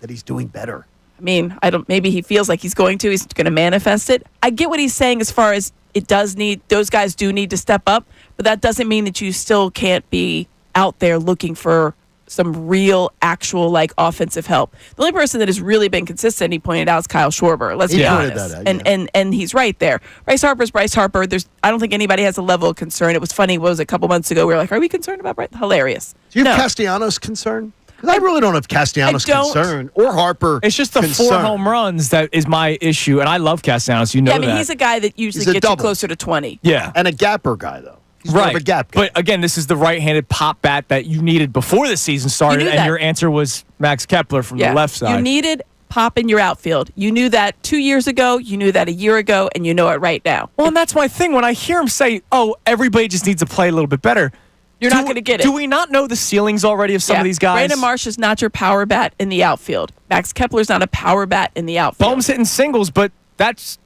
That he's doing better. I mean, I don't. Maybe he feels like he's going to. He's going to manifest it. I get what he's saying as far as it does need. Those guys do need to step up, but that doesn't mean that you still can't be out there looking for some real, actual, like, offensive help. The only person that has really been consistent, he pointed out, is Kyle Schwarber. Let's be honest. And he's right there. Bryce Harper's Bryce Harper. I don't think anybody has a level of concern. It was funny. What was it, a couple months ago? We were like, are we concerned about Bryce? Hilarious. Do you have Castellanos concern? Because I really don't have Castellanos concern or Harper. It's just the concern. 4 home runs that is my issue, and I love Castellanos. You know that. I mean, he's a guy that usually He's a gets you double. closer to 20. Yeah. And a gapper guy, though. He's more of a gap guy. But again, this is the right-handed pop bat that you needed before the season started, and your answer was Max Kepler from the left side. You needed pop in your outfield. You knew that 2 years ago, you knew that a year ago, and you know it right now. Well, and that's my thing. When I hear him say, oh, everybody just needs to play a little bit better, you're not going to get it. Do we not know the ceilings already of some of these guys? Brandon Marsh is not your power bat in the outfield. Max Kepler's not a power bat in the outfield. Bohm's hitting singles, but that's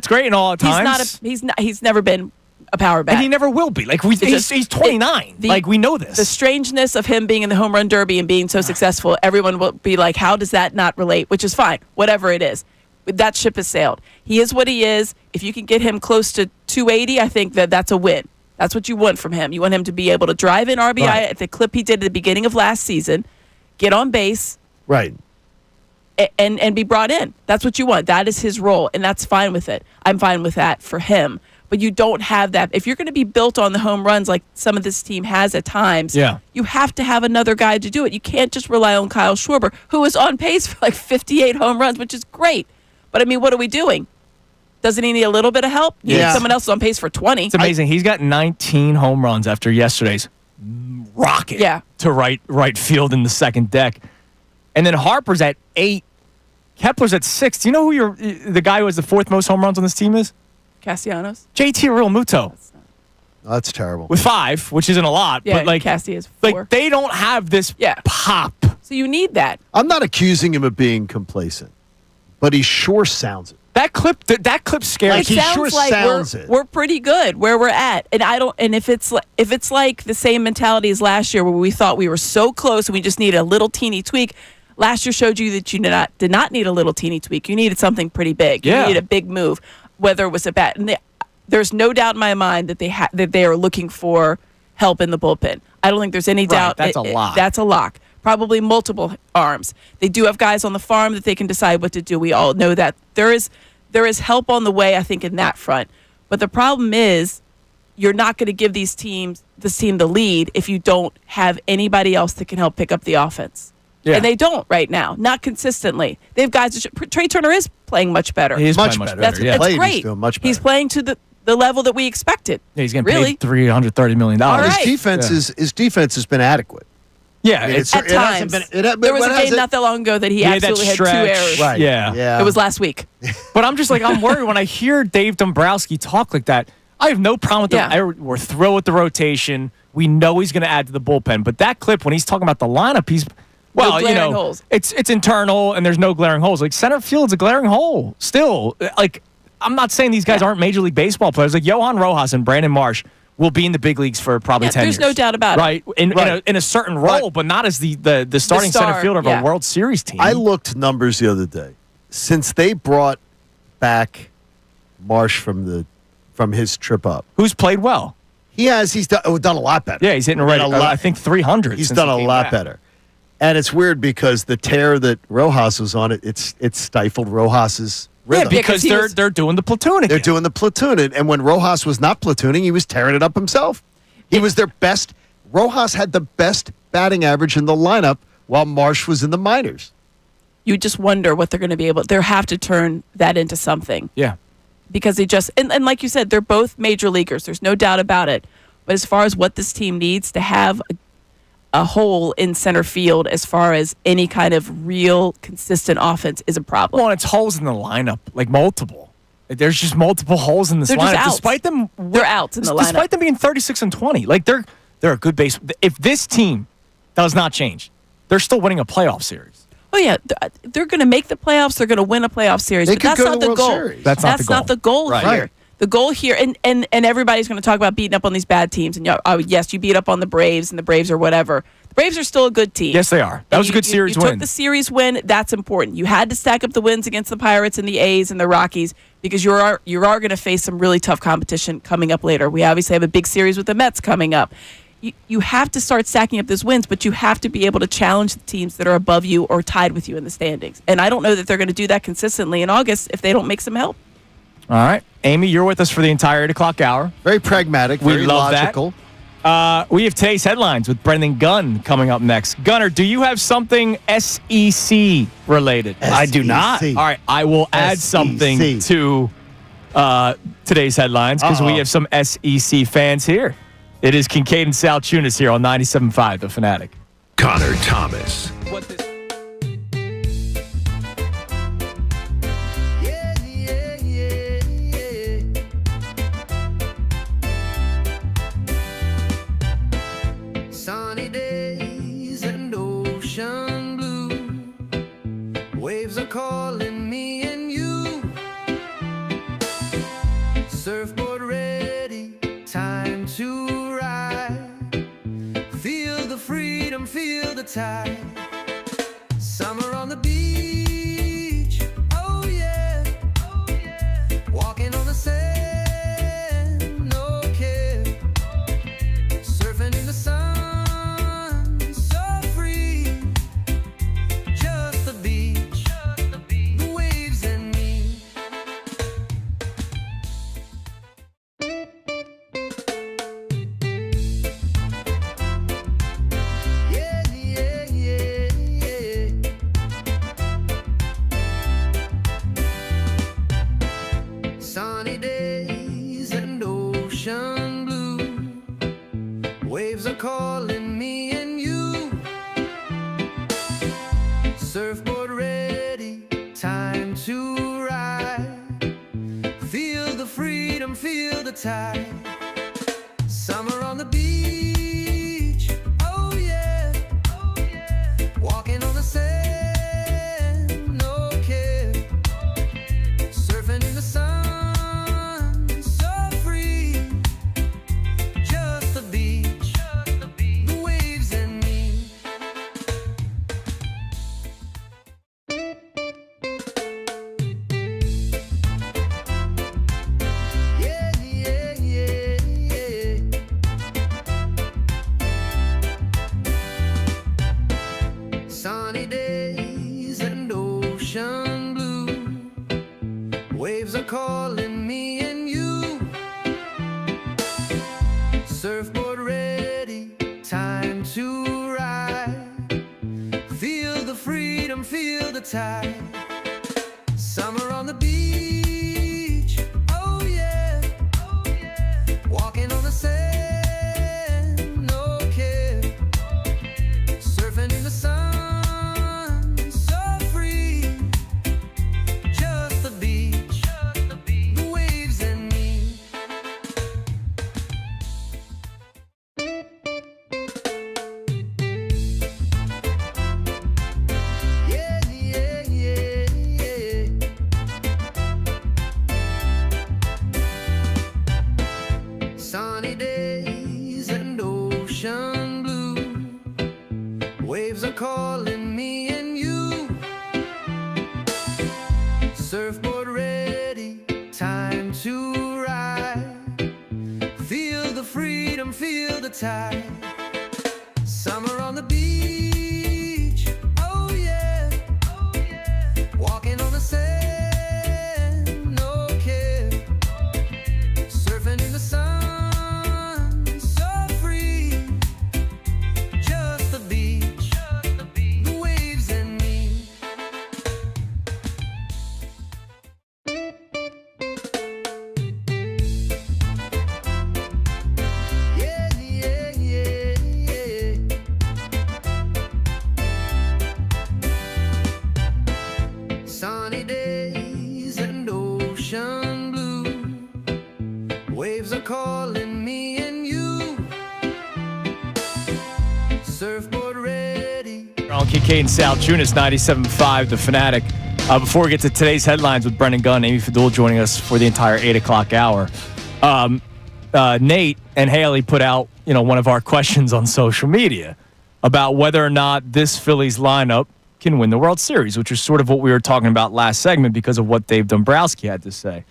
great in all times. He's never been a power bat. And he never will be. Like he's 29. We know this. The strangeness of him being in the home run derby and being so successful, everyone will be like, how does that not relate? Which is fine. Whatever it is. That ship has sailed. He is what he is. If you can get him close to 280, I think that's a win. That's what you want from him. You want him to be able to drive in RBI at the clip he did at the beginning of last season, get on base. Right. And be brought in. That's what you want. That is his role, and that's fine with it. I'm fine with that for him. But you don't have that. If you're going to be built on the home runs like some of this team has at times, you have to have another guy to do it. You can't just rely on Kyle Schwarber, who is on pace for like 58 home runs, which is great. But, I mean, what are we doing? Doesn't he need a little bit of help? Yeah. Someone else is on pace for 20. It's amazing. He's got 19 home runs after yesterday's rocket to right field in the second deck. And then Harper's at 8. Kepler's at 6. Do you know who the guy who has the 4th most home runs on this team is? Castellanos. JT Realmuto. That's terrible. With 5, which isn't a lot. Yeah, but like Cassie is 4. Like they don't have this pop. So you need that. I'm not accusing him of being complacent, but he sure sounds it. That clip scares me. He sure sounds it. We're pretty good where we're at, and if it's like the same mentality as last year where we thought we were so close and we just needed a little teeny tweak. Last year showed you that you did not need a little teeny tweak. You needed something pretty big. You needed a big move, whether it was a bat. And there's no doubt in my mind that they are looking for help in the bullpen. I don't think there's any doubt. That's a lock. That's a lock. Probably multiple arms. They do have guys on the farm that they can decide what to do. We all know that. There is help on the way, I think, in that front. But the problem is you're not going to give this team the lead if you don't have anybody else that can help pick up the offense. Yeah. And they don't right now, not consistently. They have guys. Trey Turner is playing much better. He is much better. That's great. He's doing much better. He's playing to the level that we expected. Yeah, he's getting paid $330 million. His defense has been adequate. Yeah, at times. There was a game not that long ago that he absolutely had 2 errors. Right. Yeah. It was last week. But I'm just like, I'm worried when I hear Dave Dombrowski talk like that. I have no problem with that. We're thrilled with the rotation. We know he's going to add to the bullpen. But that clip, when he's talking about the lineup, holes. It's internal and there's no glaring holes. Like center field's a glaring hole still. Like I'm not saying these guys aren't Major League Baseball players. Like Johan Rojas and Brandon Marsh will be in the big leagues for probably 10 years. There's no doubt about it. Right. In a certain role, but not as the starting center fielder of a World Series team. I looked numbers the other day. Since they brought back Marsh from his trip up. Who's played well? He has. He's done a lot better. Yeah, he's hitting I think 300. He's done a lot better. And it's weird because the tear that Rojas was on, it's stifled Rojas's rhythm. because they're doing the platoon again. They're doing the platoon. And when Rojas was not platooning, he was tearing it up himself. He was their best. Rojas had the best batting average in the lineup while Marsh was in the minors. You just wonder what they're going to be able. They have to turn that into something. Yeah. Because they just and like you said, they're both major leaguers. There's no doubt about it. But as far as what this team needs to have a hole in center field, as far as any kind of real consistent offense, is a problem. Well, it's holes in the lineup, like multiple. There's just multiple holes in this They're just lineup, outs. despite them. They're outs in the lineup. Despite them being 36-20, like they're a good base. If this team does not change, they're still winning a playoff series. Oh yeah, they're going to make the playoffs. They're going to win a playoff series. They But could that's go not to the World goal. Series. That's not the goal. Here. Right. The goal here, and everybody's going to talk about beating up on these bad teams. And yes, you beat up on the Braves, and the Braves are whatever. The Braves are still a good team. Yes, they are. That was a good series you win. took the series win. That's important. You had to stack up the wins against the Pirates and the A's and the Rockies because you are going to face some really tough competition coming up later. We obviously have a big series with the Mets coming up. You have to start stacking up those wins, but you have to be able to challenge the teams that are above you or tied with you in the standings. And I don't know that they're going to do that consistently in August if they don't make some help. All right. Amy, you're with us for the entire 8 o'clock hour. Very pragmatic, We very love logical. that. We have today's headlines with Brendan Gunn coming up next. Gunner, do you have something SEC related? I do not. SEC. All right. I will add SEC. something to today's headlines because we have some SEC fans here. It is Kincade and Salciunas here on 97.5, The Fanatic. Connor Thomas. Sunny days and ocean blue. Waves are calling me and you. Surfboard ready, time to ride. Feel the freedom, feel the tide. Summer on the beach, oh yeah, oh yeah. Walking on the sand, no care. Surfing in the sun, so free. Just the beach, the waves and me. Yeah, yeah, yeah, yeah. Sunny days and ocean blue. Waves are calling me and you. Surfboard ready, time to ride. Feel the freedom, feel the tide. Summer on the beach, oh yeah, oh yeah. Walking on the sand, no care. Surfing in the sun, so free. Just the beach, the waves and me. Yeah, yeah, yeah, yeah. Sunny days and ocean blue. Waves are calling me and you. Surfboard ready, time to ride. Feel the freedom, feel the tide. Summer on the beach, oh yeah, oh yeah. Walking on the sand, no care. Surfing in the sun, so free. Just the beach, the waves and me. Yeah, yeah, yeah, yeah. Sunny days and ocean blue. Waves are calling me and you. Surfboard ready, time to ride. Feel the freedom, feel the tide. Summer on the beach, oh yeah, oh yeah. Walking on the sand. Waves are calling me and you. Surfboard ready. On Kincade Salciunas, 97.5, The Fanatic. Before we get to today's headlines with Brendan Gunn, Amy Fadul joining us for the entire 8 o'clock hour. Nate and Haley put out, one of our questions on social media about whether or not this Phillies lineup can win the World Series, which is sort of what we were talking about last segment because of what Dave Dombrowski had to say.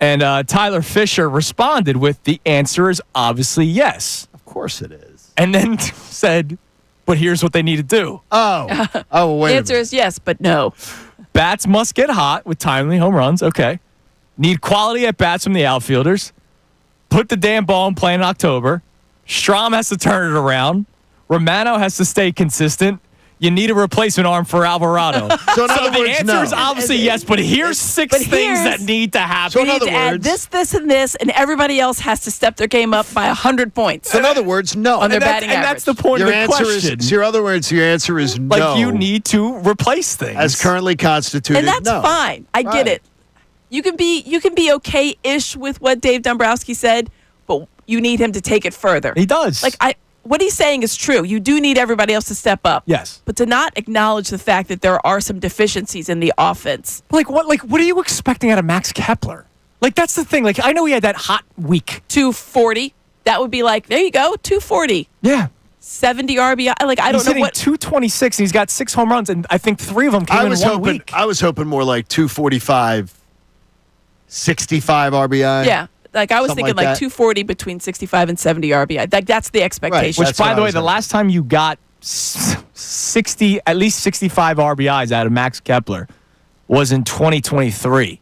And Tyler Fisher responded with, the answer is obviously yes. Of course it is. And then said, but here's what they need to do. Wait. The answer is yes, but no. Bats must get hot with timely home runs. Okay. Need quality at bats from the outfielders. Put the damn ball in play in October. Strom has to turn it around. Romano has to stay consistent. You need a replacement arm for Alvarado. So the answer is obviously yes, but here's things that need to happen. So We need to add this, and this, and everybody else has to step their game up by 100 points. So in other words, no. On their batting and average. that's the point Your of the answer question. is. So in other words, your answer is no. Like you need to replace things as currently constituted. And that's no. fine. I get it. You can be okay-ish with what Dave Dombrowski said, but you need him to take it further. He does. What he's saying is true. You do need everybody else to step up. Yes. But to not acknowledge the fact that there are some deficiencies in the offense. What are you expecting out of Max Kepler? That's the thing. I know he had that hot week. 240. That would be there you go, 240. Yeah. 70 RBI. I He's don't know hitting what. 226, and he's got 6 home runs, and I think 3 of them came in one week. I was hoping more like 245, 65 RBI. Yeah. I was Something thinking like that. 240 between 65 and 70 RBI. That's the expectation. Which, That's by what the I way, was the hoping. last time you got at least 65 RBIs out of Max Kepler was in 2023.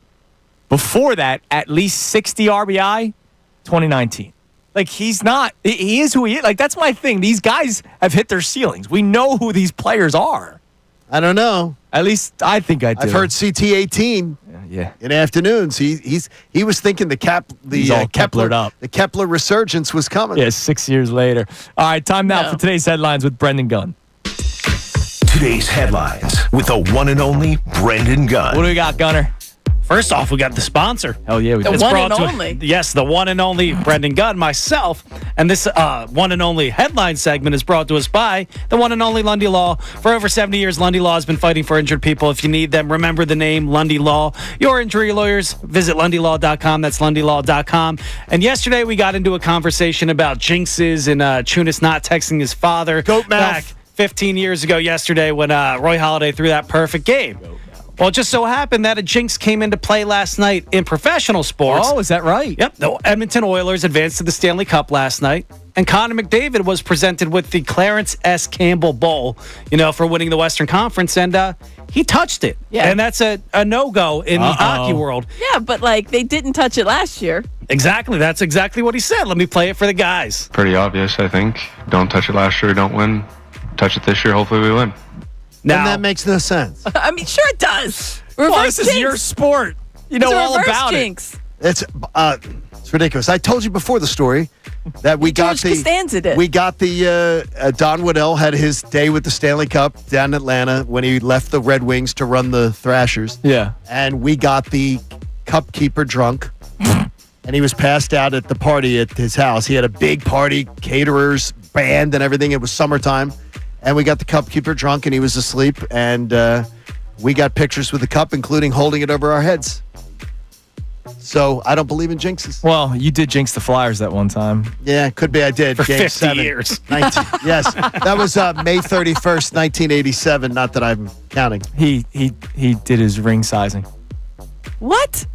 Before that, at least 60 RBI, 2019. He is who he is. That's my thing. These guys have hit their ceilings. We know who these players are. I don't know. At least I think I do. I've heard CT18 Yeah. in afternoons. He was thinking He's all Keplered up. The Kepler resurgence was coming. Yeah, 6 years later. All right, time now for today's headlines with Brendan Gunn. Today's headlines with the one and only Brendan Gunn. What do we got, Gunner? First off, we got the sponsor. Hell yeah, we The did. one brought and to- only. Yes, the one and only Brendan Gunn, myself. And this one and only headline segment is brought to us by the one and only Lundy Law. For over 70 years, Lundy Law has been fighting for injured people. If you need them, remember the name Lundy Law. Your injury lawyers, visit lundylaw.com. That's lundylaw.com. And yesterday, we got into a conversation about jinxes and Chunas not texting his father. Goat mouth. Back 15 years ago yesterday when Roy Halladay threw that perfect game. Well, it just so happened that a jinx came into play last night in professional sports. Oh, is that right? Yep. The Edmonton Oilers advanced to the Stanley Cup last night, and Connor McDavid was presented with the Clarence S. Campbell Bowl, for winning the Western Conference, and he touched it. Yeah. And that's a no-go in the hockey world. Yeah, but they didn't touch it last year. Exactly. That's exactly what he said. Let me play it for the guys. Pretty obvious, I think. Don't touch it last year, don't win. Touch it this year, hopefully we win. And that makes no sense. I mean, sure it does. Reverse Well, this is jinx. your sport. You know It's a all reverse about jinx. It's ridiculous. I told you before the story that we got George Costanza did. we got the Don Waddell had his day with the Stanley Cup down in Atlanta when he left the Red Wings to run the Thrashers. Yeah. And we got the cup keeper drunk. And he was passed out at the party at his house. He had a big party, caterers, band, and everything. It was summertime. And we got the cup keeper drunk, and he was asleep. And we got pictures with the cup, including holding it over our heads. So I don't believe in jinxes. Well, you did jinx the Flyers that one time. Yeah, could be I did. For Game 50 7. years. 19, yes. That was May 31st, 1987. Not that I'm counting. He did his ring sizing. What?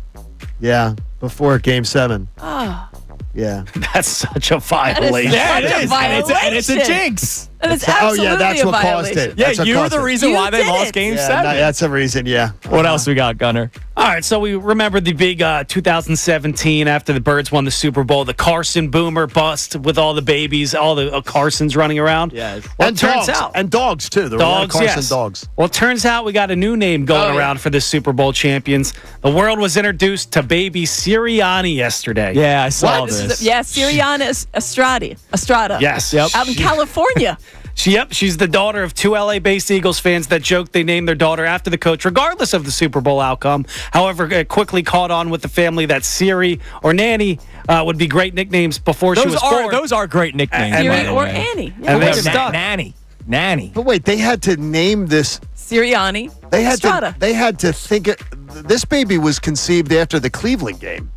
Yeah, before Game 7. Oh, Yeah. That's such a violation. such a violation. And it's a jinx. that is Oh, absolutely yeah, that's a what caused violation. it. Yeah, That's what you were caused the it. reason You why they did lost it. Game Yeah, 7. that's a reason, yeah. What else we got, Gunner? All right, so we remember the big 2017 after the Birds won the Super Bowl, the Carson Boomer bust with all the babies, all the Carsons running around. Yes. Well, And it turns dogs. out. And dogs, too. There were a lot of Dogs, Carson yes. dogs. Well, it turns out we got a new name going around for the Super Bowl champions. The world was introduced to baby Sirianni yesterday. Yeah, I saw This this. is Sirianni Estrada. Yes. Yep. Out in California. She's the daughter of two LA-based Eagles fans that joked they named their daughter after the coach, regardless of the Super Bowl outcome. However, it quickly caught on with the family that Siri or Nanny would be great nicknames before she was born. Those are great nicknames. Siri or Annie. Yeah. And they're stuck. Nanny. But wait, they had to name this. Sirianni. They had Estrada. to. They had to think it. This baby was conceived after the Cleveland game,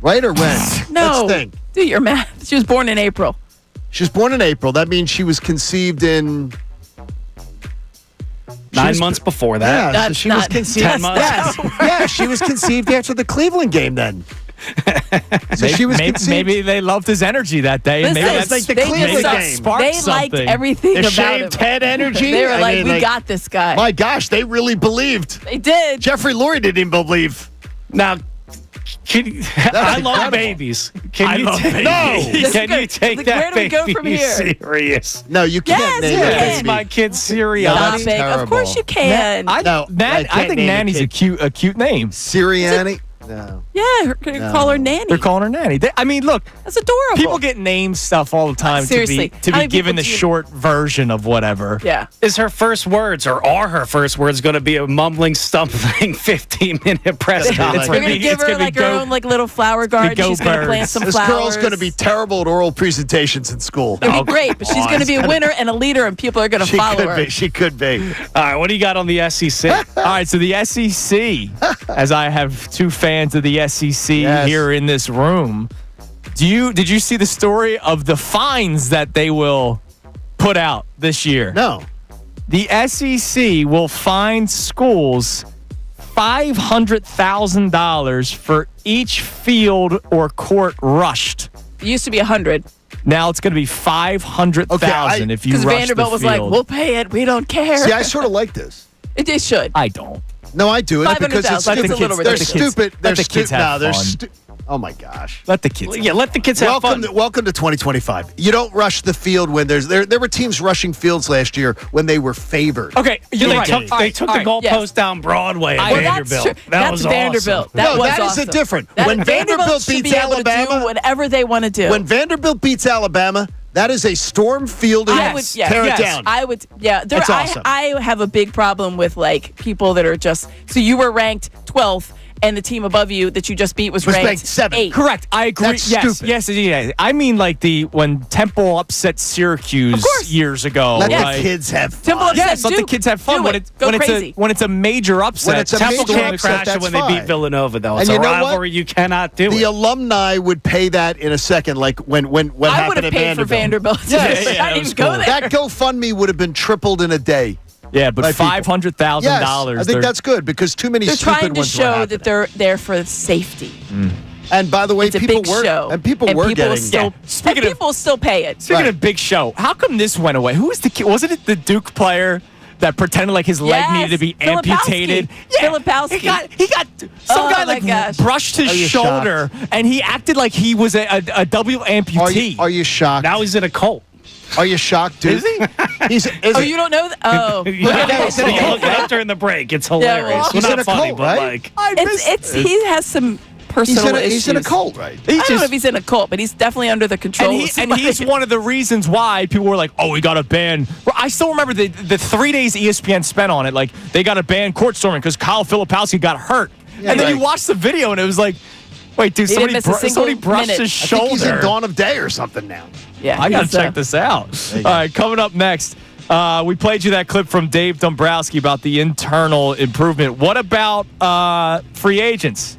right or when? No. Let's think. Do your math. She was born in April. She was born in April. That means she was conceived in 9 months before that. Yeah, so she was conceived. 10 months. Yes, yeah, she was conceived after the Cleveland game. Then, so she was conceived. Maybe they loved his energy that day, and Listen, maybe that's like the they Cleveland just- game sparked They something. liked everything The about shaved him. head energy. They were I like, mean, we got this guy. My gosh, they really believed. They did. Jeffrey Lurie didn't even believe. Now, I love babies. Can you take that Where do we go baby from here? serious? No, you can't Yes, name you a can. baby. It's my kid Siri. Yeah, Stop that's it. Of course you can. I think Nanny's a cute name. Sirianni? No. Yeah, call her Nanny. They're calling her Nanny. I mean, look, That's adorable. people get name stuff all the time Seriously, to how be many given people the do you- short version of whatever. Yeah. Is her first words, or are her first words, going to be a mumbling, stumbling 15-minute press It's conference? We're going to give her like her own like little flower garden. go She's going to birds. plant some This flowers. girl's going to be terrible at oral presentations in school. It'll be great, but she's going to be a winner and a leader, and people are going to She follow could her. be. She could be. All right, what do you got on the SEC? All right, so the SEC, as I have two fans of the SEC Yes. here in this room, did you see the story of the fines that they will put out this year? No. The SEC will fine schools $500,000 for each field or court rushed. It used to be 100 Now it's going to be $500,000 if you because rush Vanderbilt the was field. like, "We'll pay it. We don't care." See, I sort of like this. It should. I don't. No, I do it because it's 500,000. It's a little stupid. They're ridiculous. stupid. They're Let the kids stupid. have No, they're fun. stupid. Oh my gosh. Let the kids. Yeah, let the kids have fun. Welcome to 2025. You don't rush the field when there were teams rushing fields last year when they were favored. Okay, you're They right. took the goalpost down Broadway at Well, Vanderbilt. That's true. That That's was Vanderbilt. awesome. That No, was that is awesome. different. That- When Vanderbilt should beats be able to Alabama- do whatever they want to do. When Vanderbilt beats Alabama, that is a storm field and I would, yeah, tear yes, it down. I would, yeah. That's awesome. I have a big problem with like people that are just. So you were ranked 12th, and the team above you that you just beat was ranked 7th. 8th. Correct. I agree. That's yes, stupid. yes. I mean, like when Temple upset Syracuse Of course. years ago. Let right? the kids have fun. Temple upset Yes, let the Duke. kids have fun Do when it. it's Go when crazy. it's a major upset. When it's a Temple major can't upset, crash it that's when they fine. beat Villanova, though. And It's you a know what? rivalry you cannot do The it. alumni would pay that in a second, like what I would happened have at paid for Vanderbilt. Yeah, I yeah, didn't that even was go cool. there. That GoFundMe would have been tripled in a day. Yeah, but by people. $500,000. Yes, I think that's good because too many They're stupid trying to ones were show happening. that they're there for safety. And by the way, It's a people big were show, and people and were people getting. still, Yeah. Speaking and of- people still pay it. Speaking Right. of big show, how come this went away? Who was the kid? Wasn't it the Duke player that pretended like his leg Yes, needed to be Filipowski. amputated? Filipowski. He got some Oh, guy my like gosh. brushed his Are you shoulder and he acted like he was a double amputee. Are you shocked? Now he's in a cult. Are you shocked, dude? Is he? Is Oh, he? you don't know that? Oh, You look it up during the break. It's hilarious. well, Well, he's not in a funny, cult, but right? like. it's he has some personal issues. He's in a cult, right? I don't know if he's in a cult, but he's definitely under the control. And, of and somebody. he's one of the reasons why people were like, "Oh, we got to ban." Well, I still remember the 3 days ESPN spent on it. Like they got to ban court storming because Kyle Filipowski got hurt. Yeah, and then right. you watch the video and it was like, "Wait, dude, He didn't miss a single somebody brushed minute. his I shoulder." think he's in Dawn of Day or something now. Yeah, I got to he's, check this out. All right, coming up next, we played you that clip from Dave Dombrowski about the internal improvement. What about free agents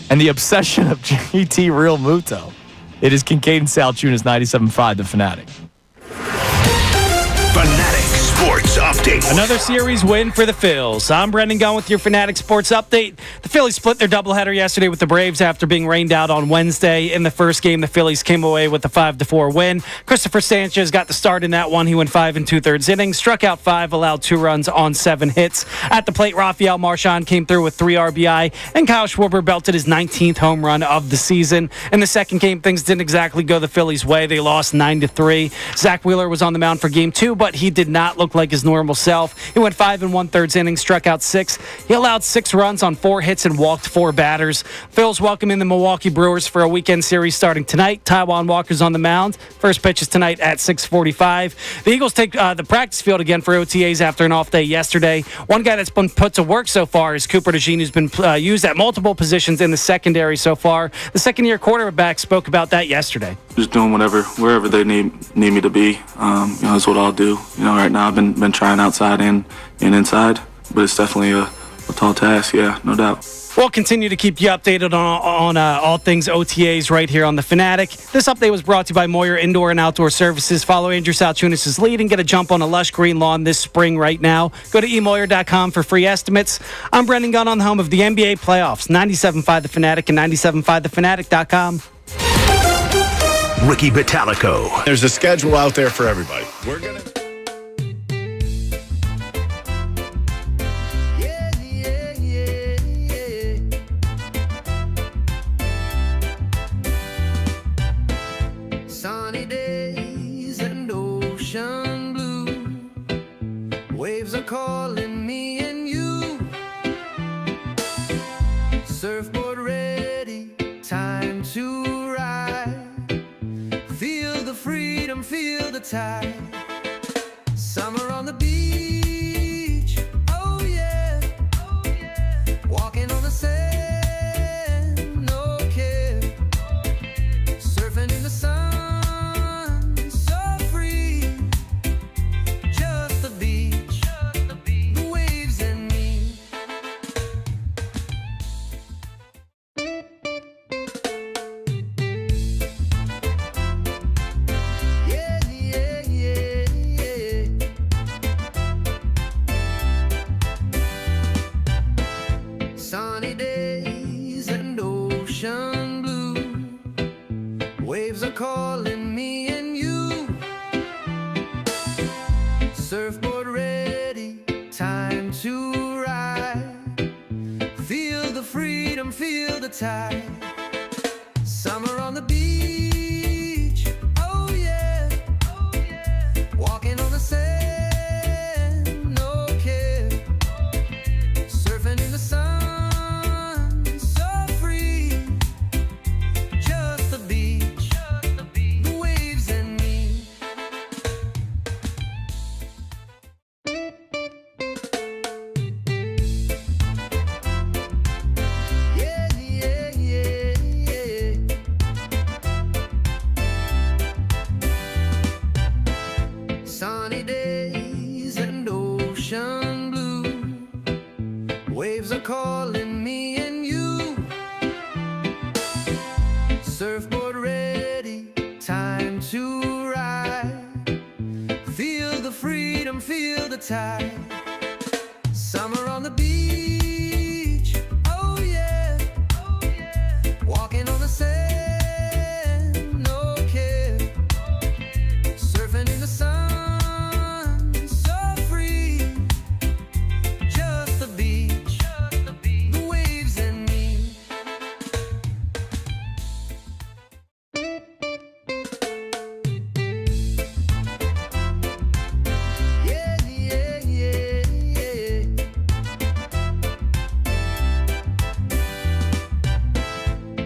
and the obsession of GT Realmuto? It is Kincade Salciunas 97.5, The Fanatic. Fanatic Sports Update. Another series win for the Phils. I'm Brendan Gunn with your Fanatic Sports Update. The Phillies split their doubleheader yesterday with the Braves after being rained out on Wednesday. In the first game, the Phillies came away with a 5-4 win. Christopher Sanchez got the start in that one. He went 5 2/3 innings, struck out 5, allowed 2 runs on 7 hits. At the plate, Rafael Marchand came through with 3 RBI, and Kyle Schwarber belted his 19th home run of the season. In the second game, things didn't exactly go the Phillies' way. They lost 9-3. Zach Wheeler was on the mound for game 2, but he did not look like his normal normal self. He went 5 1/3 innings, struck out 6. He allowed 6 runs on 4 hits and walked 4 batters. Phil's welcoming the Milwaukee Brewers for a weekend series starting tonight. Taijuan Walker's on the mound. First pitch is tonight at 6:45. The Eagles take the practice field again for OTAs after an off day yesterday. One guy that's been put to work so far is Cooper DeJean, who's been used at multiple positions in the secondary so far. The second-year quarterback spoke about that yesterday. Just doing whatever, wherever they need me to be. That's what I'll do. Right now I've been trying outside and inside, but it's definitely a tall task. Yeah, no doubt. We'll continue to keep you updated on all things OTAs right here on The Fanatic. This update was brought to you by Moyer Indoor and Outdoor Services. Follow Andrew Salciunas' lead and get a jump on a lush green lawn this spring right now. Go to eMoyer.com for free estimates. I'm Brendan Gunn on the home of the NBA playoffs. 97.5 The Fanatic and 97.5thefanatic.com. Ricky Vitalico. There's a schedule out there for everybody. We're going to... Sunny days and ocean blue. Waves are calling me and you. Surfboard ready, time to ride. Feel the freedom, feel the tide. Summer on the beach, oh yeah, oh yeah. Walking on the sand, no care. Surfing in the sun. Sunny days and ocean blue. Waves are calling me and you. Surfboard ready, time to ride. Feel the freedom, feel the tide. Summer on the beach, oh yeah, oh yeah. Walking on the sand, no care. Surfing in the sun. Sunny days and ocean blue. Waves are calling me and you. Surfboard ready, time to ride. Feel the freedom, feel the tide. Summer on the beach, oh yeah, oh yeah. Walking on the sand, no care. Surfing in the sun.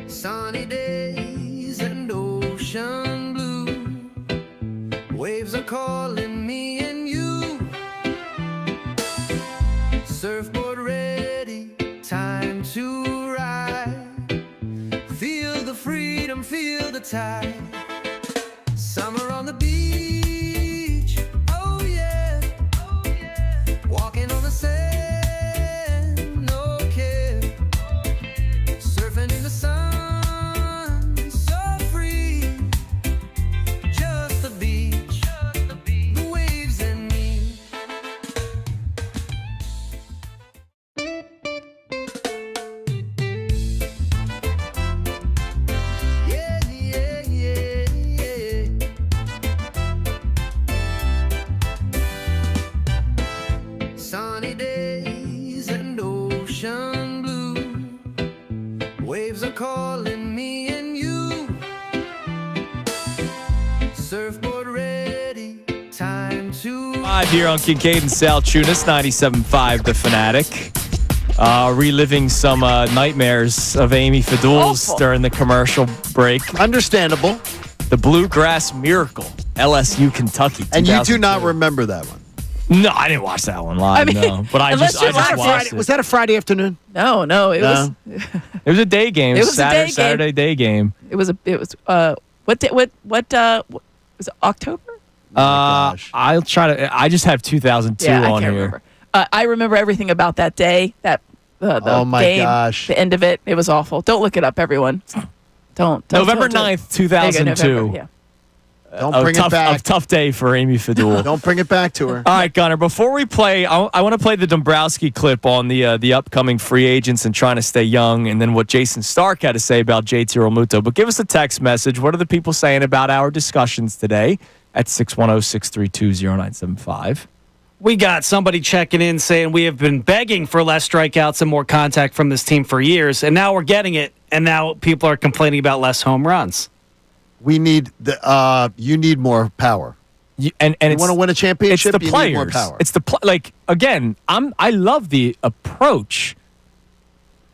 Sunny days and ocean blue. Waves are calling me and you. Surfboard ready, time to ride. Feel the freedom, feel the tide. Summer on the beach, oh yeah, oh yeah. Walking on the sand, no care. Surfing in the sun. Live here on Kincade and Salciunas, 97.5 The Fanatic. Reliving some nightmares of Amy Fadules during the commercial break. Understandable. The Bluegrass Miracle, LSU, Kentucky. And you do not remember that one? No, I didn't watch that one live, no. But I just watched it. Was that a Friday afternoon? No, it was. It was a day game. It was Saturday day game. It was what was it, October? I'll try to. I just have 2002 I on can't here. remember. I remember everything about that day. That the Oh my game, gosh. the end of it. It was awful. Don't look it up, everyone. Don't November don't. 9th, 2002. November, yeah. Don't bring it back. A tough day for Amy Fadul. Don't bring it back to her. All right, Gunnar, before we play, I want to play the Dombrowski clip on the upcoming free agents and trying to stay young, and then what Jason Stark had to say about JT Realmuto. But give us a text message. What are the people saying about our discussions today at 610-632-0975? We got somebody checking in saying we have been begging for less strikeouts and more contact from this team for years, and now we're getting it, and now people are complaining about less home runs. We need you need more power. You want to win a championship? It's the you players. Need more power. It's again. I love the approach.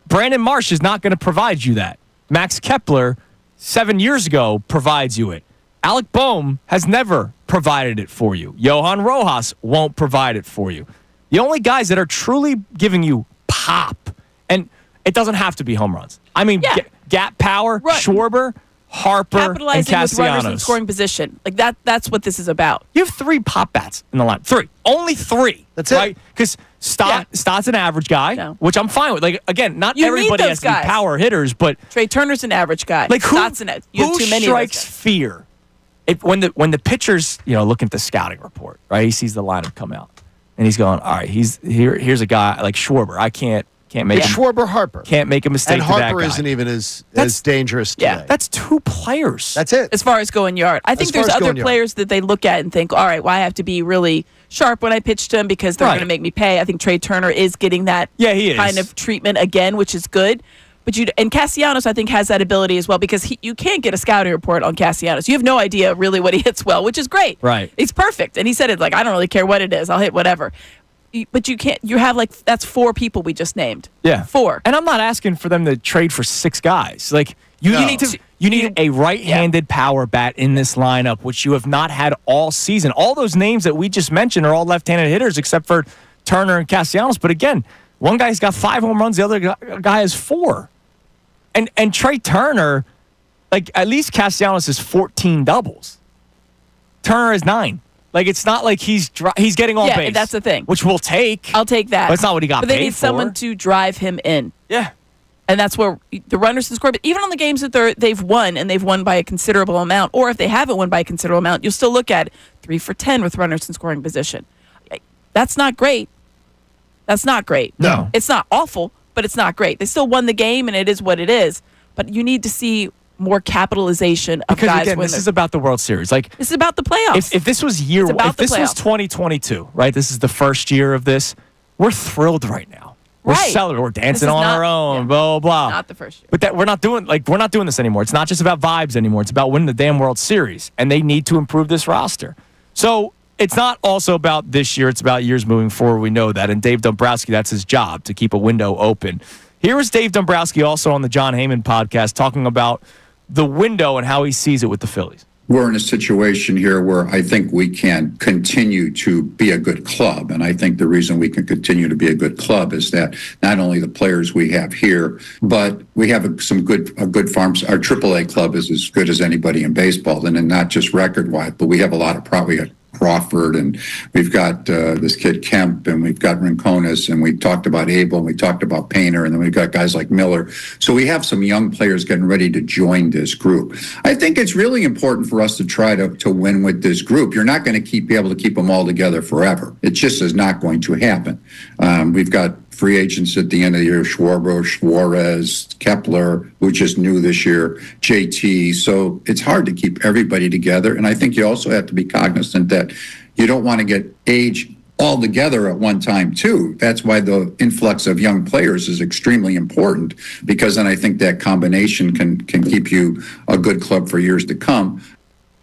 Brandon Marsh is not going to provide you that. Max Kepler, 7 years ago, provides you it. Alec Boehm has never provided it for you. Johan Rojas won't provide it for you. The only guys that are truly giving you pop, and it doesn't have to be home runs. I mean, gap power, Schwarber, Harper, and capitalizing with runners in Castellanos. scoring position. Like that's what this is about. You have 3 pop bats in the line. 3. Only 3. That's right? it. Because Stott's an average guy, which I'm fine with. Like, again, not You everybody need has those to be guys. power hitters, but Trey Turner's an average guy. like who You have too many strikes of those guys. fear? When the pitcher's looking at the scouting report, right? He sees the lineup come out, and he's going, all right, here's a guy like Schwarber. I can't make him, Schwarber, Harper. can't make a mistake. And to that Harper guy. isn't even as dangerous today. Yeah. That's 2 players. That's it. As far as going yard, I think As far there's as other going yard. players that they look at and think, all right, well, I have to be really sharp when I pitch to them because they're Right. going to make me pay. I think Trey Turner is getting that he is. kind of treatment again, which is good. But and Castellanos, I think, has that ability as well because you can't get a scouting report on Castellanos. You have no idea really what he hits well, which is great. Right. It's perfect. And he said it like, I don't really care what it is. I'll hit whatever. But you can't. You have that's 4 people we just named. Yeah. 4. And I'm not asking for them to trade for 6 guys. Like you need a right-handed power bat in this lineup, which you have not had all season. All those names that we just mentioned are all left-handed hitters except for Turner and Castellanos. But again, one guy's got 5 home runs, the other guy has 4. And Trey Turner, like at least Castellanos has 14 doubles. Turner has 9. Like it's not like he's getting on base. That's the thing. Which we'll take. I'll take that. But it's not what he got But they paid need someone for. to drive him in. Yeah. And that's where the runners can score. But even on the games that they've won, and they've won by a considerable amount, or if they haven't won by a considerable amount, you'll still look at 3 for 10 with runners in scoring position. That's not great. That's not great. No. It's not awful, but it's not great. They still won the game, and it is what it is. But you need to see more capitalization of Because guys. again, this is about the World Series. Like this is about the playoffs. If this was It's this was 2022, right? This is the first year of this. We're thrilled right now. We're Right. celebrating. We're This dancing is on not- our own. yeah. Blah blah. Not the first year. But we're not doing this anymore. It's not just about vibes anymore. It's about winning the damn World Series, and they need to improve this roster. So it's not also about this year. It's about years moving forward. We know that. And Dave Dombrowski, that's his job to keep a window open. Here is Dave Dombrowski also on the John Heyman podcast talking about the window and how he sees it with the Phillies. We're in a situation here where I think we can continue to be a good club. And I think the reason we can continue to be a good club is that not only the players we have here, but we have a good farms. Our AAA club is as good as anybody in baseball, and then not just record-wise, but we have a lot of we got Crawford, and we've got this kid Kemp, and we've got Rincones, and we talked about Abel, and we talked about Painter, and then we've got guys like Miller. So we have some young players getting ready to join this group. I think it's really important for us to try to win with this group. You're not going to be able to keep them all together forever. It just is not going to happen. We've got free agents at the end of the year, Schwarber, Suarez, Kepler, who just new this year, JT. So it's hard to keep everybody together. And I think you also have to be cognizant that you don't want to get age all together at one time, too. That's why the influx of young players is extremely important, because then I think that combination can keep you a good club for years to come.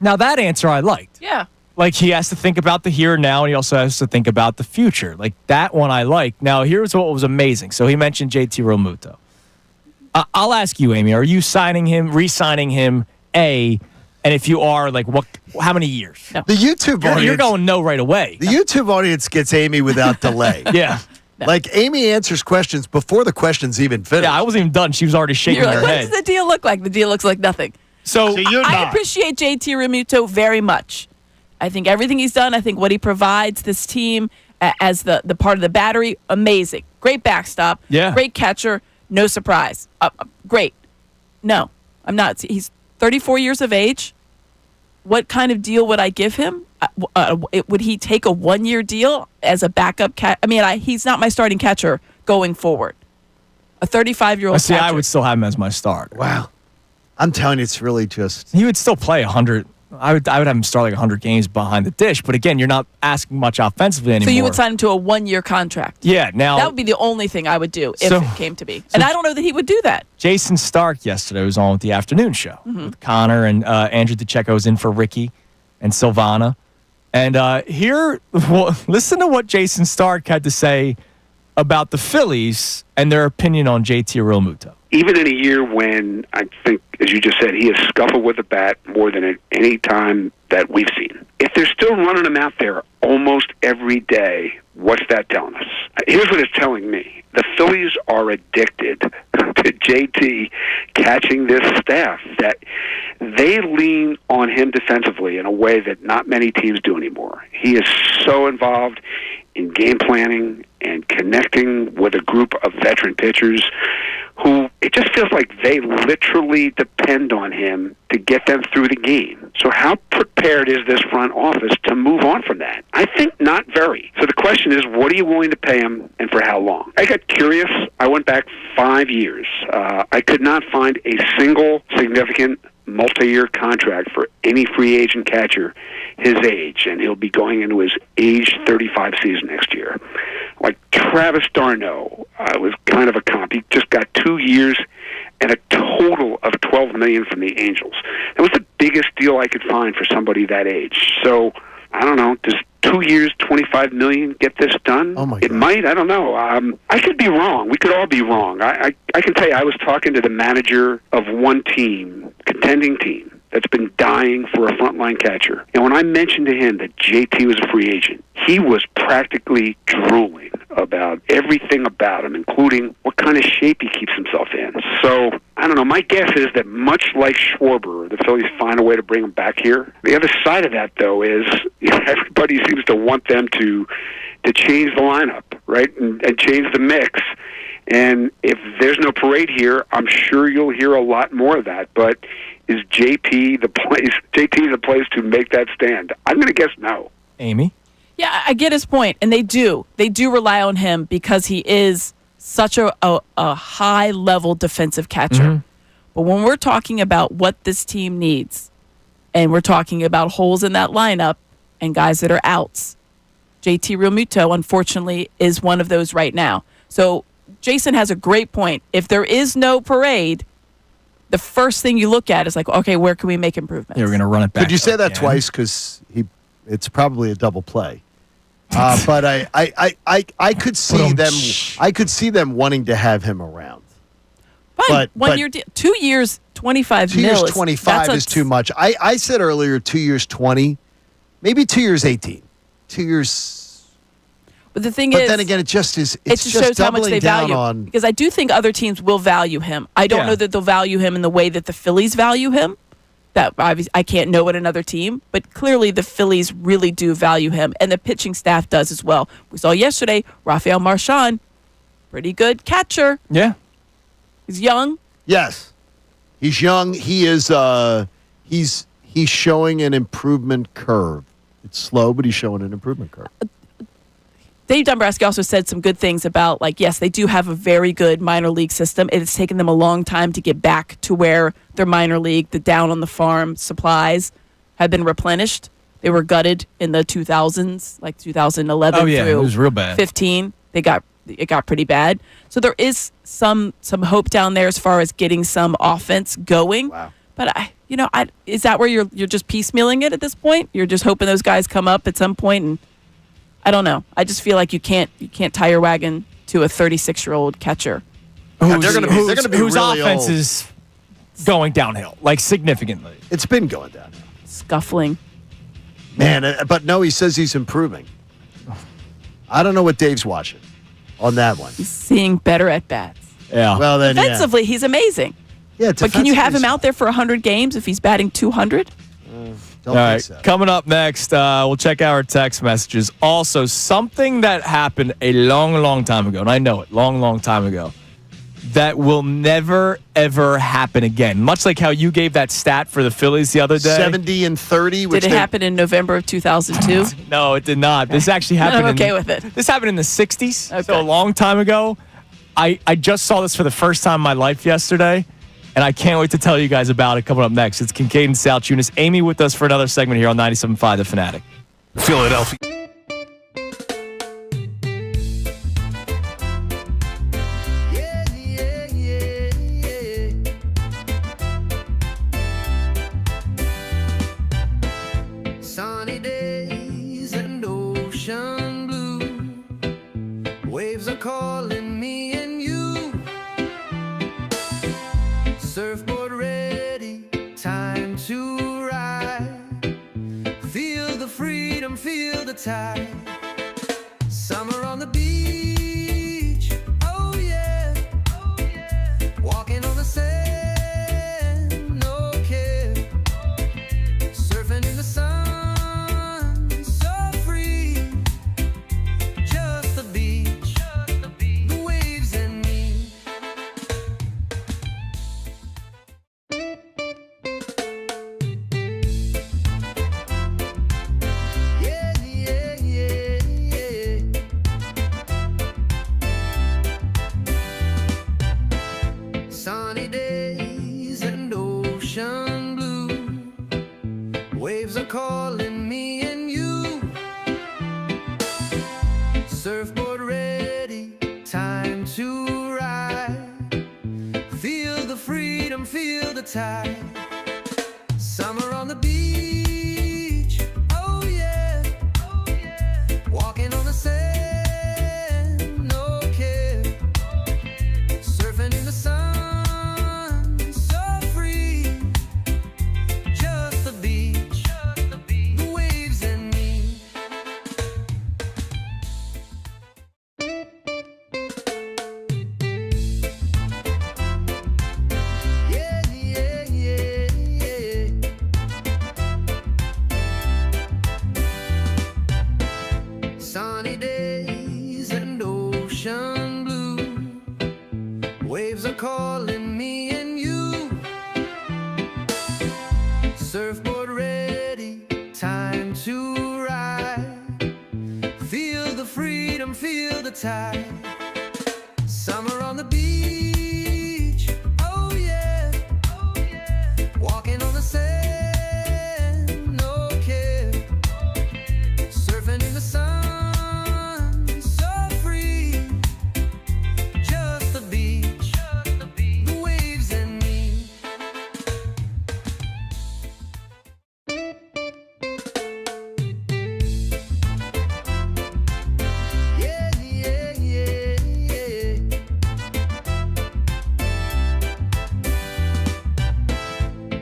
Now, that answer I liked. Yeah. Like, he has to think about the here and now, and he also has to think about the future. Like, that one I like. Now, here's what was amazing. So he mentioned JT Realmuto. I'll ask you, Amy, are you re-signing him, A, and if you are, like, how many years? No. The YouTube audience. You're going no right away. The YouTube audience gets Amy without delay. Yeah. No. Like, Amy answers questions before the questions even finish. Yeah, I wasn't even done. She was already shaking You're like, her what head. does the deal look like? The deal looks like nothing. So you're I not. appreciate JT Realmuto very much. I think everything he's done, I think what he provides this team as the part of the battery, amazing. Great backstop. Yeah. Great catcher. No surprise. Great. No, I'm not. He's 34 years of age. What kind of deal would I give him? Would he take a 1-year deal as a backup catcher? I mean, he's not my starting catcher going forward. A 35-year-old See, catcher. I would still have him as my starter. Wow. I'm telling you, it's really just. He would still play 100. I would have him start like 100 games behind the dish. But again, you're not asking much offensively anymore. So you would sign him to a 1-year contract? Yeah. Now That would be the only thing I would do if it came to be. And I don't know that he would do that. Jason Stark yesterday was on with the afternoon show with Connor, and Andrew DeCecco was in for Ricky and Silvana. And listen to what Jason Stark had to say about the Phillies and their opinion on JT Realmuto. Even in a year when I think, as you just said, he has scuffled with the bat more than at any time that we've seen. If they're still running him out there almost every day, what's that telling us? Here's what it's telling me. The Phillies are addicted to JT catching this staff, that they lean on him defensively in a way that not many teams do anymore. He is so involved in game planning and connecting with a group of veteran pitchers who it just feels like they literally depend on him to get them through the game. So how prepared is this front office to move on from that? I think not very. So the question is, what are you willing to pay him and for how long? I got curious. I went back 5 years. I could not find a single significant multi-year contract for any free agent catcher his age, and he'll be going into his age 35 season next year. Like Travis d'Arnaud was kind of a comp. He just got 2 years and a total of $12 million from the Angels. That was the biggest deal I could find for somebody that age. So I don't know. Does 2 years, $25 million get this done? Oh my God. It might. I don't know. I could be wrong. We could all be wrong. I can tell you, I was talking to the manager of one team, contending team, that's been dying for a frontline catcher. And when I mentioned to him that JT was a free agent, he was practically drooling about everything about him, including what kind of shape he keeps himself in. So, I don't know. My guess is that much like Schwarber, the Phillies find a way to bring him back here. The other side of that, though, is everybody seems to want them to change the lineup, right, and change the mix. And if there's no parade here, I'm sure you'll hear a lot more of that. But is JT the place to make that stand? I'm going to guess no. Amy? Yeah, I get his point, and they do rely on him because he is such a high-level defensive catcher. Mm-hmm. But when we're talking about what this team needs, and we're talking about holes in that lineup and guys that are outs, JT Realmuto, unfortunately, is one of those right now. So Jason has a great point. If there is no parade, the first thing you look at is like, okay, where can we make improvements? Yeah, we're going to run it back. Could you say that again. twice? Because it's probably a double play. But I could see them. I could see them wanting to have him around. Fine. 1 year deal. 2 years, 25 2 mil. years 25 is too much. I said earlier 2 years 20, maybe 2 years 18. 2 years. But the thing But is, then again, it just is. it just shows how much they value on. because I do think other teams will value him. I don't know that they'll value him in the way that the Phillies value him. That I can't know what another team, but clearly the Phillies really do value him, and the pitching staff does as well. We saw yesterday Rafael Marchand, pretty good catcher. Yeah, he's young. Yes, he's young. He is. He's showing an improvement curve. It's slow, but he's showing an improvement curve. Dave Dombrowski also said some good things about, like, yes, they do have a very good minor league system. It has taken them a long time to get back to where their minor league, the down on the farm supplies, have been replenished. They were gutted in the 2000s, like 2011 through it was real bad. 15. It got pretty bad. So there is some hope down there as far as getting some offense going. Wow. But Is that where you're just piecemealing it at this point? You're just hoping those guys come up at some point, and I don't know. I just feel like you can't tie your wagon to a 36-year-old catcher. They're going to be whose really offense old. is going downhill, like significantly. It's been going downhill. Scuffling. Man, but no, he says he's improving. I don't know what Dave's watching on that one. He's seeing better at bats. Yeah. Well, then, Defensively, he's amazing. Yeah, but can you have him out there for 100 games if he's batting 200? Don't All right, so. coming up next, we'll check our text messages. Also, something that happened a long, long time ago, and I know it, long, long time ago, that will never, ever happen again. Much like how you gave that stat for the Phillies the other day. 70 and 30. Did it happen in November of 2002? No, it did not. This actually happened. I'm okay with it. This happened in the 60s, Okay. so a long time ago. I just saw this for the first time in my life yesterday, and I can't wait to tell you guys about it coming up next. It's Kincade Salciunas. Amy with us for another segment here on 97.5 The Fanatic. Philadelphia. Sunny days and ocean blue. Waves are calling me and you. Surfboard ready, time to ride. Feel the freedom, feel the tide. Summer on the beach, oh yeah, oh yeah. Walking on the sand, no care. Surfing in the sun, so free. Just the beach, the waves and me. Yeah, yeah, yeah, yeah. Sunny days and ocean blue. Waves are calling me and you. Surfboard ready, time to ride. Feel the freedom, feel the tide. Summer on the beach, oh yeah, oh yeah. Walking on the sand, no care. Surfing in the sun, so free. Just the beach, the waves and me. Yeah, yeah, yeah, yeah. Sunny days and ocean blue. Waves are calling me and you. Surfboard ready, time to ride. Feel the freedom, feel the tide. Summer on the beach, oh yeah, oh yeah. Walking on the sand, no care. Surfing in the sun, so free. Just the beach, the waves and me. Yeah, yeah, yeah, yeah.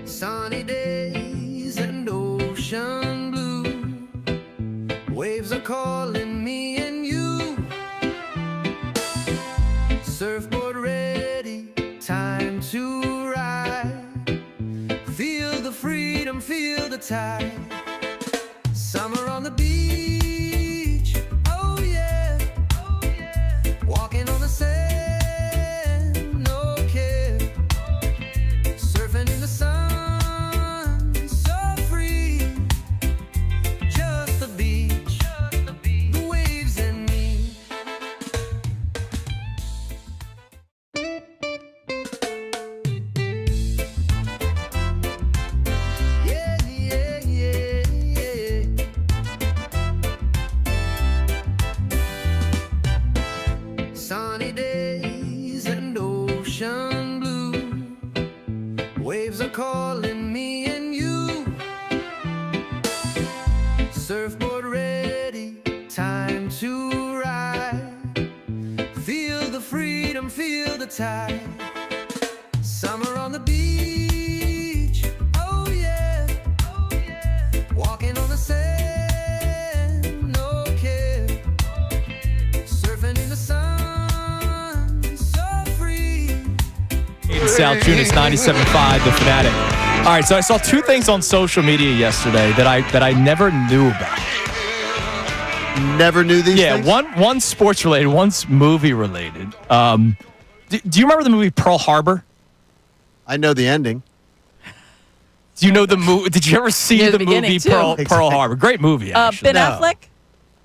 Sunny days and ocean blue. Waves are calling me and you. Surfboard ready, time to ride. Feel the freedom, feel the tide. Summer on the beach, oh yeah, oh yeah. Walking on the sand, no care. Surfing in the sun, so free. Just the beach, the waves and me. Yeah, yeah, yeah, yeah. tide. Summer on the beach. Oh yeah. Walking on the sand. No care. Surfing in the sun. So free. Kincade Salciunas, 97.5, The Fanatic. All right, so I saw two things on social media yesterday that I never knew about. Never knew these things? Yeah, one's sports related, one's movie related. Do you remember the movie Pearl Harbor? I know the ending. Do you know the movie? Did you ever see the movie Pearl Harbor? Great movie, actually. Ben Affleck?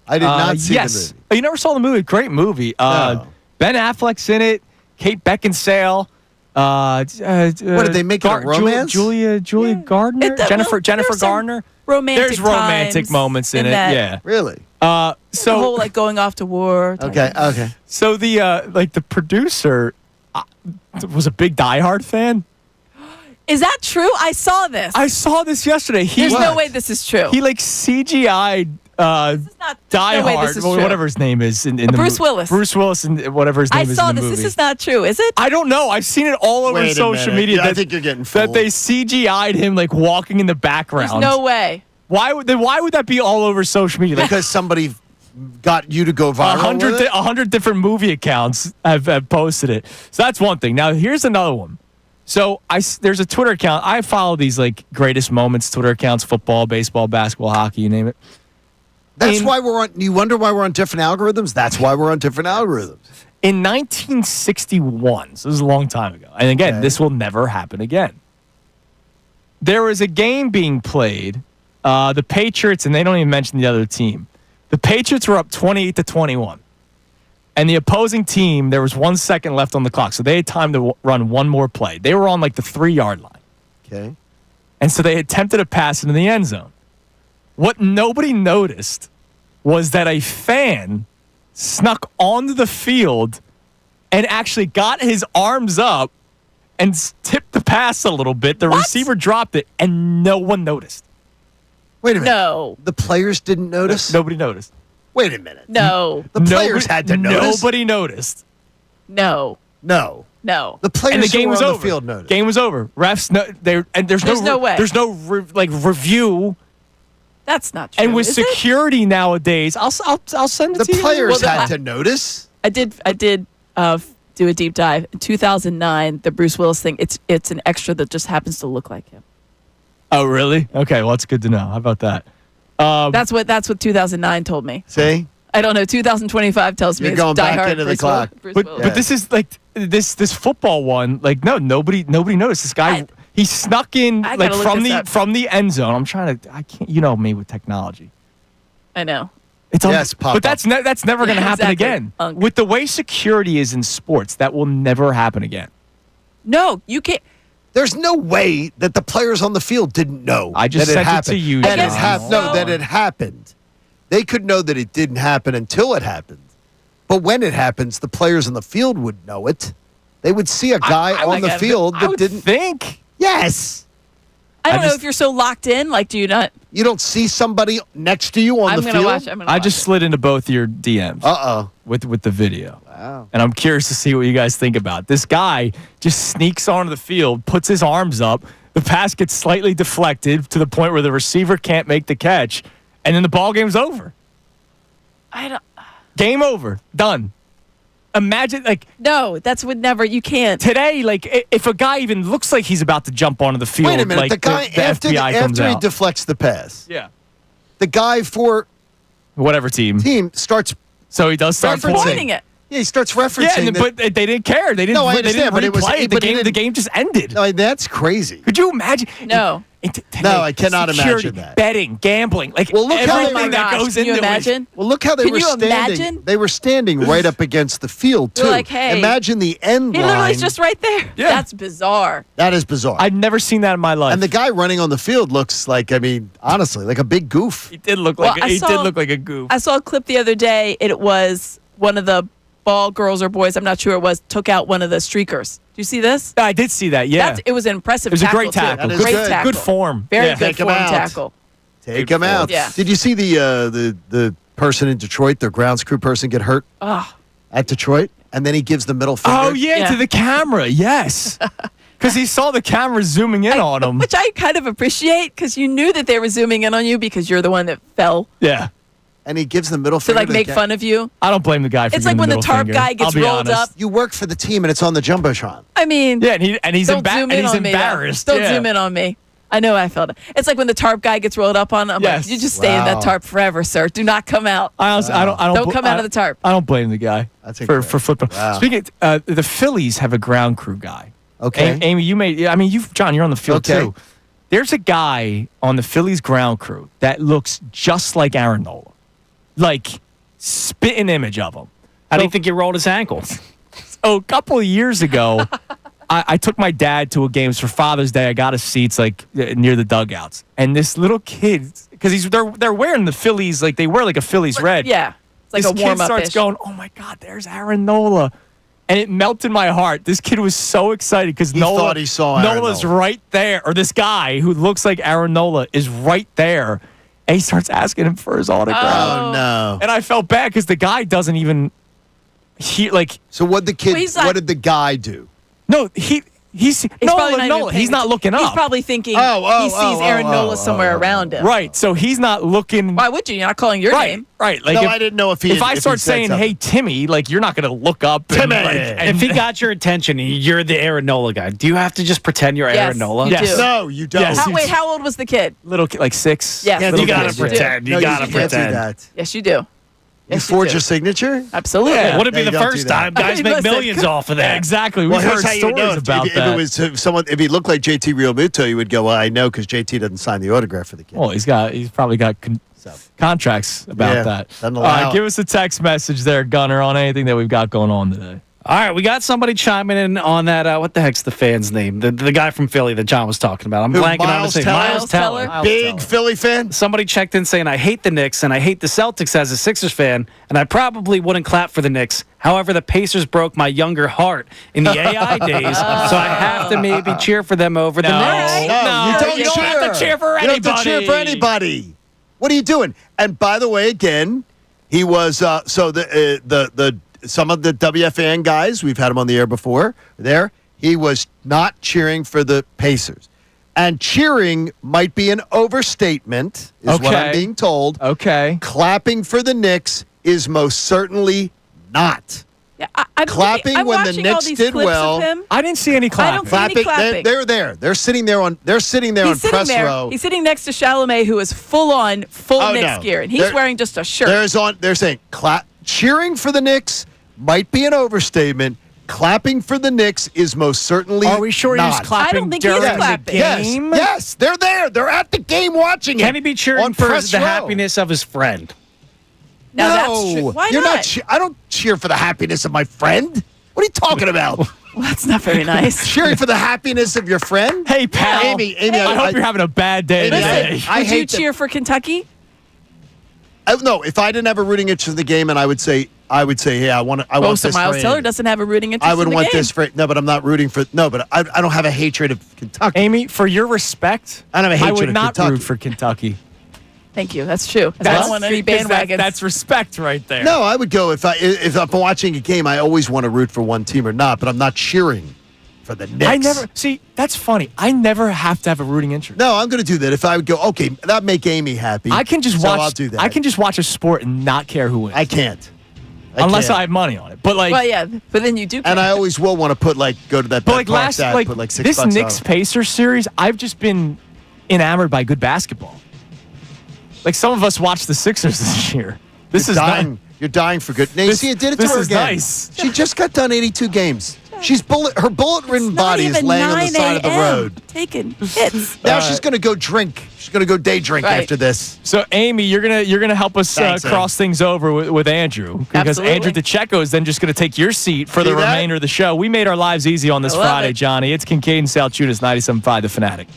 I did not see yes. the movie. Oh, you never saw the movie? Great movie. Ben Affleck's in it. Kate Beckinsale. What did they make it a romance? Julia Gardner? Jennifer Gardner? Romantic There's romantic times moments in it. that. Yeah. Really? The So whole like going off to war. Okay. So the producer was a big Die Hard fan. Is that true? I saw this. I saw this yesterday. There's no way this is true. He like CGI'd Die no way Hard, this is or true. whatever his name is in the Bruce movie. Willis. Bruce Willis and whatever his name I is saw in the this. movie. This is not true, is it? I don't know. I've seen it all over Wait a social minute. media. Yeah, that, I think you're getting that fooled. they CGI'd him like walking in the background. There's no way. Why would that be all over social media? Like, Because somebody got you to go viral with it? 100 different movie accounts have posted it. So that's one thing. Now here's another one. So there's a Twitter account. I follow these like greatest moments Twitter accounts: football, baseball, basketball, hockey, you name it. That's why we're on. You wonder why we're on different algorithms? That's why we're on different algorithms. In 1961, so this is a long time ago, and again, this will never happen again. There was a game being played, the Patriots, and they don't even mention the other team. The Patriots were up 28-21, and the opposing team, there was 1 second left on the clock, so they had time to run one more play. They were on like the 3-yard line. Okay. And so they attempted a pass into the end zone. What nobody noticed was that a fan snuck onto the field and actually got his arms up and tipped the pass a little bit. The receiver dropped it, and no one noticed. Wait a minute. No. The players didn't notice? Nobody noticed. Wait a minute. No. The players had to notice. Nobody noticed. No. No. No. The players And the game who were was on over. the field noticed. Game was over. Refs, there's no way. There's no review. That's not true. And with is it? security nowadays, I'll send it The to you. players had to notice. I did do a deep dive. In 2009, the Bruce Willis thing, it's an extra that just happens to look like him. Oh, really? Okay, well, that's good to know. How about that? That's what 2009 told me. See? I don't know. 2025 tells me You're it's going Die back Hard into the Bruce clock. Bruce But Willis. but this is like this football one. Like nobody noticed this guy. He snuck in I like gotta look this up. from the end zone. I'm trying to. I can't. You know me with technology. I know. It's Yes, pop but that's that's never going to happen Exactly. again. Unk. With the way security is in sports, that will never happen again. No, you can't. There's no way that the players on the field didn't know I just that sent it happened. to you, That John. it hap- no, that it happened. They could know that it didn't happen until it happened. But when it happens, the players on the field would know it. They would see a guy on the field I that would didn't. think. Yes. I don't know just- if you're so locked in. Like, do you not? You don't see somebody next to you on I'm the gonna field? watch. I'm gonna I watch just it. slid into both your DMs with the video. Wow. And I'm curious to see what you guys think about it. This guy just sneaks onto the field, puts his arms up. The pass gets slightly deflected to the point where the receiver can't make the catch, and then the ball game's over. I don't. Game over. Done. Imagine, like, No, that's would never. You can't. today, like, if a guy even looks like he's about to jump onto the field, Wait a minute. like, the guy, the after, FBI comes after he out. deflects the pass, Yeah. the guy for Whatever team. starts So he does start referencing. Pointing it. Yeah, he starts referencing. Yeah, and, that- but they didn't care. They didn't. No, I They didn't understand, but it was- replay. but he The didn't- game just ended. No, that's crazy. Could you imagine? No. No, I cannot security, imagine that. Betting, gambling, like Well, look how they- everything Oh my that gosh, goes can you into imagine? it. Well, look how they Can were you standing. imagine? They were standing right up against the field too. You're like, hey. Imagine the end He line. literally is just right there. Yeah. That's bizarre. That is bizarre. I'd never seen that in my life. and the guy running on the field looks like, I mean, honestly, like a big goof. he did look Well, like I he saw- did look like a goof. I saw a clip the other day. It was one of the ball girls or boys. I'm not sure it was. Took out one of the streakers. Do you see this? I did see that. Yeah, It was an impressive. it was a tackle, great tackle. That is Good, Great good. tackle. good form. Very Yeah. good Take him form out. tackle. Take him out. Yeah. Did you see the person in Detroit, their grounds crew person, get hurt Oh, at Detroit? and then he gives the middle finger. Oh, yeah, to the camera. Yes. Because he saw the camera zooming in on him. Which I kind of appreciate because you knew that they were zooming in on you because you're the one that fell. Yeah. And he gives the middle To finger. like make fun of you. I don't blame the guy for It's like when the tarp guy gets rolled up. You work for the team, and it's on the Jumbotron. I mean. Yeah, and he's don't zoom in on me, embarrassed. Don't zoom in on me. I know I felt it. It's like when the tarp guy gets rolled up on. I'm like, you just stay in that tarp forever, sir. Do not come out. I don't come out of the tarp. I don't blame the guy for flipping. Wow. Speaking of, the Phillies have a ground crew guy. Okay. Amy, John, you're on the field too. There's a guy on the Phillies ground crew that looks just like Aaron Nola. Like, spitting image of him. How do you think he rolled his ankle? So a couple of years ago, I took my dad to a game. It was for Father's Day. I got his seats like near the dugouts, and this little kid, because they're wearing the Phillies, like they wear like a Phillies red. Yeah, it's like this a warm kid up. starts going, "Oh my God, there's Aaron Nola," and it melted my heart. This kid was so excited because He thought he saw Aaron Nola's Nola. right there, or this guy who looks like Aaron Nola is right there, and he starts asking him for his autograph. Oh no! And I felt bad because the guy doesn't even. So what the kid? Well, what did the guy do? No, he's probably Nola. He's not looking up. He's probably thinking he sees Aaron Nola somewhere around him. Right, so he's not looking. Why would you? You're not calling your name. Right. Like No, I didn't know if he. If I start said saying, something. "Hey, Timmy," like you're not going to look up. Timmy! If he got your attention, you're the Aaron Nola guy. Do you have to just pretend you're Yes, Aaron Nola? you do. No, you don't. Yes. Wait, how old was the kid? little kid, like 6. Yes. Can't You do gotta that. pretend. No, You gotta can't do pretend. that. Yes, you do. You Yes, forge do. your signature? Absolutely. Yeah. Would it be No, the you don't first do that. time? Guys make Listen, millions off of that. Exactly. Well, We've here's heard how you stories know. about If that. it was if he looked like JT Realmuto, you would go, "Well, I know because JT doesn't sign the autograph for the kid." Well, he's probably got contracts about Yeah, that. doesn't allow it. Give us a text message there, Gunner, on anything that we've got going on today. All right, we got somebody chiming in on that. What the heck's the fan's name? The guy from Philly that John was talking about. I'm Who, blanking on Miles his name. Teller? Miles Teller. Miles Big Philly fan. Somebody checked in saying, I hate the Knicks and I hate the Celtics as a Sixers fan, and I probably wouldn't clap for the Knicks. However, the Pacers broke my younger heart in the AI days, so I have to maybe cheer for them over the Knicks. No, you don't have to cheer for You don't have to cheer for anybody. anybody. What are you doing? And by the way, again, he was so the some of the WFAN guys, we've had him on the air before. He was not cheering for the Pacers. And cheering might be an overstatement, is what I'm being told. Okay. Clapping for the Knicks is most certainly not. Yeah, I'm Clapping I'm when the watching all Knicks these did clips well. Of him. I didn't see any clapping. I don't see any clapping. They're there. They're sitting there on He's sitting press there. row. He's sitting next to Chalamet, who is full Knicks gear, and he's They're- wearing just a shirt. They're saying cheering for the Knicks might be an overstatement. Clapping for the Knicks is most certainly Are we sure not. he's clapping I don't think he's during clapping. the game? Yes, they're there. They're at the game watching it. Can he be cheering on for press the row. happiness of his friend? Now No, that's true. Why you're not? I don't cheer for the happiness of my friend. What are you talking about? Well, that's not very nice. Cheering for the happiness of your friend? Hey, pal. Amy, I hope you're having a bad day Amy, today. Listen, I would you hate cheer for Kentucky? No, if I didn't have a rooting interest in the game, and I would say, hey, I want So this Miles for Teller Amy. doesn't have a rooting interest I would in the want game. this for no, but I'm not rooting for but I don't have a hatred of Kentucky. Amy, for your respect, I don't have a hatred would of not Kentucky. root for Kentucky. Thank you. That's true. I don't want any because bandwagons. That's respect right there. No, I would go if I'm watching a game. I always want to root for one team or not, but I'm not cheering for the Knicks. I never see. That's funny. I never have to have a rooting interest. No, I'm going to do that. If I would go, okay, that make Amy happy. I can just so watch. I'll do that. I can just watch a sport and not care who wins. I can't. Unless I have money on it. But like, well, yeah, but then you do. And I always will want to put go to that. but like Bet Park last, stat, like put like $6 this on Knicks it. Pacers series, I've just been enamored by good basketball. Like some of us watched the Sixers this year. This You're is dying. not- You're dying for good. Now, you see, it did it to this her is again. nice. She just got done 82 games. She's her bullet-ridden body is even laying on the 9 side of the a.m. road. taking hits. Now she's going to go drink. She's going to go day drink Right. after this. So Amy, you're gonna help us Thanks, cross things over with Andrew because Absolutely. Andrew DeCecco is then just gonna take your seat for the See that? remainder of the show. We made our lives easy on this I love Friday, it. Johnny. It's Kincade Salciunas, 97.5 The Fanatic.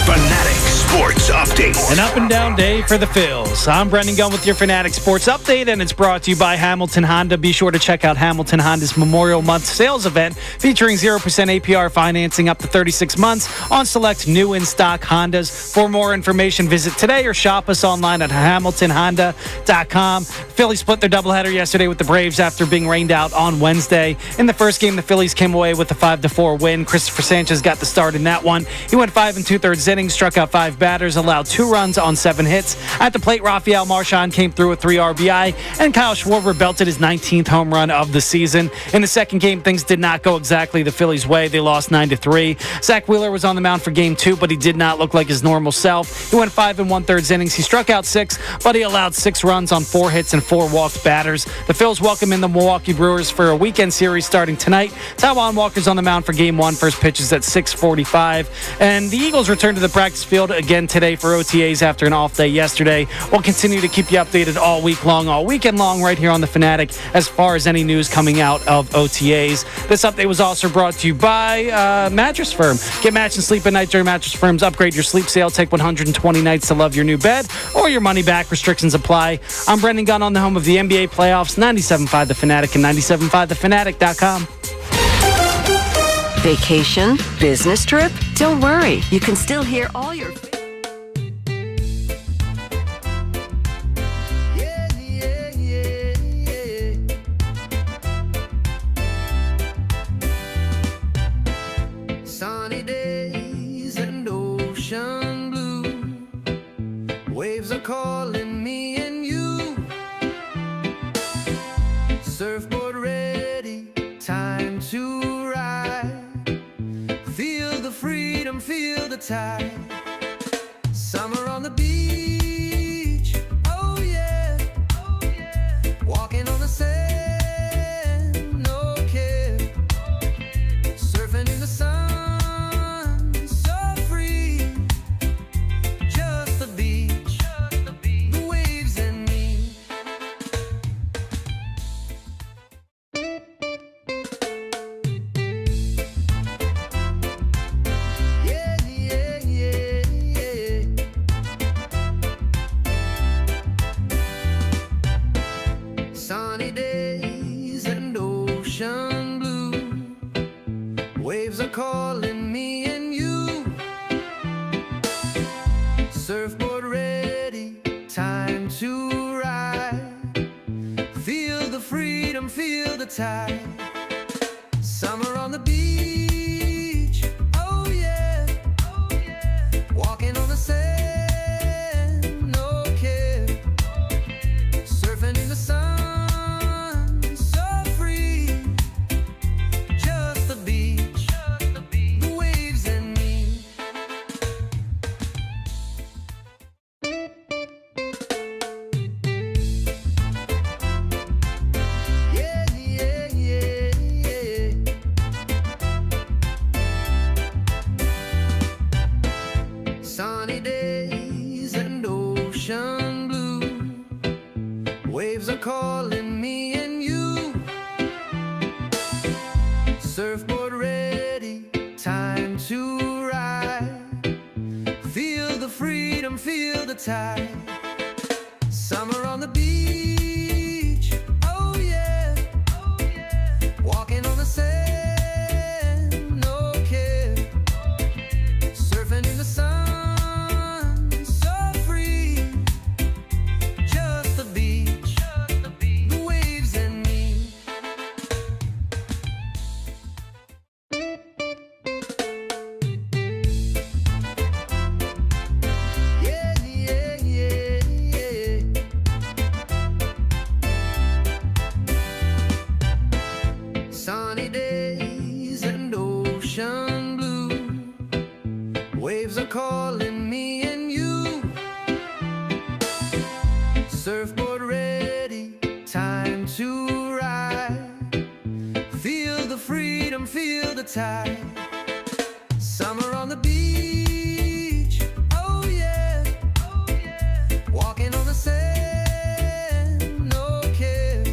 Fanatic Sports update. An up and down day for the Phils. I'm Brendan Gunn with your Fanatic Sports Update, and it's brought to you by Hamilton Honda. Be sure to check out Hamilton Honda's Memorial Month sales event featuring 0% APR financing up to 36 months on select new in-stock Hondas. For more information, visit today or shop us online at hamiltonhonda.com. Phillies split their doubleheader yesterday with the Braves after being rained out on Wednesday. In the first game, the Phillies came away with a 5-4 win. Christopher Sanchez got the start in that one. He went 5 2/3 innings, struck out 5 batters, allowed 2 runs on 7 hits. At the plate, Rafael Marchand came through with 3 RBI, and Kyle Schwarber belted his 19th home run of the season. In the second game, things did not go exactly the Phillies' way. They lost 9-3. Zach Wheeler was on the mound for game 2, but he did not look like his normal self. He went 5 1/3 innings. He struck out 6, but he allowed 6 runs on 4 hits and 4 walked batters. The Phils welcome in the Milwaukee Brewers for a weekend series starting tonight. Taijuan Walker's on the mound for game 1. First pitch is at 6:45. And the Eagles return to the practice field again today for OTAs after an off day yesterday. We'll continue to keep you updated all week long, all weekend long, right here on The Fanatic as far as any news coming out of OTAs. This update was also brought to you by Mattress Firm. Get match and sleep at night during Mattress Firm's Upgrade Your Sleep sale. Take 120 nights to love your new bed or your money back. Restrictions apply. I'm Brendan Gunn on the home of the NBA playoffs, 97.5 The Fanatic and 97.5thefanatic.com. Vacation? Business trip? Don't worry. You can still hear all your... Sunny days and ocean blue. Waves are calling me and you. Surfboard ready, time to ride. Feel the freedom, feel the tide. Summer on the beach, oh yeah, oh yeah. Walking on the sand, no care. Surfing in the sun, so free. Just the beach, the waves and me. Yeah, yeah, yeah, yeah. Sunny days and ocean blue. Waves are calling me and you. Surfboard ready, time to ride. Feel the freedom, feel the tide. Summer on the beach, oh yeah, oh yeah. Walking on the sand, no care. Surfing in the sun, so free. Just the beach, the waves and me. Yeah, yeah, yeah, yeah. Sunny days and ocean blue. Waves are calling me and you. Surfboard ready, time to ride. Feel the freedom, feel the tide. Summer on the beach, oh yeah, oh yeah. Walking on the sand, no care. Surfing in the sun, so free. Just the beach, the waves and me. Yeah, yeah, yeah, yeah. Sunny days and ocean blue. Waves are calling me and you. Surfboard ready, time to ride. Feel the freedom, feel the tide. Summer on the beach, oh yeah, oh yeah. Walking on the sand, no care.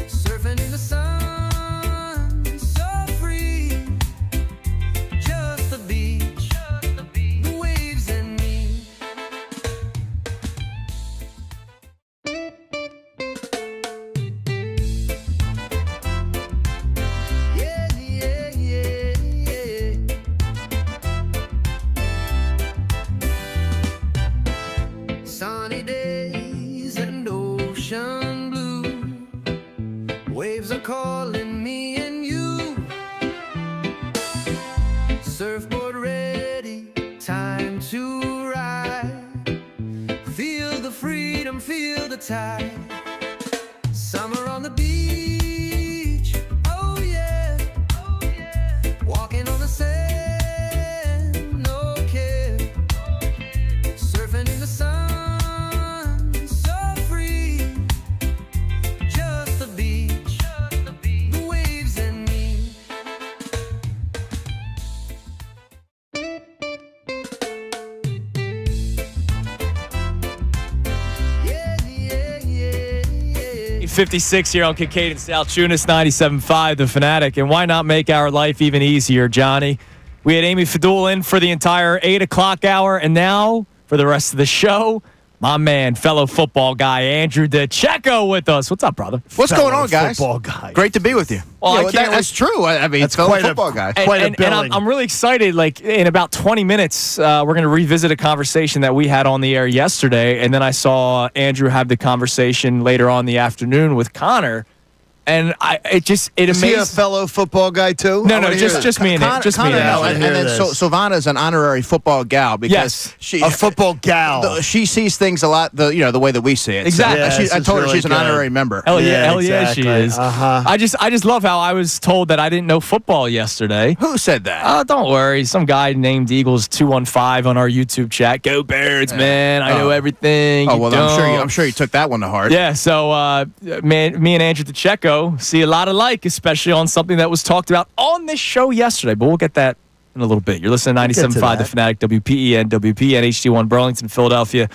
Surfing in the sun, so free. Just the beach, the waves and me. the tide. Summer on the beach. Oh yeah. Walking on the sand. No care. Surfing in the sun. So free. Just the beach. The waves and me. Yeah, yeah, yeah, yeah. 56 here on Kincade Salciunas, 97.5, The Fanatic. And why not make our life even easier, Johnny? We had Amy Fadul in for the entire 8 o'clock hour, and now for the rest of the show, my man, fellow football guy, Andrew DeCecco with us. What's up, brother? What's going on, guys? Football guy. Great to be with you. Well, That's true. I mean, That's fellow quite a football guy. quite a And billing. I'm really excited. Like, in about 20 minutes, we're going to revisit a conversation that we had on the air yesterday. And then I saw Andrew have the conversation later on in the afternoon with Connor. And it Is he a amazed. fellow football guy too? No, I wanna hear just me and Connor, it. Just me Connor, and no, Andrew. and Hear then this. Savannah's an honorary football gal because Yes. she a football gal. she sees things a lot the way that we see it. Exactly. So, Yes, I it's told her really she's an good. honorary member. Hell yeah, exactly. she is. Uh-huh. I just love how I was told that I didn't know football yesterday. Who said that? Don't worry. Some guy named Eagles 215 on our YouTube chat. Go Birds, man! I know everything. Oh You well, don't. I'm sure you took that one to heart. Yeah. So, man, me and Andrew DeCecco see a lot alike, especially on something that was talked about on this show yesterday. But we'll get that in a little bit. You're listening to We'll get to 97.5 The that. Fanatic, WPEN, WPN, HD1 Burlington, Philadelphia.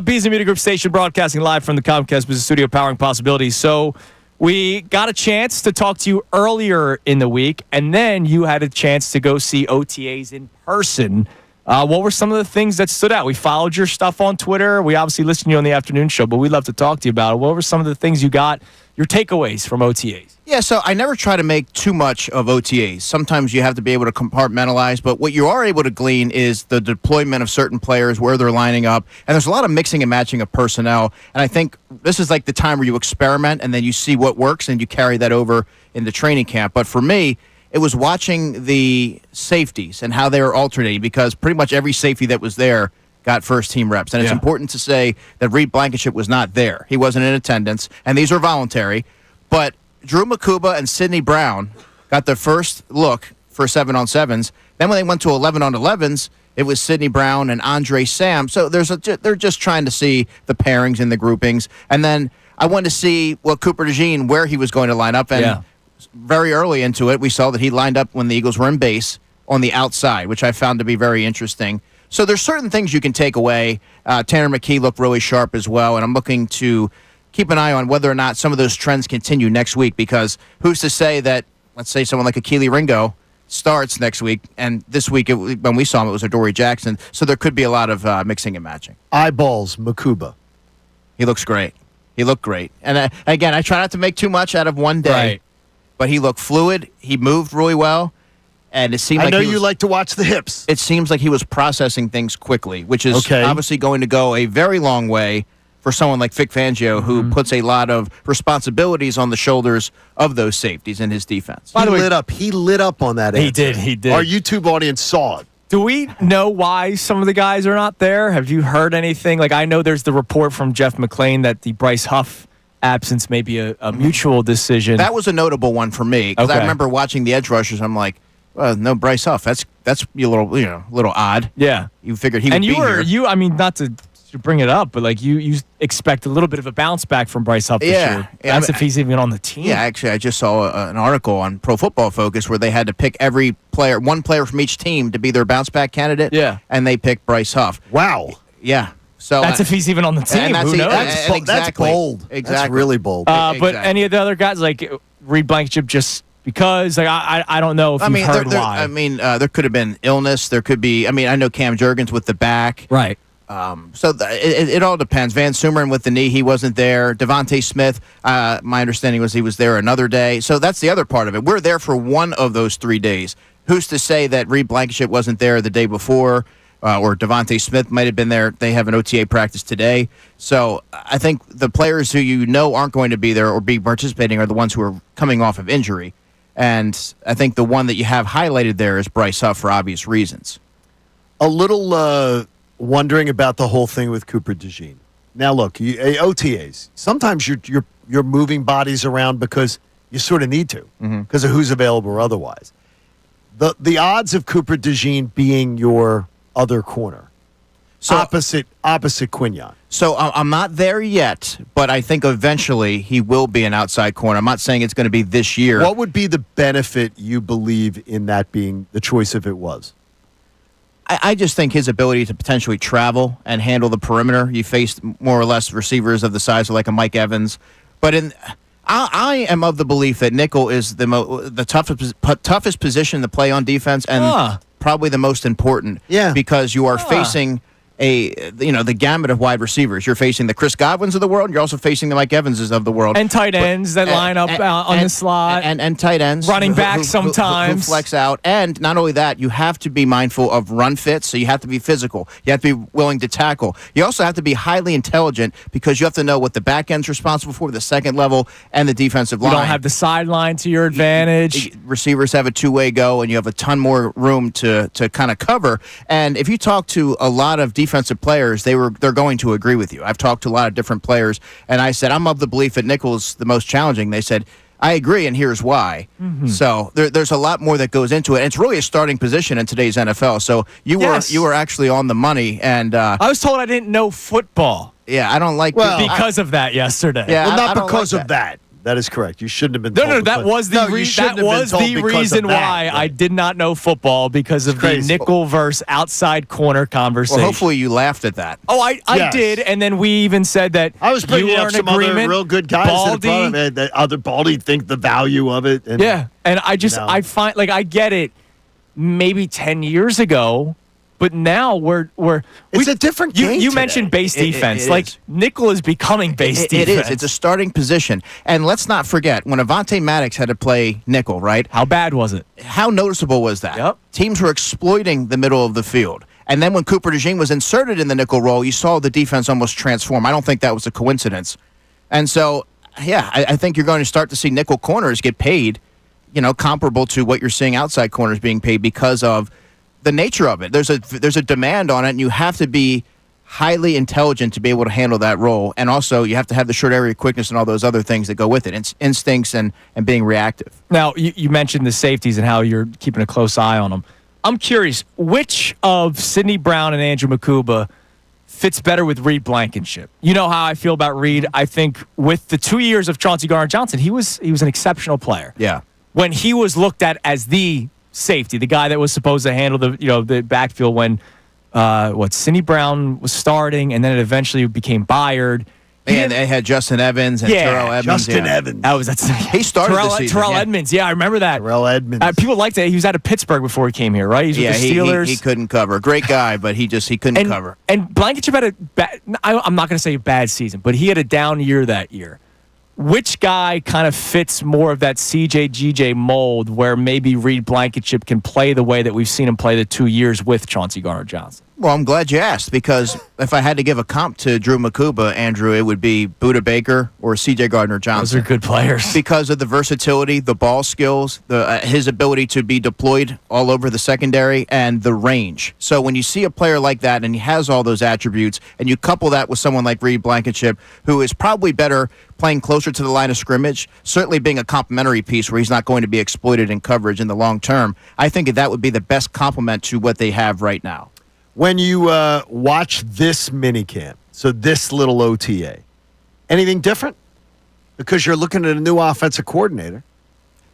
Beasley Media Group station broadcasting live from the Comcast Business Studio, powering possibilities. So we got a chance to talk to you earlier in the week, and then you had a chance to go see OTAs in person. What were some of the things that stood out? We followed your stuff on Twitter. We obviously listened to you on the afternoon show, but we'd love to talk to you about it. What were some of the things you got, your takeaways from OTAs? Yeah, so I never try to make too much of OTAs. Sometimes you have to be able to compartmentalize, but what you are able to glean is the deployment of certain players, where they're lining up, and there's a lot of mixing and matching of personnel, and I think this is like the time where you experiment and then you see what works and you carry that over into training camp. But for me, it was watching the safeties and how they were alternating, because pretty much every safety that was there got first-team reps. And it's important to say that Reed Blankenship was not there. He wasn't in attendance, and these are voluntary. But Drew Makuba and Sidney Brown got their first look for 7-on-7s. Then when they went to 11-on-11s, it was Sidney Brown and Andre Sam. So they're just trying to see the pairings and the groupings. And then I wanted to see Cooper DeJean, where he was going to line up. And very early into it, we saw that he lined up when the Eagles were in base on the outside, which I found to be very interesting. So there's certain things you can take away. Tanner McKee looked really sharp as well, and I'm looking to keep an eye on whether or not some of those trends continue next week, because who's to say that, let's say, someone like Akili Ringo starts next week, and this week, when we saw him, it was Adoree Jackson, so there could be a lot of mixing and matching. Eyeballs, Makuba. He looks great. He looked great. And again, I try not to make too much out of one day, but he looked fluid. He moved really well. And it seemed I like know he you was, like to watch the hips. It seems like he was processing things quickly, which is obviously going to go a very long way for someone like Vic Fangio, who puts a lot of responsibilities on the shoulders of those safeties in his defense. By the way, he lit up on that answer. He did. Our YouTube audience saw it. Do we know why some of the guys are not there? Have you heard anything? Like, I know there's the report from Jeff McClain that the Bryce Huff absence may be a mutual decision. That was a notable one for me, because I remember watching the edge rushers. I'm like, well, no Bryce Huff. That's a little odd. Yeah, you figured he would and be here. I mean, not to bring it up, but like you expect a little bit of a bounce back from Bryce Huff this year. That's if he's even on the team. Yeah, actually, I just saw an article on Pro Football Focus where they had to pick one player from each team to be their bounce back candidate. Yeah, and they picked Bryce Huff. Wow. Yeah. So that's if he's even on the team. Who knows? That's bold. Exactly. That's really bold. But any of the other guys, like Reed Blankenship, just because like I don't know if you've heard why. I mean, there could have been illness. There could be. I mean, I know Cam Jurgens with the back. Right. So it all depends. Van Sumeren with the knee, he wasn't there. Devontae Smith, my understanding was he was there another day. So that's the other part of it. We're there for one of those 3 days. Who's to say that Reed Blankenship wasn't there the day before? Or Devontae Smith might have been there. They have an OTA practice today. So I think the players who aren't going to be there or be participating are the ones who are coming off of injury. And I think the one that you have highlighted there is Bryce Huff for obvious reasons. A little wondering about the whole thing with Cooper DeJean. Now look, OTAs. Sometimes you're moving bodies around because you sort of need to, because of who's available or otherwise. The odds of Cooper DeJean being your other corner, so opposite Quignon. So I'm not there yet, but I think eventually he will be an outside corner. I'm not saying it's going to be this year. What would be the benefit you believe in that being the choice if it was? I just think his ability to potentially travel and handle the perimeter. You faced more or less receivers of the size of like a Mike Evans, but I am of the belief that nickel is the toughest position to play on defense and probably the most important. Yeah, because you are facing the gamut of wide receivers. You're facing the Chris Godwins of the world. You're also facing the Mike Evanses of the world. And tight ends that line up on the slot. And tight ends. Running back sometimes. Who flex out. And not only that, you have to be mindful of run fits, so you have to be physical. You have to be willing to tackle. You also have to be highly intelligent because you have to know what the back end's responsible for, the second level, and the defensive line. You don't have the sideline to your advantage. Receivers have a two-way go, and you have a ton more room to kind of cover. And if you talk to a lot of defensive players, they're going to agree with you. I've talked to a lot of different players, and I said, I'm of the belief that nickel is the most challenging. They said, I agree, and here's why. So there's a lot more that goes into it. And it's really a starting position in today's NFL. So you were actually on the money. And I was told I didn't know football. Yeah, I don't like because of that yesterday. Yeah, well, not I because like of that. That is correct. You shouldn't have been told. No, that was the reason why I did not know football because of the nickel versus outside corner conversation. Well, hopefully you laughed at that. Oh, I did, and then we even said that I was bringing up some other real good guys Baldy, that other Baldy think the value of it. And, and I find I get it maybe 10 years ago. But now it's a different game. You mentioned base defense. Nickel is becoming base defense. It is. It's a starting position. And let's not forget, when Avonte Maddox had to play nickel, right? How bad was it? How noticeable was that? Yep. Teams were exploiting the middle of the field. And then when Cooper DeJean was inserted in the nickel role, you saw the defense almost transform. I don't think that was a coincidence. And so, I think you're going to start to see nickel corners get paid, comparable to what you're seeing outside corners being paid because of the nature of it. There's a demand on it, and you have to be highly intelligent to be able to handle that role. And also, you have to have the short area quickness and all those other things that go with it. It's instincts and being reactive. Now, you mentioned the safeties and how you're keeping a close eye on them. I'm curious, which of Sidney Brown and Andrew Makuba fits better with Reed Blankenship? You know how I feel about Reed. I think with the 2 years of Chauncey Gardner-Johnson, he was an exceptional player. Yeah. When he was looked at as the safety, the guy that was supposed to handle the backfield when Sidney Brown was starting, and then it eventually became Byard. And they had Justin Evans and Terrell Edmonds. Justin Evans. He started the season. Terrell Edmonds. Yeah, I remember that. Terrell Edmonds. People liked that. He was out of Pittsburgh before he came here, right? He's with the Steelers. He couldn't cover. Great guy, but he couldn't cover. And Blankenship had I'm not going to say a bad season, but he had a down year that year. Which guy kind of fits more of that CJ-GJ mold where maybe Reed Blankenship can play the way that we've seen him play the 2 years with Chauncey Gardner-Johnson? Well, I'm glad you asked, because if I had to give a comp to Drew Makuba, Andrew, it would be Budda Baker or C.J. Gardner-Johnson. Those are good players. Because of the versatility, the ball skills, his ability to be deployed all over the secondary, and the range. So when you see a player like that and he has all those attributes, and you couple that with someone like Reed Blankenship, who is probably better playing closer to the line of scrimmage, certainly being a complementary piece where he's not going to be exploited in coverage in the long term, I think that would be the best complement to what they have right now. When you watch this minicamp, so this little OTA, anything different? Because you're looking at a new offensive coordinator.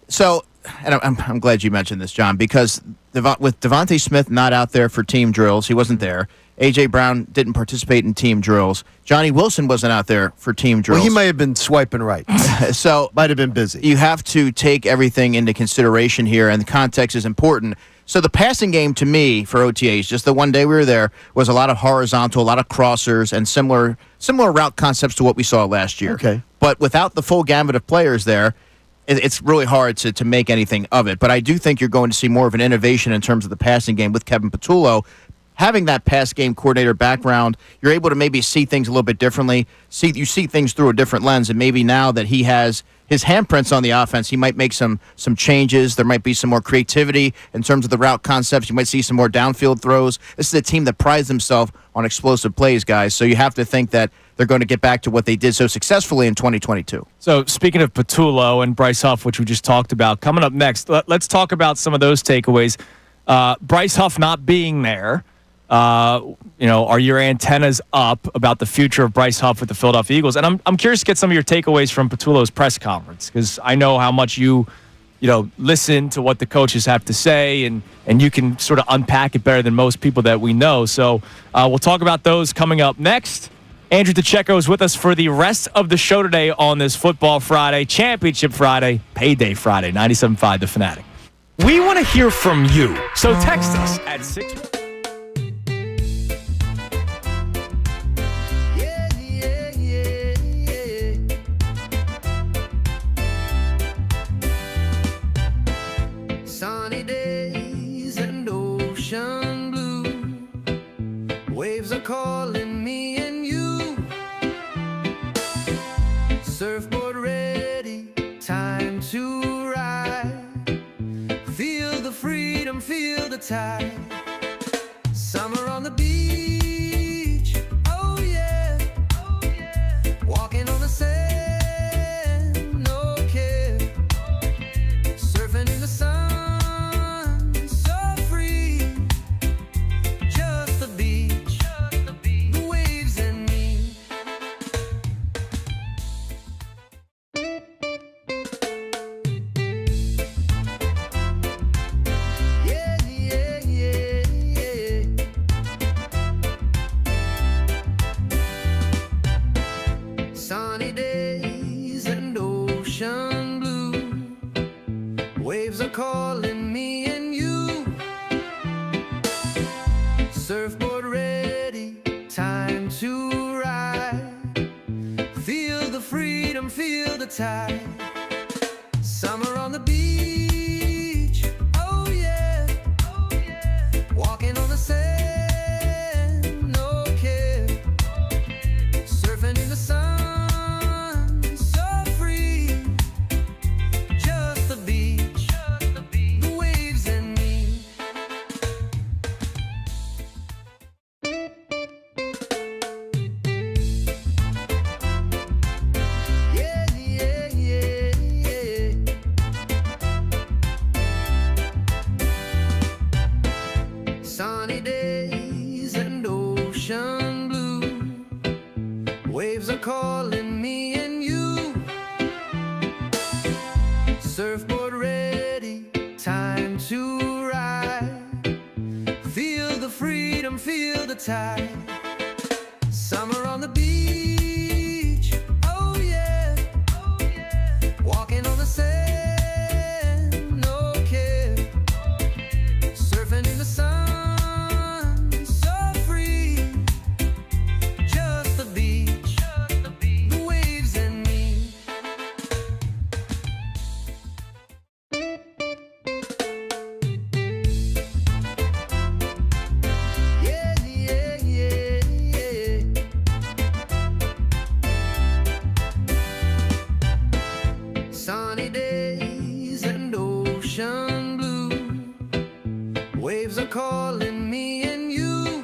So, and I'm glad you mentioned this, John, because with Devontae Smith not out there for team drills, he wasn't there. A.J. Brown didn't participate in team drills. Johnny Wilson wasn't out there for team drills. Well, he may have been swiping right. So might have been busy. You have to take everything into consideration here, and the context is important. So the passing game to me for OTAs, just the one day we were there, was a lot of horizontal, a lot of crossers, and similar route concepts to what we saw last year. Okay. But without the full gamut of players there, it's really hard to make anything of it. But I do think you're going to see more of an innovation in terms of the passing game with Kevin Patullo having that pass game coordinator background, you're able to maybe see things a little bit differently. You see things through a different lens, and maybe now that he has his handprints on the offense, he might make some changes. There might be some more creativity in terms of the route concepts. You might see some more downfield throws. This is a team that prides themselves on explosive plays, guys. So you have to think that they're going to get back to what they did so successfully in 2022. So speaking of Patullo and Bryce Huff, which we just talked about, coming up next, let's talk about some of those takeaways. Bryce Huff not being there. Are your antennas up about the future of Bryce Huff with the Philadelphia Eagles? And I'm curious to get some of your takeaways from Patullo's press conference, because I know how much you listen to what the coaches have to say, and you can sort of unpack it better than most people that we know. So we'll talk about those coming up next. Andrew DeCecco is with us for the rest of the show today on this Football Friday, Championship Friday, Payday Friday, 97.5 The Fanatic. We want to hear from you, so text us at 6. Sunny days and ocean blue, waves are calling me and you. Surfboard ready, time to ride. Feel the freedom, feel the tide. Summer on the beach, oh yeah, walking on the sand, no care, surfing in the sun. Sunny days and ocean blue, waves are calling me and you. Surfboard ready, time to ride. Feel the freedom, feel the tide. Summer on the beach, oh yeah, walking on the sand, no care, surfing in the sun. Sunny days and ocean blue, waves are calling me and you. Surfboard ready, time to ride. Feel the freedom, feel the tide. Summer on the beach, oh yeah, walking on the sand, no care, surfing in the sun. Sunny days and ocean blue, waves are calling me and you.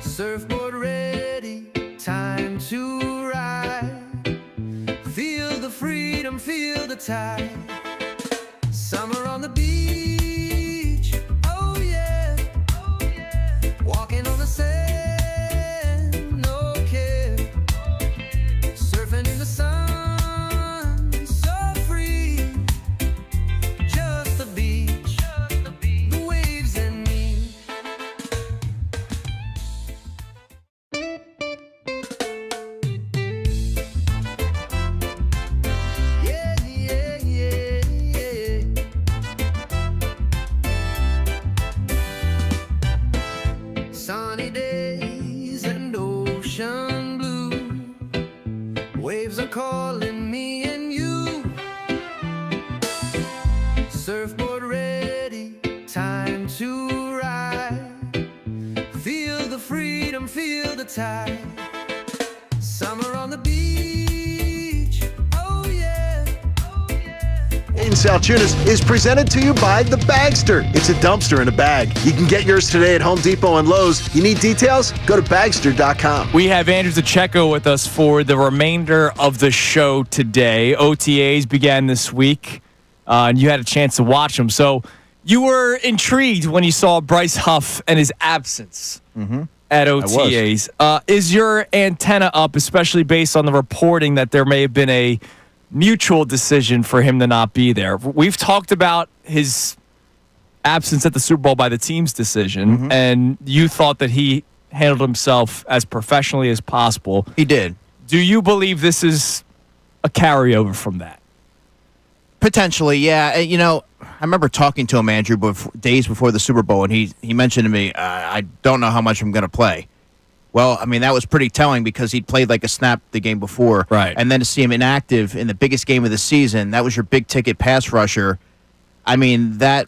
Surfboard ready, time to ride. Feel the freedom, feel the tide. Summer on the beach, oh yeah, walking on the sand, no care, surfing in the sun. Yeah. them feel the tide. Summer on the beach. Oh yeah. Kincade Salciunas is presented to you by The Bagster. It's a dumpster in a bag. You can get yours today at Home Depot and Lowe's. You need details? Go to Bagster.com. We have Andrew Zacchecko with us for the remainder of the show today. OTAs began this week, and you had a chance to watch them. So you were intrigued when you saw Bryce Huff and his absence at OTAs. Is your antenna up, especially based on the reporting that there may have been a mutual decision for him to not be there? We've talked about his absence at the Super Bowl by the team's decision, and you thought that he handled himself as professionally as possible. He did. Do you believe this is a carryover from that? Potentially, yeah. You know, I remember talking to him, Andrew, days before the Super Bowl, and he mentioned to me, I don't know how much I'm going to play. Well, I mean, that was pretty telling because he'd played like a snap the game before. Right. And then to see him inactive in the biggest game of the season, that was your big-ticket pass rusher. I mean, that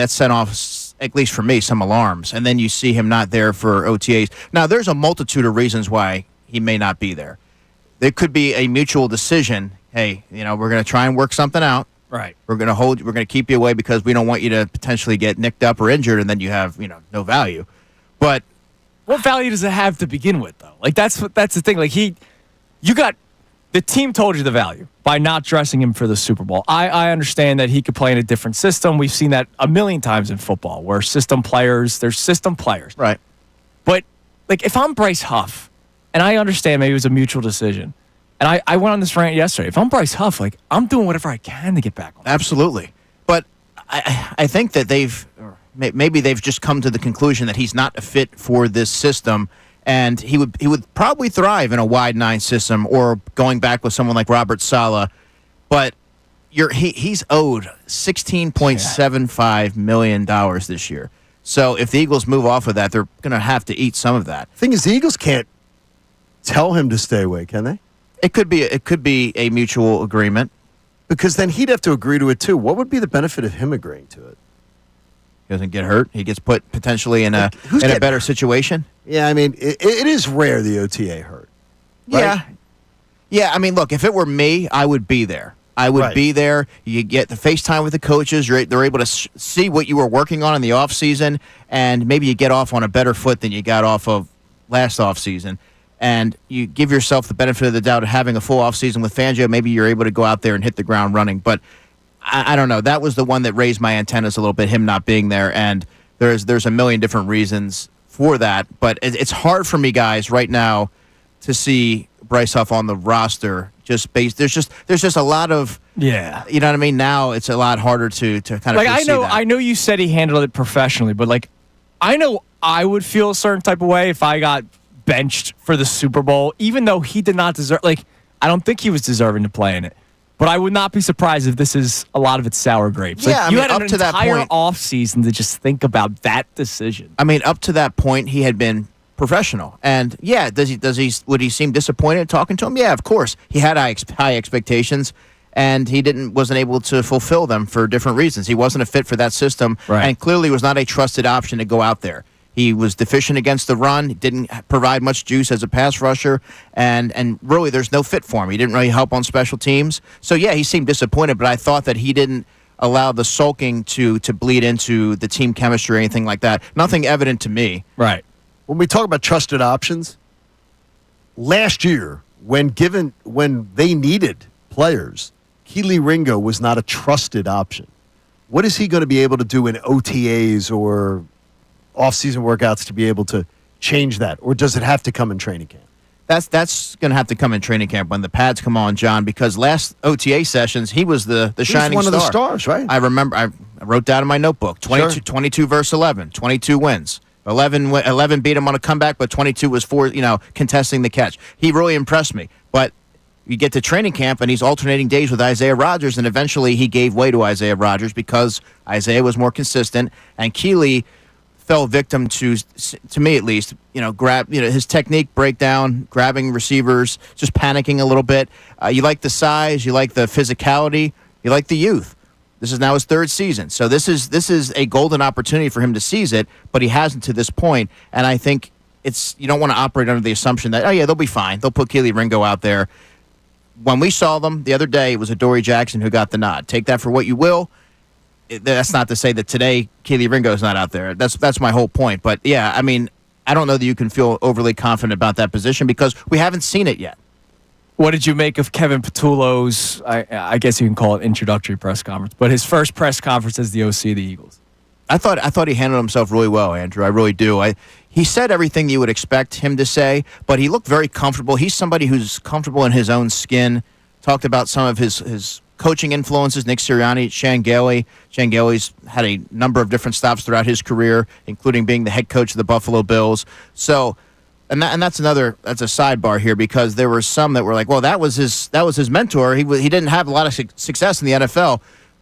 set off, at least for me, some alarms. And then you see him not there for OTAs. Now, there's a multitude of reasons why he may not be there. There could be a mutual decision. Hey, you know, we're going to try and work something out. Right. We're going to keep you away because we don't want you to potentially get nicked up or injured, and then you have, no value. But what value does it have to begin with, though? Like, that's the thing. Like, the team told you the value by not dressing him for the Super Bowl. I understand that he could play in a different system. We've seen that a million times in football where there's system players. Right. But, like, if I'm Bryce Huff, and I understand maybe it was a mutual decision, and I went on this rant yesterday. If I'm Bryce Huff, like, I'm doing whatever I can to get back on. Absolutely. But I think that maybe they've just come to the conclusion that he's not a fit for this system, and he would probably thrive in a wide nine system or going back with someone like Robert Saleh. But he's owed $16.75 million this year. So if the Eagles move off of that, they're going to have to eat some of that. Thing is, the Eagles can't tell him to stay away, can they? It could be a mutual agreement. Because then he'd have to agree to it, too. What would be the benefit of him agreeing to it? He doesn't get hurt. He gets put potentially in a better situation. Yeah, I mean, it is rare the OTA hurt. Right? Yeah. I mean, look, if it were me, I would be there. I would be there. You get the FaceTime with the coaches. They're able to see what you were working on in the offseason, and maybe you get off on a better foot than you got off of last offseason. And you give yourself the benefit of the doubt of having a full offseason with Fangio. Maybe you're able to go out there and hit the ground running. But I don't know. That was the one that raised my antennas a little bit, him not being there. And there's a million different reasons for that. But it's hard for me, guys, right now to see Bryce Huff on the roster. There's just a lot of, you know what I mean? Now it's a lot harder to kind of like, I know you said he handled it professionally, but like, I know I would feel a certain type of way if I got benched for the Super Bowl, even though he did not deserve. Like, I don't think he was deserving to play in it. But I would not be surprised if this is a lot of it's sour grapes. Yeah, like, you had up an to that entire point, offseason to just think about that decision. I mean, up to that point, he had been professional. And yeah, would he seem disappointed talking to him? Yeah, of course. He had high expectations, and he wasn't able to fulfill them for different reasons. He wasn't a fit for that system, and clearly was not a trusted option to go out there. He was deficient against the run. He didn't provide much juice as a pass rusher, and really there's no fit for him. He didn't really help on special teams. So, yeah, he seemed disappointed, but I thought that he didn't allow the sulking to bleed into the team chemistry or anything like that. Nothing evident to me. Right. When we talk about trusted options, last year when they needed players, Kelee Ringo was not a trusted option. What is he going to be able to do in OTAs or off-season workouts to be able to change that, or does it have to come in training camp? That's going to have to come in training camp when the pads come on, John, because last OTA sessions, he was the shining star. He was one of the stars, right? I remember, I wrote down in my notebook, 22 versus 11, 22 wins. 11 beat him on a comeback, but 22 was contesting the catch. He really impressed me. But you get to training camp, and he's alternating days with Isaiah Rodgers, and eventually he gave way to Isaiah Rodgers because Isaiah was more consistent, and Kelee fell victim to me at least, his technique breakdown, grabbing receivers, just panicking a little bit. You like the size, you like the physicality, you like the youth. This is now his third season, so this is a golden opportunity for him to seize it, but he hasn't to this point. And I think you don't want to operate under the assumption that, oh, yeah, they'll be fine. They'll put Keely Ringo out there. When we saw them the other day, it was Adoree Jackson who got the nod. Take that for what you will. That's not to say that today Keely Ringo is not out there. That's my whole point. But, yeah, I mean, I don't know that you can feel overly confident about that position because we haven't seen it yet. What did you make of Kevin Patullo's, I guess you can call it introductory press conference, but his first press conference as the OC of the Eagles? I thought he handled himself really well, Andrew. I really do. He said everything you would expect him to say, but he looked very comfortable. He's somebody who's comfortable in his own skin. Talked about some of his coaching influences, Nick Sirianni, Shane Gailey. Shane Gailey's had a number of different stops throughout his career, including being the head coach of the Buffalo Bills. So, that's a sidebar here because there were some that were like, well, that was his mentor. He didn't have a lot of success in the NFL.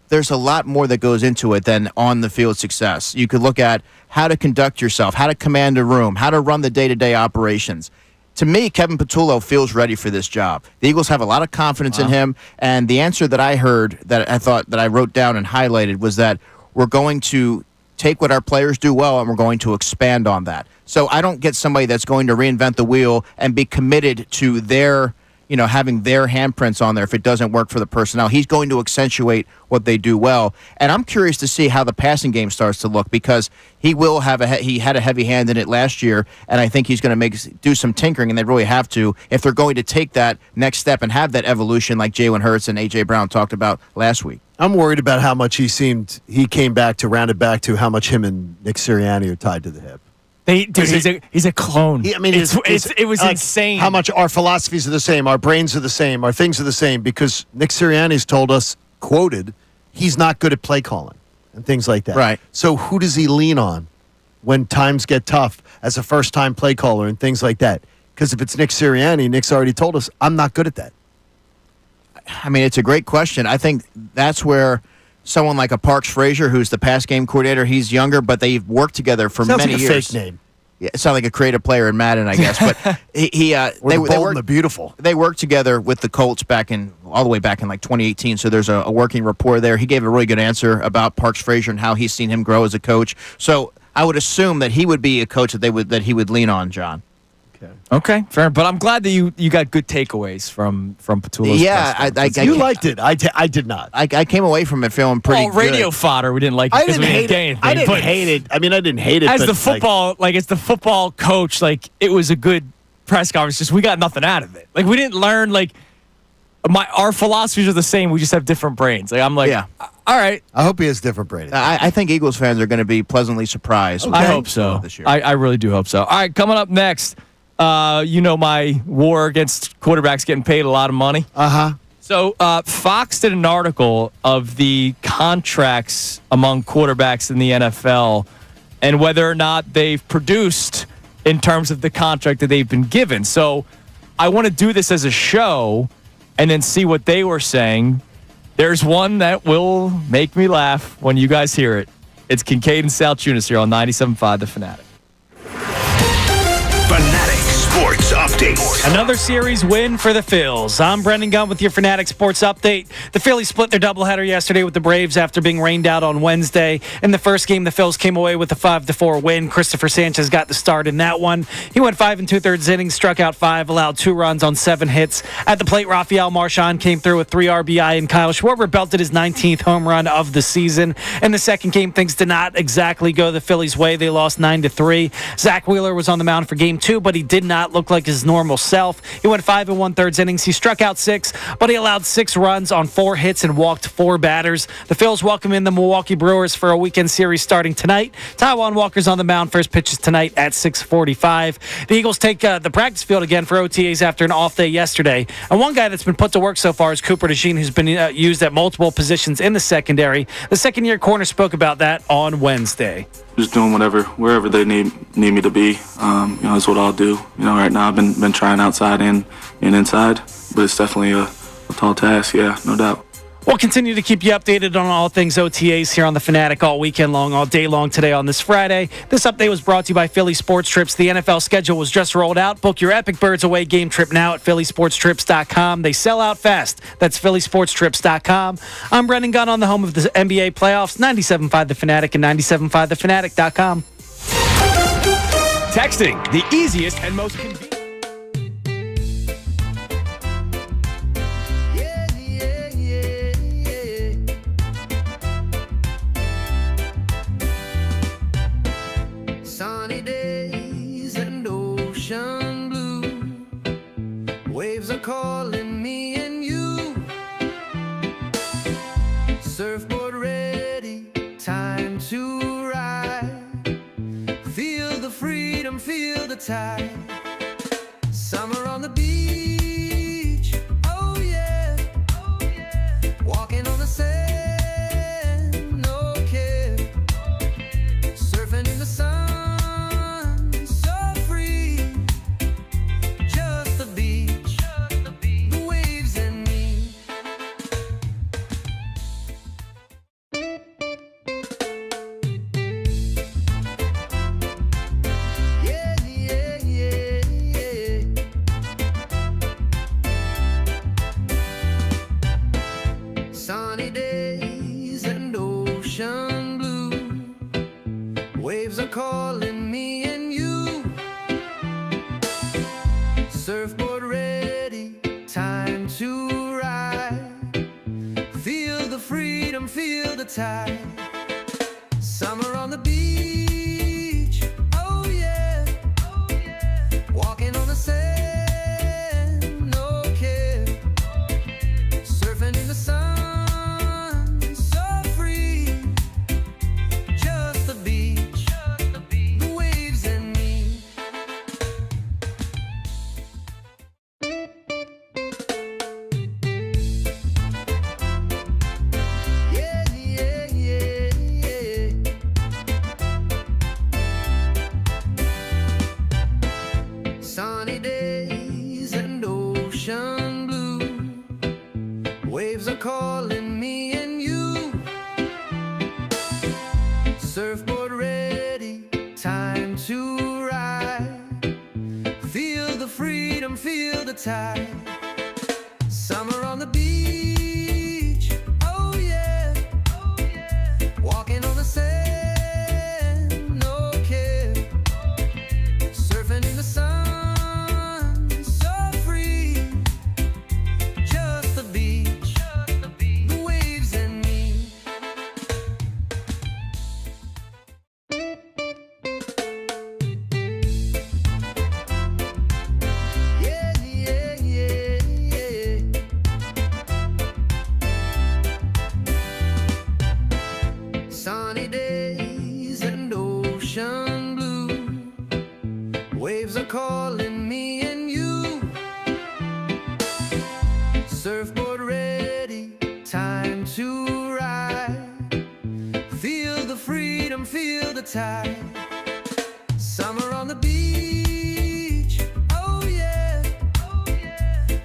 There's a lot more that goes into it than on-the-field success. You could look at how to conduct yourself, how to command a room, how to run the day-to-day operations. To me, Kevin Patullo feels ready for this job. The Eagles have a lot of confidence in him, and the answer that I heard that I thought that I wrote down and highlighted was that we're going to take what our players do well and we're going to expand on that. So I don't get somebody that's going to reinvent the wheel and be committed to their having their handprints on there if it doesn't work for the personnel. He's going to accentuate what they do well. And I'm curious to see how the passing game starts to look because he had a heavy hand in it last year, and I think he's going to do some tinkering, and they really have to if they're going to take that next step and have that evolution like Jalen Hurts and A.J. Brown talked about last week. I'm worried about how much he came back to rounded back to how much him and Nick Sirianni are tied to the hip. He's a clone. It was like, insane. How much our philosophies are the same, our brains are the same, our things are the same, because Nick Sirianni's told us, quoted, he's not good at play calling and things like that. Right. So who does he lean on when times get tough as a first-time play caller and things like that? Because if it's Nick Sirianni, Nick's already told us, I'm not good at that. I mean, it's a great question. I think that's where someone like a Parks Frazier, who's the pass game coordinator, he's younger, but they've worked together for Sounds many like a years. fake name. Yeah, it sounds like a creative player in Madden, I guess. But they worked the beautiful. They worked together with the Colts all the way back in like 2018. So there's a working rapport there. He gave a really good answer about Parks Frazier and how he's seen him grow as a coach. So I would assume that he would be a coach that he would lean on, John. Okay, fair. But I'm glad that you got good takeaways from Patullo's. Yeah, you liked it. I did not. I came away from it feeling pretty good. Radio fodder. We didn't like it because we didn't get anything. I didn't hate it. I mean, I didn't hate it. As but as the football coach, like it was a good press conference. Just we got nothing out of it. Like we didn't learn. Like our philosophies are the same. We just have different brains. Like I'm like, yeah. All right. I hope he has different brains. I think Eagles fans are going to be pleasantly surprised. I hope so. This year. I really do hope so. All right, coming up next. My war against quarterbacks getting paid a lot of money. So Fox did an article of the contracts among quarterbacks in the NFL and whether or not they've produced in terms of the contract that they've been given. So I want to do this as a show and then see what they were saying. There's one that will make me laugh when you guys hear it. It's Kincade and Salciunas here on 97.5 The Fanatic. Fanatic Sports Update. Another series win for the Phillies. I'm Brendan Gunn with your Fanatic Sports Update. The Phillies split their doubleheader yesterday with the Braves after being rained out on Wednesday. In the first game, the Phillies came away with a 5-4 win. Christopher Sanchez got the start in that one. He went 5 2/3 innings, struck out 5, allowed 2 runs on 7 hits. At the plate, Rafael Marchand came through with 3 RBI, and Kyle Schwarber belted his 19th home run of the season. In the second game, things did not exactly go the Phillies' way. They lost 9-3. Zach Wheeler was on the mound for game 2, but he did not look like his normal self. He went 5 1/3 innings. He struck out 6, but he allowed 6 runs on 4 hits and walked 4 batters. The Phils welcome in the Milwaukee Brewers for a weekend series starting tonight. Taijuan Walker's on the mound. First pitch is tonight at 6:45. The Eagles take the practice field again for OTAs after an off day yesterday. And one guy that's been put to work so far is Cooper DeJean, who's been used at multiple positions in the secondary. The second-year corner spoke about that on Wednesday. Just doing wherever they need me to be. Is what I'll do. Right now I've been trying outside and inside, but it's definitely a tall task. Yeah, no doubt. We'll continue to keep you updated on all things OTAs here on The Fanatic all weekend long, all day long today on this Friday. This update was brought to you by Philly Sports Trips. The NFL schedule was just rolled out. Book your Epic Birds away game trip now at phillysportstrips.com. They sell out fast. That's phillysportstrips.com. I'm Brendan Gunn on the home of the NBA playoffs, 97.5 The Fanatic and 97.5thefanatic.com. Texting, the easiest and most convenient. Sunny days and ocean blue. Waves are calling me and you. Surfboard ready, time to ride. Feel the freedom, feel the tide. Summer on the beach, oh yeah. Walking on the sand, no care. Surfing in the sun, so free. Just the beach, the waves and me. Yeah, yeah, yeah, yeah. Sunny days and ocean blue. Waves are calling me and you. Surfboard ready, time to ride. Feel the freedom, feel the tide. Summer on the beach, oh yeah. Walking on the sand, no care. Surfing in the sun, so free. Just the beach, the waves and me. Yeah, yeah, yeah, yeah. Sunny days and ocean blue. Waves are calling me and you. Surfboard ready, time to ride. Feel the freedom, feel the tide. Summer on the beach, oh yeah. Walking on the sand, no care. Surfing in the sun, so free. Just the beach, the waves and me. Yeah, yeah, yeah, yeah. Sunny days and ocean blue. Waves are calling me and you. Surfboard ready, time to ride. Feel the freedom, feel the tide. Summer on the beach, oh yeah.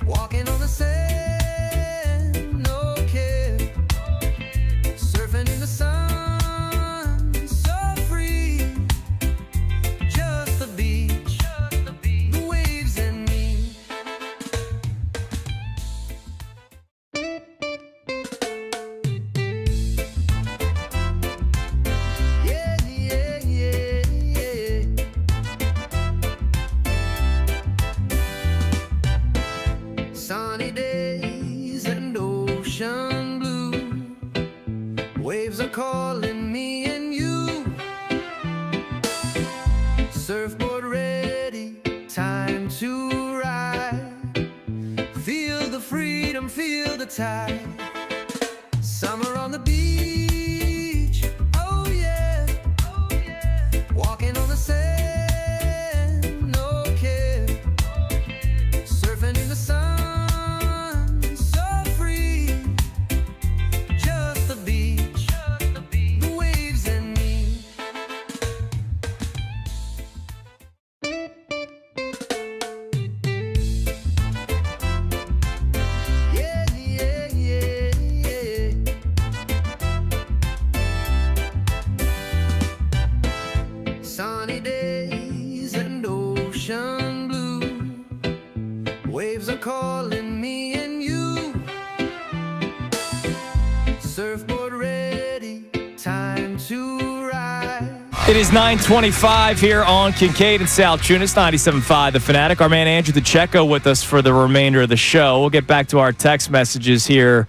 Walking on the sand, no care. Surfing in the sun, so free. Just the beach, the waves and me. Yeah, yeah, yeah, yeah. Sunny days and ocean blue. Waves are calling me and you. Surfboard ready, time to ride. Feel the freedom, feel the tide. Summer on the beach, oh yeah. Walking on the sand, no care. Surfing in the sun, so free. Just the beach, the waves and me. Yeah, yeah, yeah, yeah. Sunny days and ocean blue. Waves are calling me and you. Surfboard ready, time to ride. It is 9:25 here on Kincade and Salciunas, 97.5 The Fanatic. Our man Andrew DeCecco with us for the remainder of the show. We'll get back to our text messages here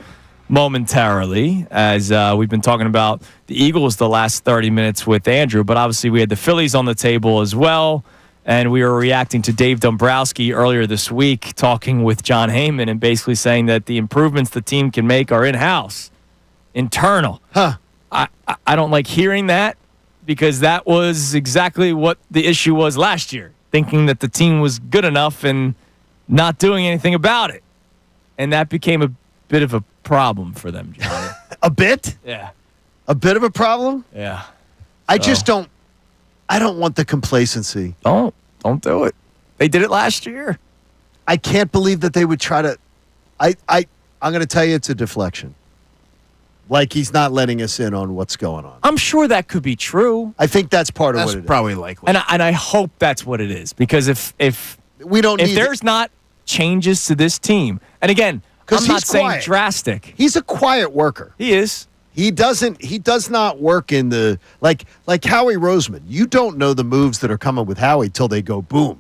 momentarily as we've been talking about the Eagles the last 30 minutes with Andrew, but obviously we had the Phillies on the table as well, and we were reacting to Dave Dombrowski earlier this week talking with John Heyman and basically saying that the improvements the team can make are in-house, internal. I don't like hearing that, because that was exactly what the issue was last year, thinking that the team was good enough and not doing anything about it. And that became a bit of a problem for them, Johnny. A bit? Yeah. A bit of a problem? Yeah. I just don't want the complacency. Don't do it. They did it last year. I can't believe that they would try to I'm going to tell you it's a deflection. Like he's not letting us in on what's going on. I'm sure that could be true. I think that's part of what it is. That's probably likely. And I hope that's what it is, because if there's not changes to this team, and again, I'm not saying drastic. He's a quiet worker. He is. He does not work in the like Howie Roseman. You don't know the moves that are coming with Howie till they go boom.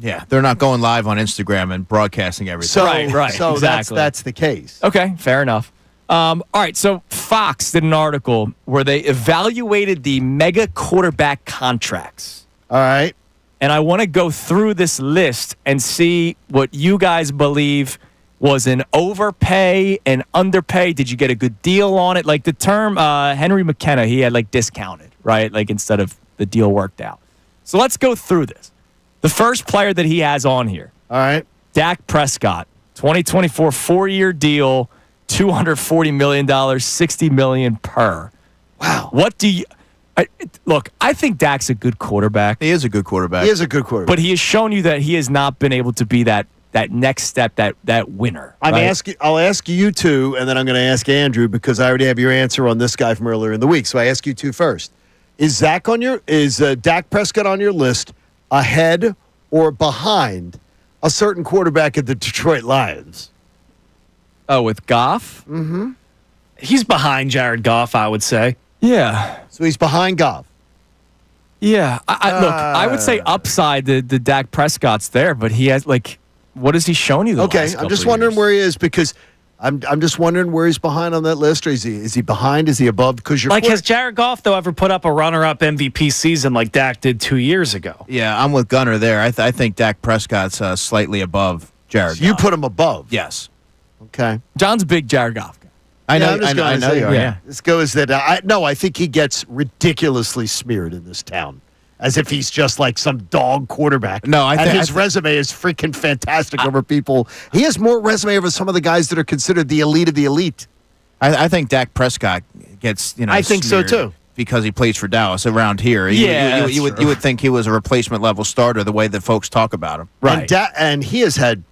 Yeah, they're not going live on Instagram and broadcasting everything. So, right. So exactly. that's the case. Okay, fair enough. All right, so Fox did an article where they evaluated the mega quarterback contracts. All right. And I want to go through this list and see what you guys believe was an overpay and underpay. Did you get a good deal on it? Like the term Henry McKenna, he had like discounted, right? Like instead of the deal worked out. So let's go through this. The first player that he has on here. All right. Dak Prescott, 2024 4-year deal. $240 million, $60 million per. Wow. What do you look? I think Dak's a good quarterback. He is a good quarterback. He is a good quarterback. But he has shown you that he has not been able to be that next step, that winner. I'll ask you two, and then I'm going to ask Andrew, because I already have your answer on this guy from earlier in the week. So I ask you two first. Is Dak Prescott on your list ahead or behind a certain quarterback at the Detroit Lions? Oh, with Goff? Mm-hmm. He's behind Jared Goff, I would say. Yeah. So he's behind Goff. Yeah. Look, I would say upside the Dak Prescott's there, but he has, like, what has he shown you Okay, last I'm couple just of wondering years? where he is, because I'm just wondering where he's behind on that list, or is he behind? Is he above? Because you're has Jared Goff, though, ever put up a runner-up MVP season like Dak did 2 years ago? Yeah, I'm with Gunner there. I think Dak Prescott's slightly above Jared Goff. You put him above. Yes. Okay. John's a big Jared Goff guy. I know. I know you are. Yeah. This goes that I think he gets ridiculously smeared in this town, as if he's just like some dog quarterback. No, I think his resume is freaking fantastic over people. He has more resume over some of the guys that are considered the elite of the elite. I think Dak Prescott gets. I think so smeared too, because he plays for Dallas around here. You would think he was a replacement level starter the way that folks talk about him. Right. And he has had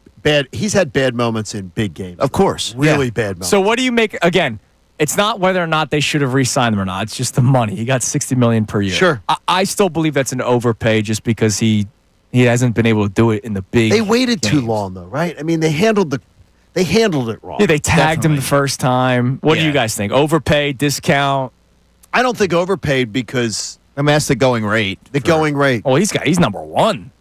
bad moments in big games. Of course. Really bad moments. So what do you make, again, it's not whether or not they should have re-signed him or not. It's just the money. He got $60 million per year. Sure. I still believe that's an overpay just because he hasn't been able to do it in the big They waited games. too long, though, right? I mean, they handled it wrong. Yeah, they tagged him the first time. What do you guys think? Overpay, discount? I don't think overpaid, because I mean, that's the going rate. Going rate. Oh, he's number one.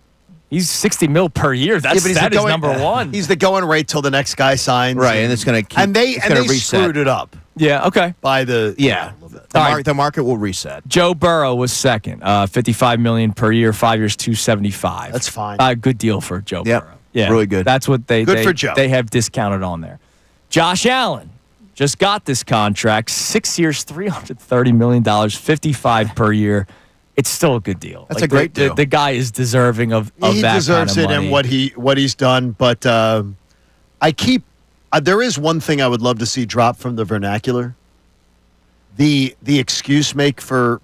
He's $60 million per year. That is number one. He's the going rate till the next guy signs. Right, and it's going to keep. And they screwed it up. Yeah, okay. By the the market will reset. Joe Burrow was second, $55 million per year, 5 years, $275. That's fine. Good deal for Joe Yep. Burrow. Yeah, really good. That's what Good for Joe. They have discounted on there. Josh Allen just got this contract, 6 years, $330 million, $55 per year. It's still a good deal. That's a great deal. The guy is deserving of He that deserves kind of it money. and what he's done. But there is one thing I would love to see drop from the vernacular. The excuse make for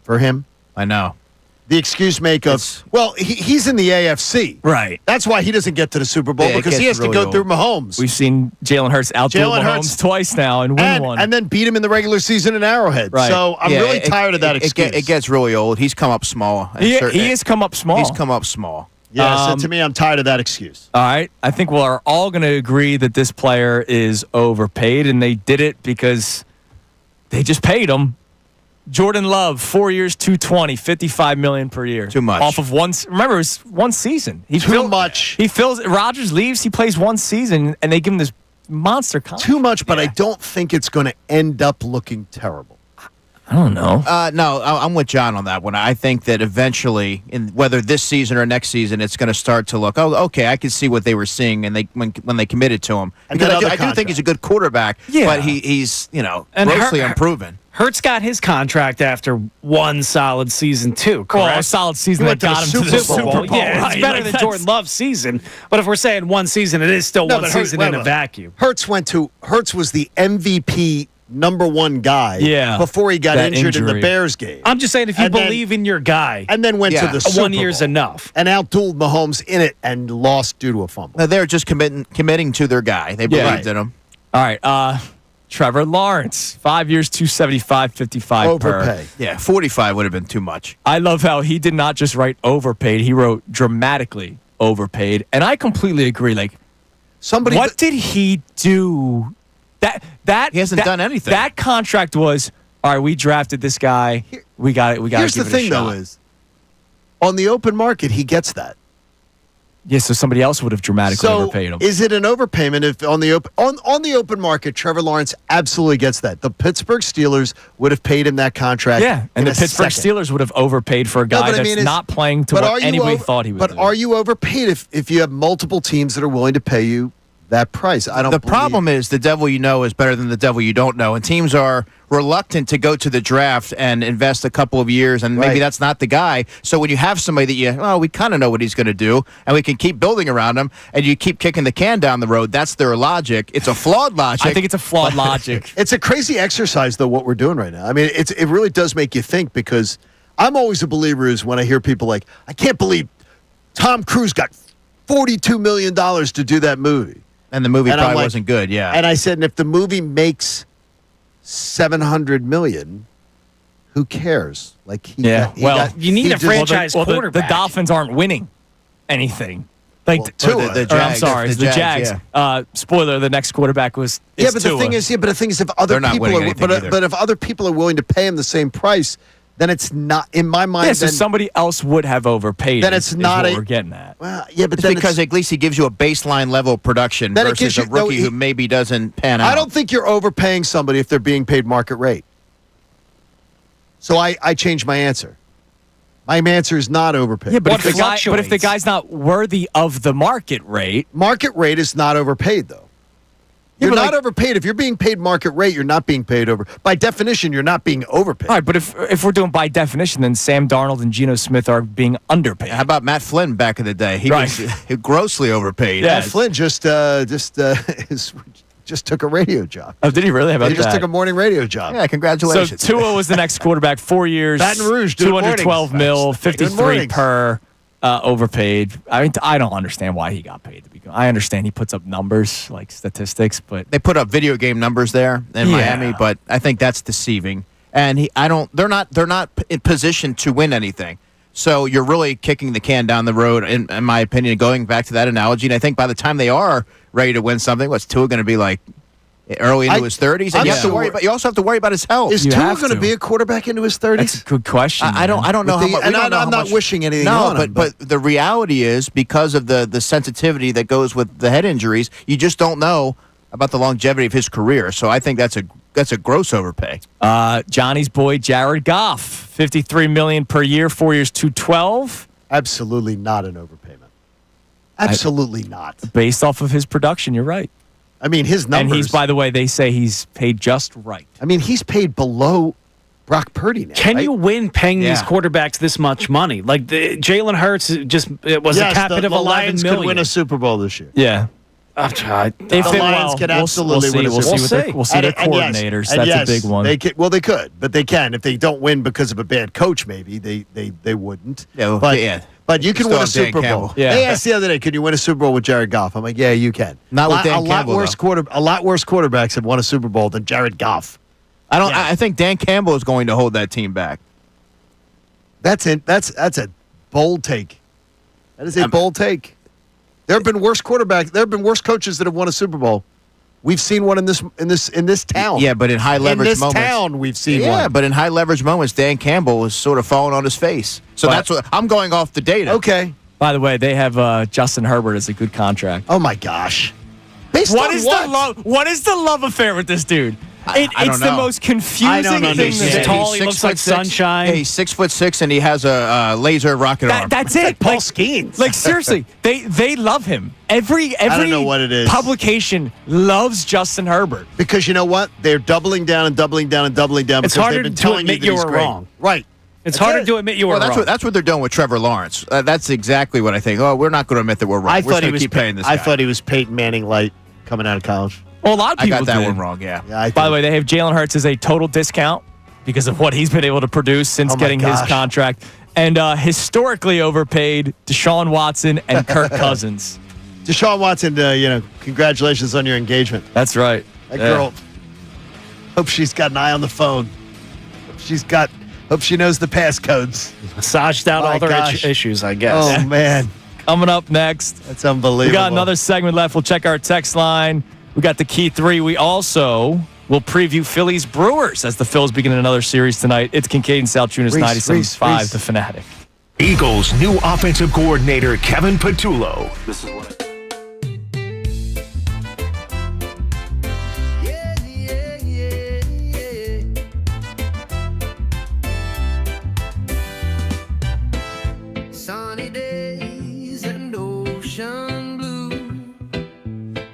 him. I know. The excuse make of, he's in the AFC. Right. That's why he doesn't get to the Super Bowl, Yeah, it because he gets has to really go through Mahomes. We've seen Jalen Hurts outdo Mahomes twice now and win one. And then beat him in the regular season in Arrowhead. Right. So I'm really tired of that excuse. It gets really old. He's come up small. He has come up small. He's come up small. Yeah, so to me, I'm tired of that excuse. All right. I think we're all going to agree that this player is overpaid, and they did it because they just paid him. Jordan Love, 4 years, $220, $55 million per year. Too much. Off of one. Remember, it was one season. Too much. He fills. Rodgers leaves. He plays one season, and they give him this monster contract. Too much, but I don't think it's going to end up looking terrible. I don't know. No, I'm with John on that one. I think that eventually, whether this season or next season, it's going to start to look. Oh, okay, I can see what they were seeing, and when they committed to him. And Because that I do think he's a good quarterback. Yeah. But he's And grossly unproven. Hurts got his contract after one solid season too, correct? Well, a solid season that got him to the Super Bowl. Yeah, right? it's better than Jordan Love's season. But if we're saying one season, it is still one season in a vacuum. Hurts was the MVP #1 guy before he got injured in the Bears game. I'm just saying, if you believe in your guy, and then went to the Super 1 year's Bowl enough, and outdueled Mahomes in it and lost due to a fumble. No, they're just committing to their guy. They believed in him. All right. Trevor Lawrence, 5 years, $275, $55 Overpay. Yeah, 45 would have been too much. I love how he did not just write overpaid; he wrote dramatically overpaid, and I completely agree. Like, what did he do? That he hasn't done anything. That contract was all right. We drafted this guy. We got it. We got. Here's the thing, though: is on the open market, he gets that. Yeah, so somebody else would have dramatically overpaid him. Is it an overpayment if on the open market, Trevor Lawrence absolutely gets that? The Pittsburgh Steelers would have paid him that contract. Yeah, and the Pittsburgh Steelers would have overpaid for a guy that's not playing to what anybody thought he would. But are you overpaid if you have multiple teams that are willing to pay you that price? The problem is the devil you know is better than the devil you don't know, and teams are reluctant to go to the draft and invest a couple of years, and maybe that's not the guy. So when you have somebody that we kind of know what he's going to do, and we can keep building around him, and you keep kicking the can down the road, that's their logic. It's a flawed logic. I think it's a flawed logic. It's a crazy exercise, though, what we're doing right now. I mean, it really does make you think, because I'm always a believer is when I hear people like, I can't believe Tom Cruise got $42 million to do that movie. And the movie probably wasn't good, yeah. And I said, and if the movie makes $700 million, who cares? Like, you need a franchise quarterback. The Dolphins aren't winning anything. Like the Jags, I'm sorry, the Jags. yeah. Spoiler: the next quarterback was but Tua. the thing is, if other people are, but if other people are willing to pay him the same price, then it's not in my mind. Yeah, so somebody else would have overpaid. Then it's not what we're getting at. Well, yeah, but it's because at least he gives you a baseline level of production versus a rookie who maybe doesn't pan out. I don't think you're overpaying somebody if they're being paid market rate. So I changed my answer. My answer is not overpaid. Yeah, but if the guy's not worthy of the market rate is not overpaid though. You're not overpaid. If you're being paid market rate, you're not being paid over. By definition, you're not being overpaid. All right, but if we're doing by definition, then Sam Darnold and Geno Smith are being underpaid. How about Matt Flynn back in the day? He was grossly overpaid. Matt Flynn just took a radio job. Oh, did he really? How about he just that? took a morning radio job. Yeah, congratulations. So Tua was the next quarterback, 4 years, Baton Rouge, $212 million, 53 per. Overpaid. I mean, I don't understand why he got paid. I understand he puts up numbers like statistics, but they put up video game numbers there in Miami. But I think that's deceiving. And they're not in position to win anything. So you're really kicking the can down the road, in my opinion. Going back to that analogy, and I think by the time they are ready to win something, what's Tua going to be like? Early into his 30s, and you also have to worry about his health. Is Tua going to be a quarterback into his 30s? That's a good question. I don't know how much. I'm not wishing anything on him. But the reality is, because of the sensitivity that goes with the head injuries, you just don't know about the longevity of his career. So I think that's a gross overpay. Johnny's boy Jared Goff, $53 million per year, 4 years, $212. Absolutely not an overpayment. Absolutely not. Based off of his production, you're right. I mean, his numbers. And he's, by the way, they say he's paid just right. I mean, he's paid below Brock Purdy now. Can you win paying these quarterbacks this much money? Like Jalen Hurts it was a cap hit of $11 Lions million. Could win a Super Bowl this year. Yeah. I've tried. The Lions could absolutely win a Super Bowl. We'll see their coordinators. That's a big one. They could, but they can. If they don't win because of a bad coach, maybe they wouldn't. But you can win a Super Bowl. Yeah. They asked the other day, "Can you win a Super Bowl with Jared Goff?" I'm like, "Yeah, you can." Not with Dan Campbell. A lot worse quarterbacks have won a Super Bowl than Jared Goff. I think Dan Campbell is going to hold that team back. That's a bold take. That is a bold take. There have been worse quarterbacks. There have been worse coaches that have won a Super Bowl We've seen one in this town. Yeah, but in high leverage in this moments. town, we've seen one. Yeah, but in high leverage moments, Dan Campbell was sort of falling on his face. So that's what I'm going off the data. Okay. By the way, they have Justin Herbert as a good contract. Oh my gosh. Based What on is what? the love? What is the love affair with this dude? I don't It's the know. most confusing thing. He's tall. He looks like sunshine. Yeah, he's 6'6", and he has a laser rocket arm. That's it. Like Paul Skeens. Like seriously, they love him. Every don't know what it is. publication loves Justin Herbert. Because you know what? They're doubling down and doubling down and doubling down. It's because harder they've been to telling admit that you he's were great. wrong. Right. It's harder to admit you were that's wrong. that's what they're doing with Trevor Lawrence. That's exactly what I think. Oh, we're not going to admit that we're wrong. I We're thought going he to was. keep paying this guy. I thought he was Peyton Manning light coming out of college. Well, a lot of I people got that did. one wrong. Yeah. By the way, they have Jalen Hurts as a total discount because of what he's been able to produce since Oh my getting his gosh. contract, and historically overpaid Deshaun Watson and Kirk Cousins. Deshaun Watson, congratulations on your engagement. That's right. That girl. Hope she's got an eye on the phone. Hope she knows the passcodes. Massaged out My all their gosh. issues, I guess. Oh man, Coming up next, that's unbelievable. we got another segment left. We'll check our text line. We got the key three. We also will preview Phillies Brewers as the Phils begin another series tonight. It's Kincade Salciunas, Reese, 97.5, The Fanatic. Eagles' new offensive coordinator, Kevin Patullo. This is what Sunny days and ocean blue.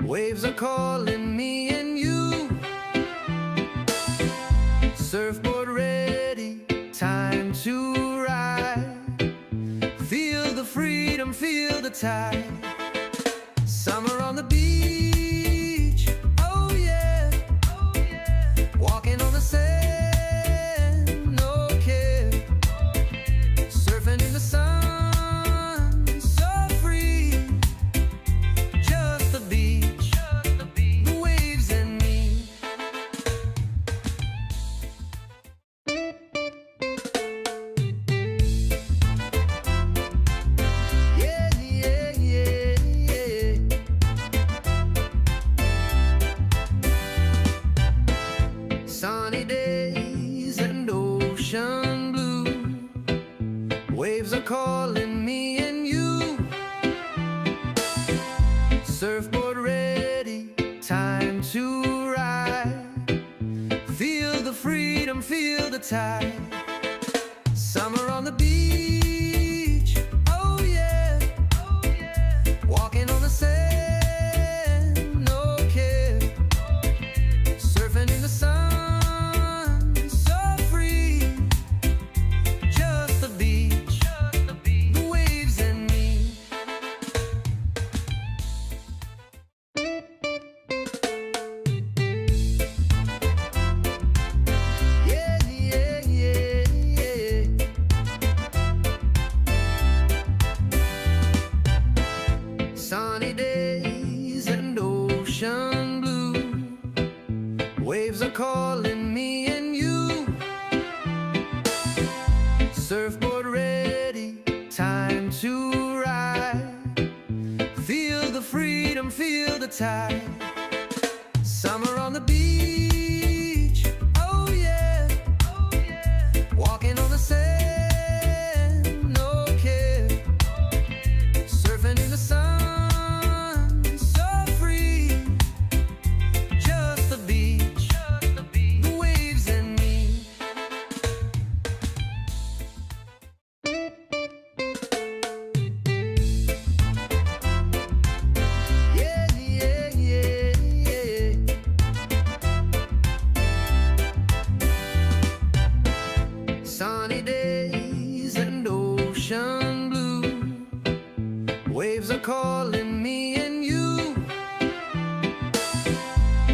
Waves are calling me and you. Surfboard ready, time to ride. Feel the freedom, feel the tide. Summer on the beach, oh yeah. Walking on the sand, no care. Surfing in the sun, so free. Just the beach, the waves and me. Yeah, yeah, yeah, yeah. Sunny days and ocean blue. Waves are calling me and you. Surfboard ready, time to ride. Feel the freedom, feel the tide. Summer on the beach, oh yeah. Walking on the sand, no care. Surfing in the sun, so free. Just the beach, the waves and me. Yeah, yeah, yeah, yeah. Sunny days and ocean blue. Waves are calling me and you. Surfboard ready, time to ride. Feel the freedom, feel the tide. Summer on the beach, oh yeah. Walking on the sand, no care. Surfing in the sun, so free. Just the beach, the waves and me. Yeah, yeah, yeah, yeah. Sunny days and ocean blue. Waves are calling me and you.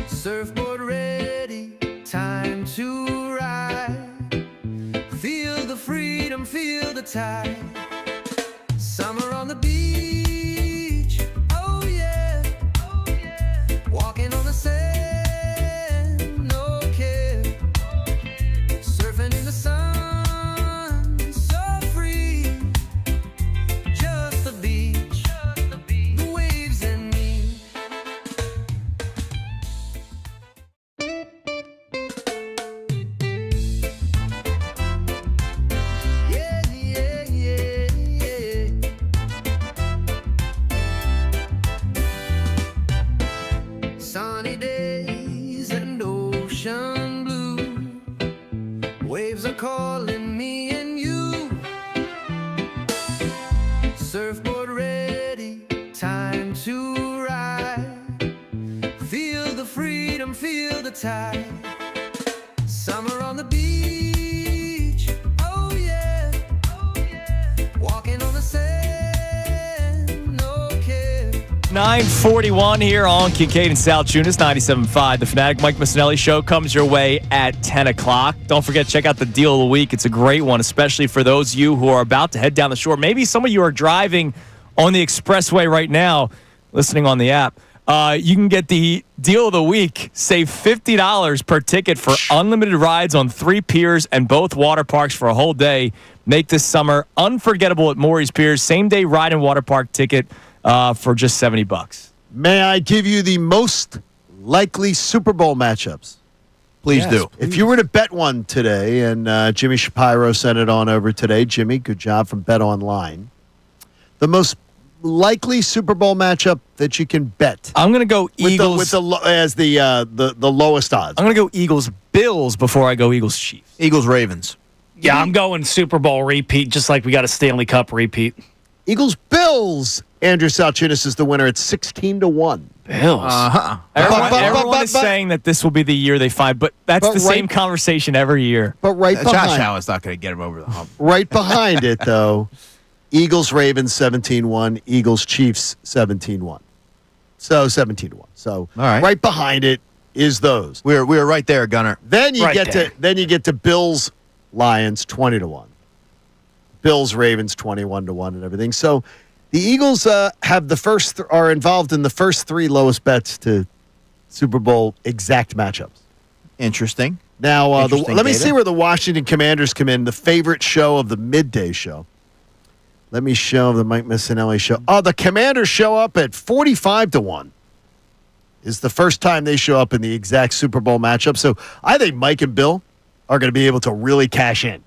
Surfboard ready, time to ride. Feel the freedom, feel the tide. Summer on the beach, oh yeah. Walking on the sand, no care. Surfing in the sun, so free. Just the beach, the waves and me. tide. Summer on the beach. Oh yeah. Walking on the sand. No care. 9:41 here on Kincade and Salciunas, 97.5. The Fanatic Mike Missanelli Show comes your way at 10 o'clock. Don't forget, check out the Deal of the Week. It's a great one, especially for those of you who are about to head down the shore. Maybe some of you are driving on the expressway right now, listening on the app. You can get the Deal of the Week. Save $50 per ticket for unlimited rides on 3 piers and both water parks for a whole day. Make this summer unforgettable at Maury's Piers. Same-day ride and water park ticket for just $70. May I give you the most likely Super Bowl matchups? Please do. If you were to bet one today, and Jimmy Shapiro sent it on over today. Jimmy, good job from Bet Online. The most likely Super Bowl matchup that you can bet. I'm going to go Eagles. As the lowest odds. I'm going to go Eagles-Bills before I go Eagles-Chiefs. Eagles-Ravens. Yeah, I'm going Super Bowl repeat, just like we got a Stanley Cup repeat. Eagles-Bills. Andrew Salciunas is the winner at 16-1. Bills. Everyone is saying that this will be the year they find, but that's the same conversation every year. But Josh Allen's not going to get him over the hump. Right behind it, though, Eagles-Ravens 17-1, Eagles-Chiefs 17-1. So 17-1. So right behind it is those. We're right there, Gunner. Then you get to Bills-Lions 20-1. Bills-Ravens 21-1 and everything. So the Eagles have are involved in the first 3 lowest bets to Super Bowl exact matchups. Interesting. Now, let me see where the Washington Commanders come in, the favorite show of the midday show. Let me show the Mike Missanelli show. Oh, the Commanders show up at 45-1. Is the first time they show up in the exact Super Bowl matchup. So I think Mike and Bill are going to be able to really cash in.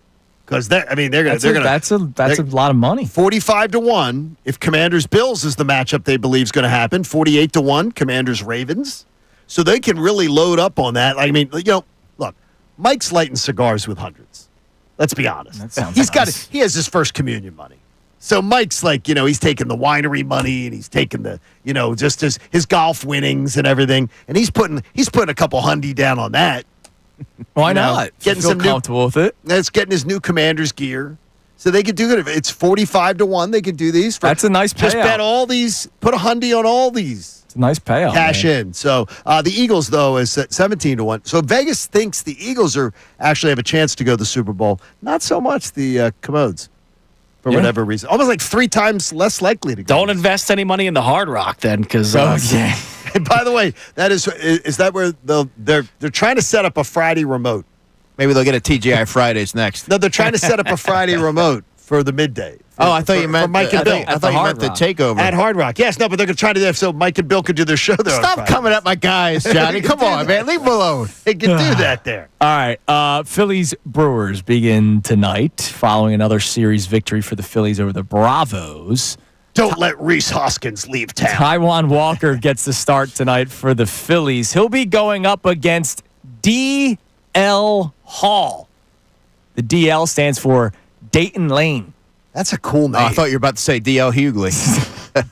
Because that's a lot of money. 45-1. If Commanders Bills is the matchup they believe is going to happen, 48-1. Commanders Ravens, so they can really load up on that. I mean, look, Mike's lighting cigars with hundreds. Let's be honest. That sounds He has his first communion money. So Mike's like, he's taking the winery money and he's taking the, just his golf winnings and everything, and he's putting a couple hundy down on that. Why not? Getting feel comfortable with it. That's getting his new Commanders gear. So they could do it. If it's 45-1, they could do these. That's a nice payout. Just bet all these, put a hundy on all these. It's a nice payout. Cash in. So the Eagles, though, is at 17-1. So Vegas thinks the Eagles actually have a chance to go to the Super Bowl. Not so much the Commodes. For whatever reason. Almost like 3 times less likely to go. Don't invest any money in the Hard Rock then, because And by the way, is that where they're trying to set up a Friday remote? Maybe they'll get a TGI Fridays next. No, they're trying to set up a Friday remote for the midday. I thought you meant Mike and Bill. I thought you meant the takeover At Hard Rock. Yes, no, but they're going to try to do that so Mike and Bill could do their show there. Stop coming at my guys, Johnny. Come on, man. Leave them alone. They can do that there. All right. Phillies Brewers begin tonight following another series victory for the Phillies over the Bravos. Don't let Reese Hoskins leave town. Taijuan Walker gets the start tonight for the Phillies. He'll be going up against D.L. Hall. The DL stands for Dayton Lane. That's a cool name. I thought you were about to say D.L. Hughley.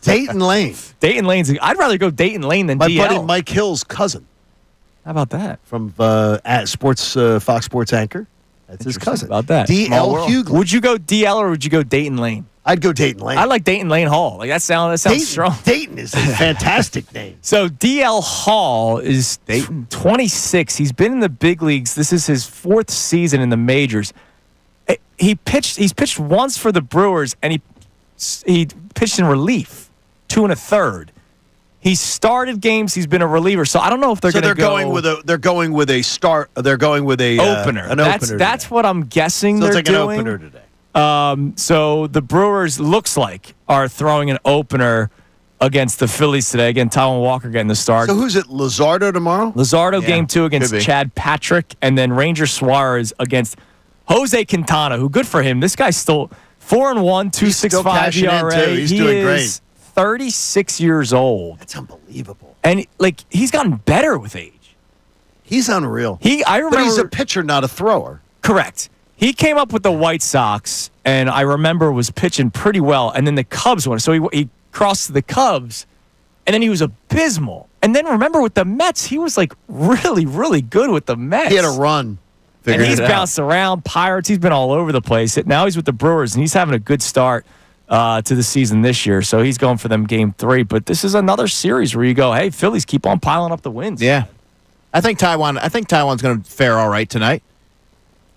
Dayton Lane. Dayton Lane's. I'd rather go Dayton Lane than My DL. buddy Mike Hill's cousin. How about that? From at Fox Sports anchor. That's his cousin. About that. D.L. Hughley. Would you go DL or would you go Dayton Lane? I'd go Dayton Lane. I like Dayton Lane Hall. Like that sounds strong. Dayton is a fantastic name. So DL Hall is 26. He's been in the big leagues. This is his 4th season in the majors. He's pitched once for the Brewers, and he pitched in relief, 2 1/3. He started games. He's been a reliever, so I don't know if they're going to go. They're going with a start. They're going with a opener. Opener. That's what I'm guessing. So they're it's like doing. an opener today. So the Brewers looks like are throwing an opener against the Phillies today. Again, Taijuan Walker getting the start. So who's it? Luzardo tomorrow? Luzardo game 2 against Chad Patrick, and then Ranger Suarez against Jose Quintana, who good for him. This guy's still 4-1, 2.65 ERA. He's doing great. 36 years old. That's unbelievable. And he's gotten better with age. He's unreal. I remember, but he's a pitcher, not a thrower. Correct. He came up with the White Sox, and I remember was pitching pretty well. And then the Cubs won. So he crossed to the Cubs, and then he was abysmal. And then remember with the Mets, he was like really, really good with the Mets. He had a run. And he's bounced around. Pirates, he's been all over the place. Now he's with the Brewers, and he's having a good start to the season this year. So he's going for them game 3. But this is another series where you go, hey, Phillies, keep on piling up the wins. Yeah. I think Taiwan's going to fare all right tonight.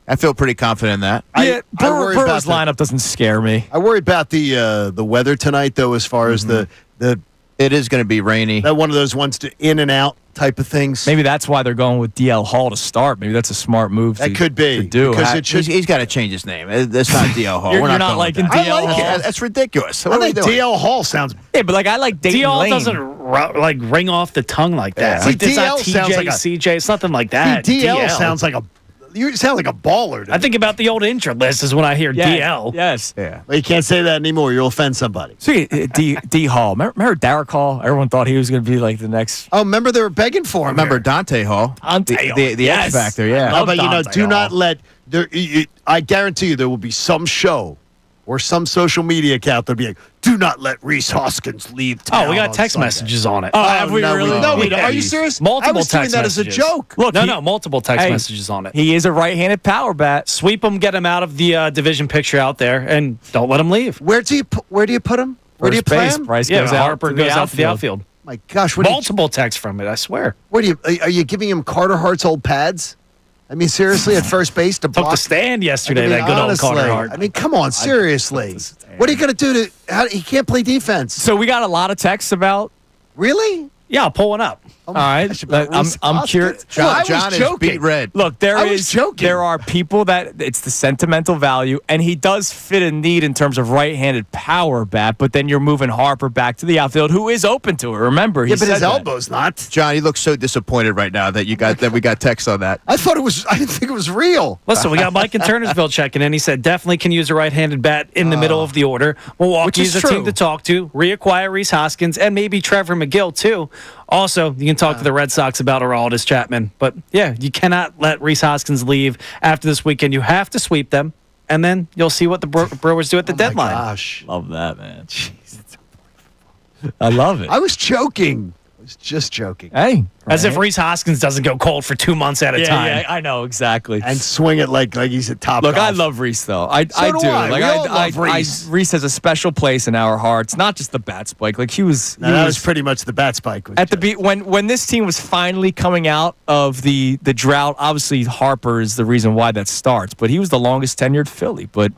I feel pretty confident in that. Yeah, Brewers lineup doesn't scare me. I worry about the weather tonight, though, as far as the it is going to be rainy. That one of those ones to in and out type of things. Maybe that's why they're going with DL Hall to start. Maybe that's a smart move. That could be. To do. Because he's got to change his name. That's not DL Hall. You're not liking DL Hall? That's ridiculous. I think DL Hall sounds. Yeah, but like I like Dayton DL Lane. doesn't ring off the tongue like that. Yeah. Like, it's not DL TJ, sounds like CJ. It's nothing like that. DL sounds like a. You sound like a baller. I think about the old intro list is when I hear DL. Yes. Yeah. Well, you can't say that anymore. You'll offend somebody. So D Hall. Remember Derek Hall? Everyone thought he was going to be like the next. Oh, remember they were begging for him. Remember Dante Hall? The yes. X Factor, yeah. No, but Dante do Hall. not let. I guarantee you there will be some show or some social media account that'll be like, do not let Reese Hoskins leave town. Oh, we got on text Sunday. messages on it. Oh, have we no, really? No, are you serious? Multiple I was doing text that messages. as a joke. Look, no, multiple text messages on it. He is a right-handed power bat. Sweep him, get him out of the division picture out there, and don't let him leave. Where do you put him? Where do you First play base. him? Bryce Yeah, goes out Harper to the goes out to the outfield. outfield. My gosh, Multiple texts from it, I swear. Are you giving him Carter Hart's old pads? I mean, seriously, at first base to Took block. the stand yesterday, I mean, that good honestly, old Carter Hart. I mean, come on, seriously. What are you going to do he can't play defense? So we got a lot of texts about. Really? Yeah, I'll pull one up. Oh All right, I'm curious. John is beat red. Look, there are people that it's the sentimental value, and he does fit a need in terms of right-handed power bat. But then you're moving Harper back to the outfield, who is open to it. Remember, but his elbow's not. John, he looks so disappointed right now that we got text on that. I didn't think it was real. Listen, we got Mike in Turnersville checking in. He said definitely can use a right-handed bat in the middle of the order. Milwaukee is a team to talk to. Reacquire Reese Hoskins and maybe Trevor McGill too. Also, you can talk to the Red Sox about Aroldis Chapman. But yeah, you cannot let Reese Hoskins leave after this weekend. You have to sweep them, and then you'll see what the Brewers do at the deadline. Gosh, love that, man. Jeez, I love it. I was joking. was just joking. Hey, as if Reese Hoskins doesn't go cold for 2 months at a time. Yeah, I know exactly. And swing it like he's a top. Look, golf. I love Reese though. I do. Like We all love Reese. Reese has a special place in our hearts. Not just the bat spike. Like he was. That was pretty much the bat spike. At the beat when this team was finally coming out of the drought. Obviously, Harper is the reason why that starts. But he was the longest tenured Philly. But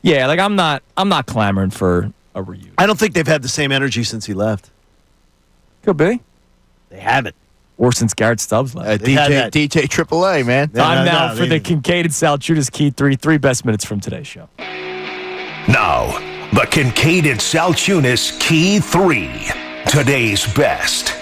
yeah, like I'm not clamoring for a reunion. I don't think they've had the same energy since he left. Could be. They haven't. Or since Garrett Stubbs left. DJ AAA, man. Time now for the Kincade Salciunas Key 3 best minutes from today's show. Now, the Kincade Salciunas Key 3. Today's best.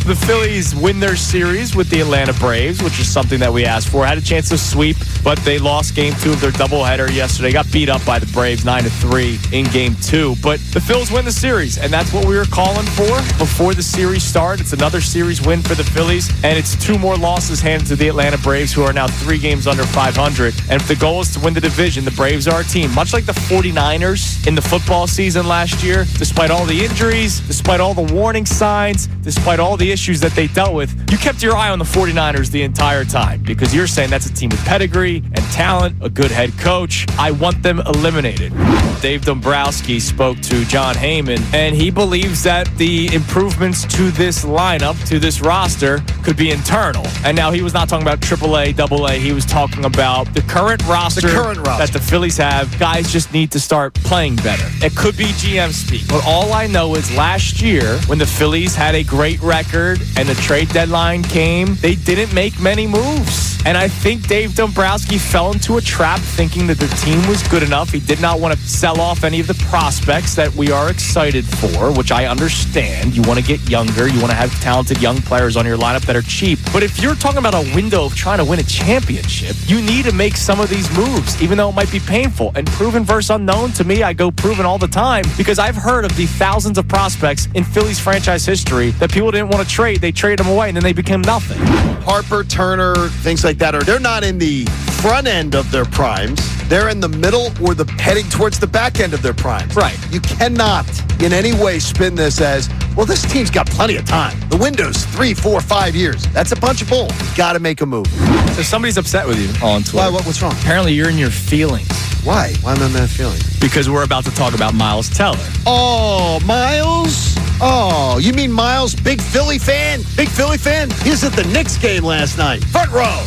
The Phillies win their series with the Atlanta Braves, which is something that we asked for. Had a chance to sweep, but they lost Game 2 of their doubleheader yesterday. Got beat up by the Braves 9-3 in Game 2. But the Phils win the series, and that's what we were calling for before the series started. It's another series win for the Phillies, and it's 2 more losses handed to the Atlanta Braves, who are now 3 games under 500. And if the goal is to win the division, the Braves are a team, much like the 49ers in the football season last year, despite all the injuries, despite all the warning signs, despite all the issues that they dealt with, you kept your eye on the 49ers the entire time because you're saying that's a team with pedigree and talent, a good head coach. I want them eliminated. Dave Dombrowski spoke to John Heyman, and he believes that the improvements to this lineup, to this roster, could be internal. And now he was not talking about AAA, AA. He was talking about the current roster that the Phillies have. Guys just need to start playing better. It could be GM speak. But all I know is last year, when the Phillies had a great record and the trade deadline came, they didn't make many moves. And I think Dave Dombrowski fell into a trap thinking that the team was good enough. He did not want to sell off any of the prospects that we are excited for, which I understand. You want to get younger. You want to have talented young players on your lineup that are cheap. But if you're talking about a window of trying to win a championship, you need to make some of these moves, even though it might be painful. And proven versus unknown, to me, I go proven all the time because I've heard of the thousands of prospects in Phillies franchise history that people didn't want to trade. They traded them away, and then they became nothing. Harper, Turner, things like that, or they're not in the front end of their primes. They're in the middle or heading towards the back end of their primes. Right. You cannot in any way spin this as, Well, this team's got plenty of time. The window's 3, 4, 5 years. That's a bunch of bull. You got to make a move. So somebody's upset with you on Twitter. Why? What's wrong? Apparently, you're in your feelings Why? Why am I in that feeling? because we're about to talk about Miles Teller. Oh, Miles? Oh, you mean Miles, big Philly fan? Big Philly fan? He was at the Knicks game last night. Front row.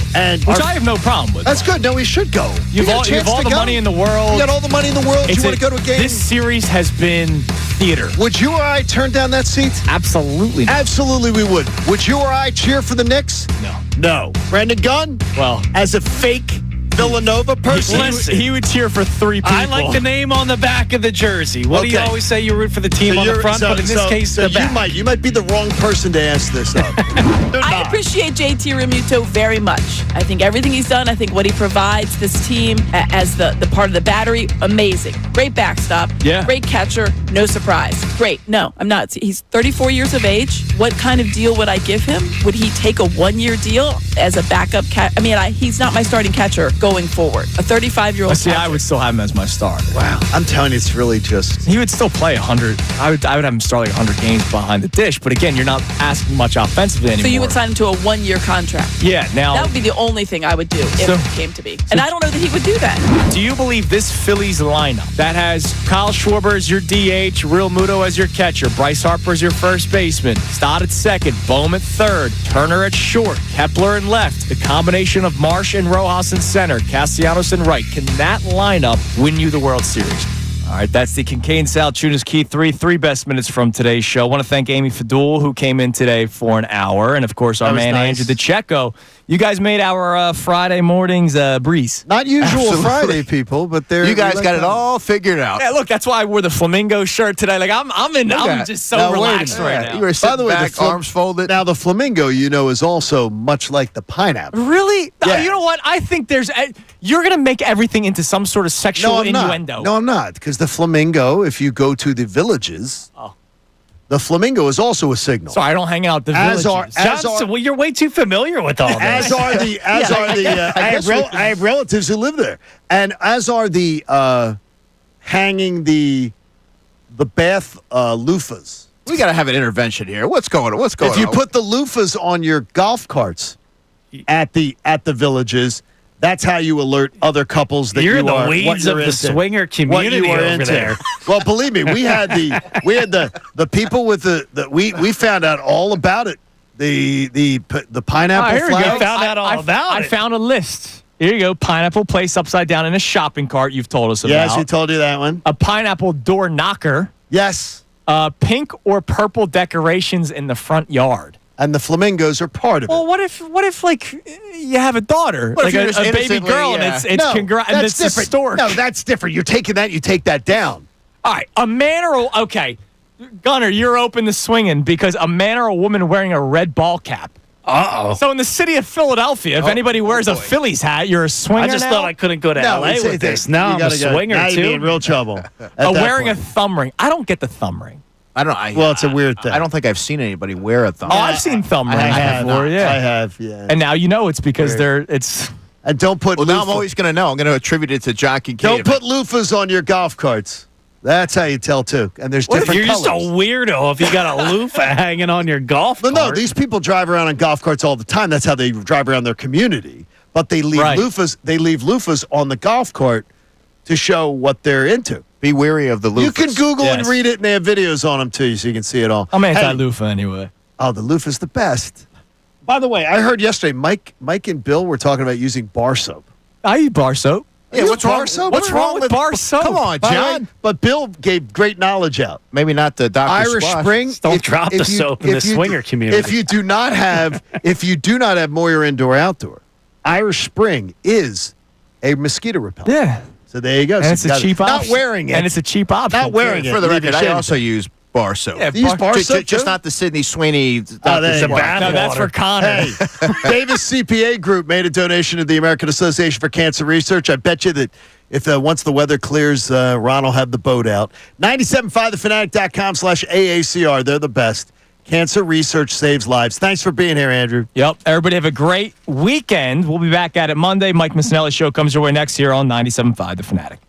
Which I have no problem with. That's good. No, he should go. You have all the money in the world. You got all the money in the world. You want to go to a game? This series has been theater. Would you or I turn down that seat? Absolutely not. Absolutely we would. Would you or I cheer for the Knicks? No. No. Brandon Gunn? Well, as a fake Villanova person? He would cheer for 3 people. I like the name on the back of the jersey. What do you always say? You root for the team on the front, but in this case, the back. You might be the wrong person to ask this of. I appreciate JT Realmuto very much. I think everything he's done, I think what he provides this team as the part of the battery, amazing. Great backstop. Yeah. Great catcher. No surprise. Great. No, I'm not. He's 34 years of age. What kind of deal would I give him? Would he take a 1-year deal as a backup catcher? I mean, he's not my starting catcher going forward. A 35-year-old See, I would still have him as my starter. Wow. I'm telling you, it's really just... He would still play 100. I would have him start like 100 games behind the dish. But again, you're not asking much offensively anymore. So you would sign him to a 1-year contract? Yeah. Now that would be the only thing I would do if it came to be. And I don't know that he would do that. Do you believe this Phillies lineup that has Kyle Schwarber as your DH, Realmuto as your catcher, Bryce Harper as your first baseman, Stott at second, Bowman at third, Turner at short, Kepler in left, the combination of Marsh and Rojas in center, Castellanos in right, can that lineup win you the World Series? All right, that's the Kincade Salciunas Key 3 best minutes from today's show. I want to thank Amy Fadul, who came in today for an hour, and of course our man nice. Andrew DeCecco. You guys made our Friday mornings breeze. Not usual Absolutely. Friday people, but you guys got it all figured out. Yeah, look, that's why I wore the flamingo shirt today. Like I'm just so relaxed right now. You were sitting By the way, back, arms folded. Now the flamingo, is also much like the pineapple. Really? Yeah. You know what? I think you're going to make everything into some sort of sexual innuendo. No, I'm not. Because the flamingo, if you go to the villages, the flamingo is also a signal. So I don't hang out at the villages. Johnson, well, you're way too familiar with all this. I have relatives who live there, and as are the hanging the bath loofahs. We got to have an intervention here. What's going on? If you put the loofahs on your golf carts at the villages, that's how you alert other couples that you're you in the are weeds what you're of the into, swinger community what you are over into. there. Well, believe me, we had the people with we found out all about it. The pineapple here we flag. go. Found out all about I it. found a list. Here you go. Pineapple placed upside down in a shopping cart. You've told us about. Yes, we told you that one. A pineapple door knocker. Yes. Pink or purple decorations in the front yard. And the flamingos are part of it. Well, what if like you have a daughter, What if like you're a just baby innocently, girl, and yeah. it's no, and it's different. historic. No, that's different. You're taking that. You take that down. All right, a man or okay, Gunner, you're open to swinging because a man or a woman wearing a red ball cap. So in the city of Philadelphia, if anybody wears a Phillies hat, you're a swinger. I just thought I couldn't go to LA with this. Now I'm a swinger now too. You'd be in real trouble. Wearing a thumb ring. I don't get the thumb ring. I don't know. Well, it's a weird thing. I don't think I've seen anybody wear a thumb. Oh, I've seen thumb rings before. Yeah, I have. Yeah. And now you know it's because it's. And don't put. Well, now I'm always going to know. I'm going to attribute it to John Kincade. Don't put loofahs on your golf carts. That's how you tell too. And there's What if different you're colors. just a weirdo if you got a loofah hanging on your golf cart? No, these people drive around on golf carts all the time. That's how they drive around their community. But they leave loofahs. They leave loofahs on the golf cart to show what they're into. Be wary of the loofahs. You can Google and read it, and they have videos on them too, so you can see it all. I'm anti-loofah anyway. Oh, the loofah's the best. By the way, I heard yesterday Mike and Bill were talking about using bar soap. I use bar soap. Yeah, what's wrong with bar soap? Come on, John. But Bill gave great knowledge out. Maybe not the Dr. Irish Squash. Spring. Don't drop the soap in the swinger community. If you do not have Moyer indoor outdoor, Irish Spring is a mosquito repellent. Yeah. So there you go. And it's a cheap option. Not wearing it. And it's a cheap option. Not wearing it. For the Leave record, it I shaded. also use bar soap. Yeah, Do you use bar soap Just too? not the Sidney Sweeney. there you go. No, that's for Connor. Hey, Davis CPA Group made a donation to the American Association for Cancer Research. I bet you that if once the weather clears, Ron will have the boat out. 97.5thefanatic.com/AACR. They're the best. Cancer research saves lives. Thanks for being here, Andrew. Yep. Everybody have a great weekend. We'll be back at it Monday. Mike Missanelli show comes your way next here on 97.5 The Fanatic.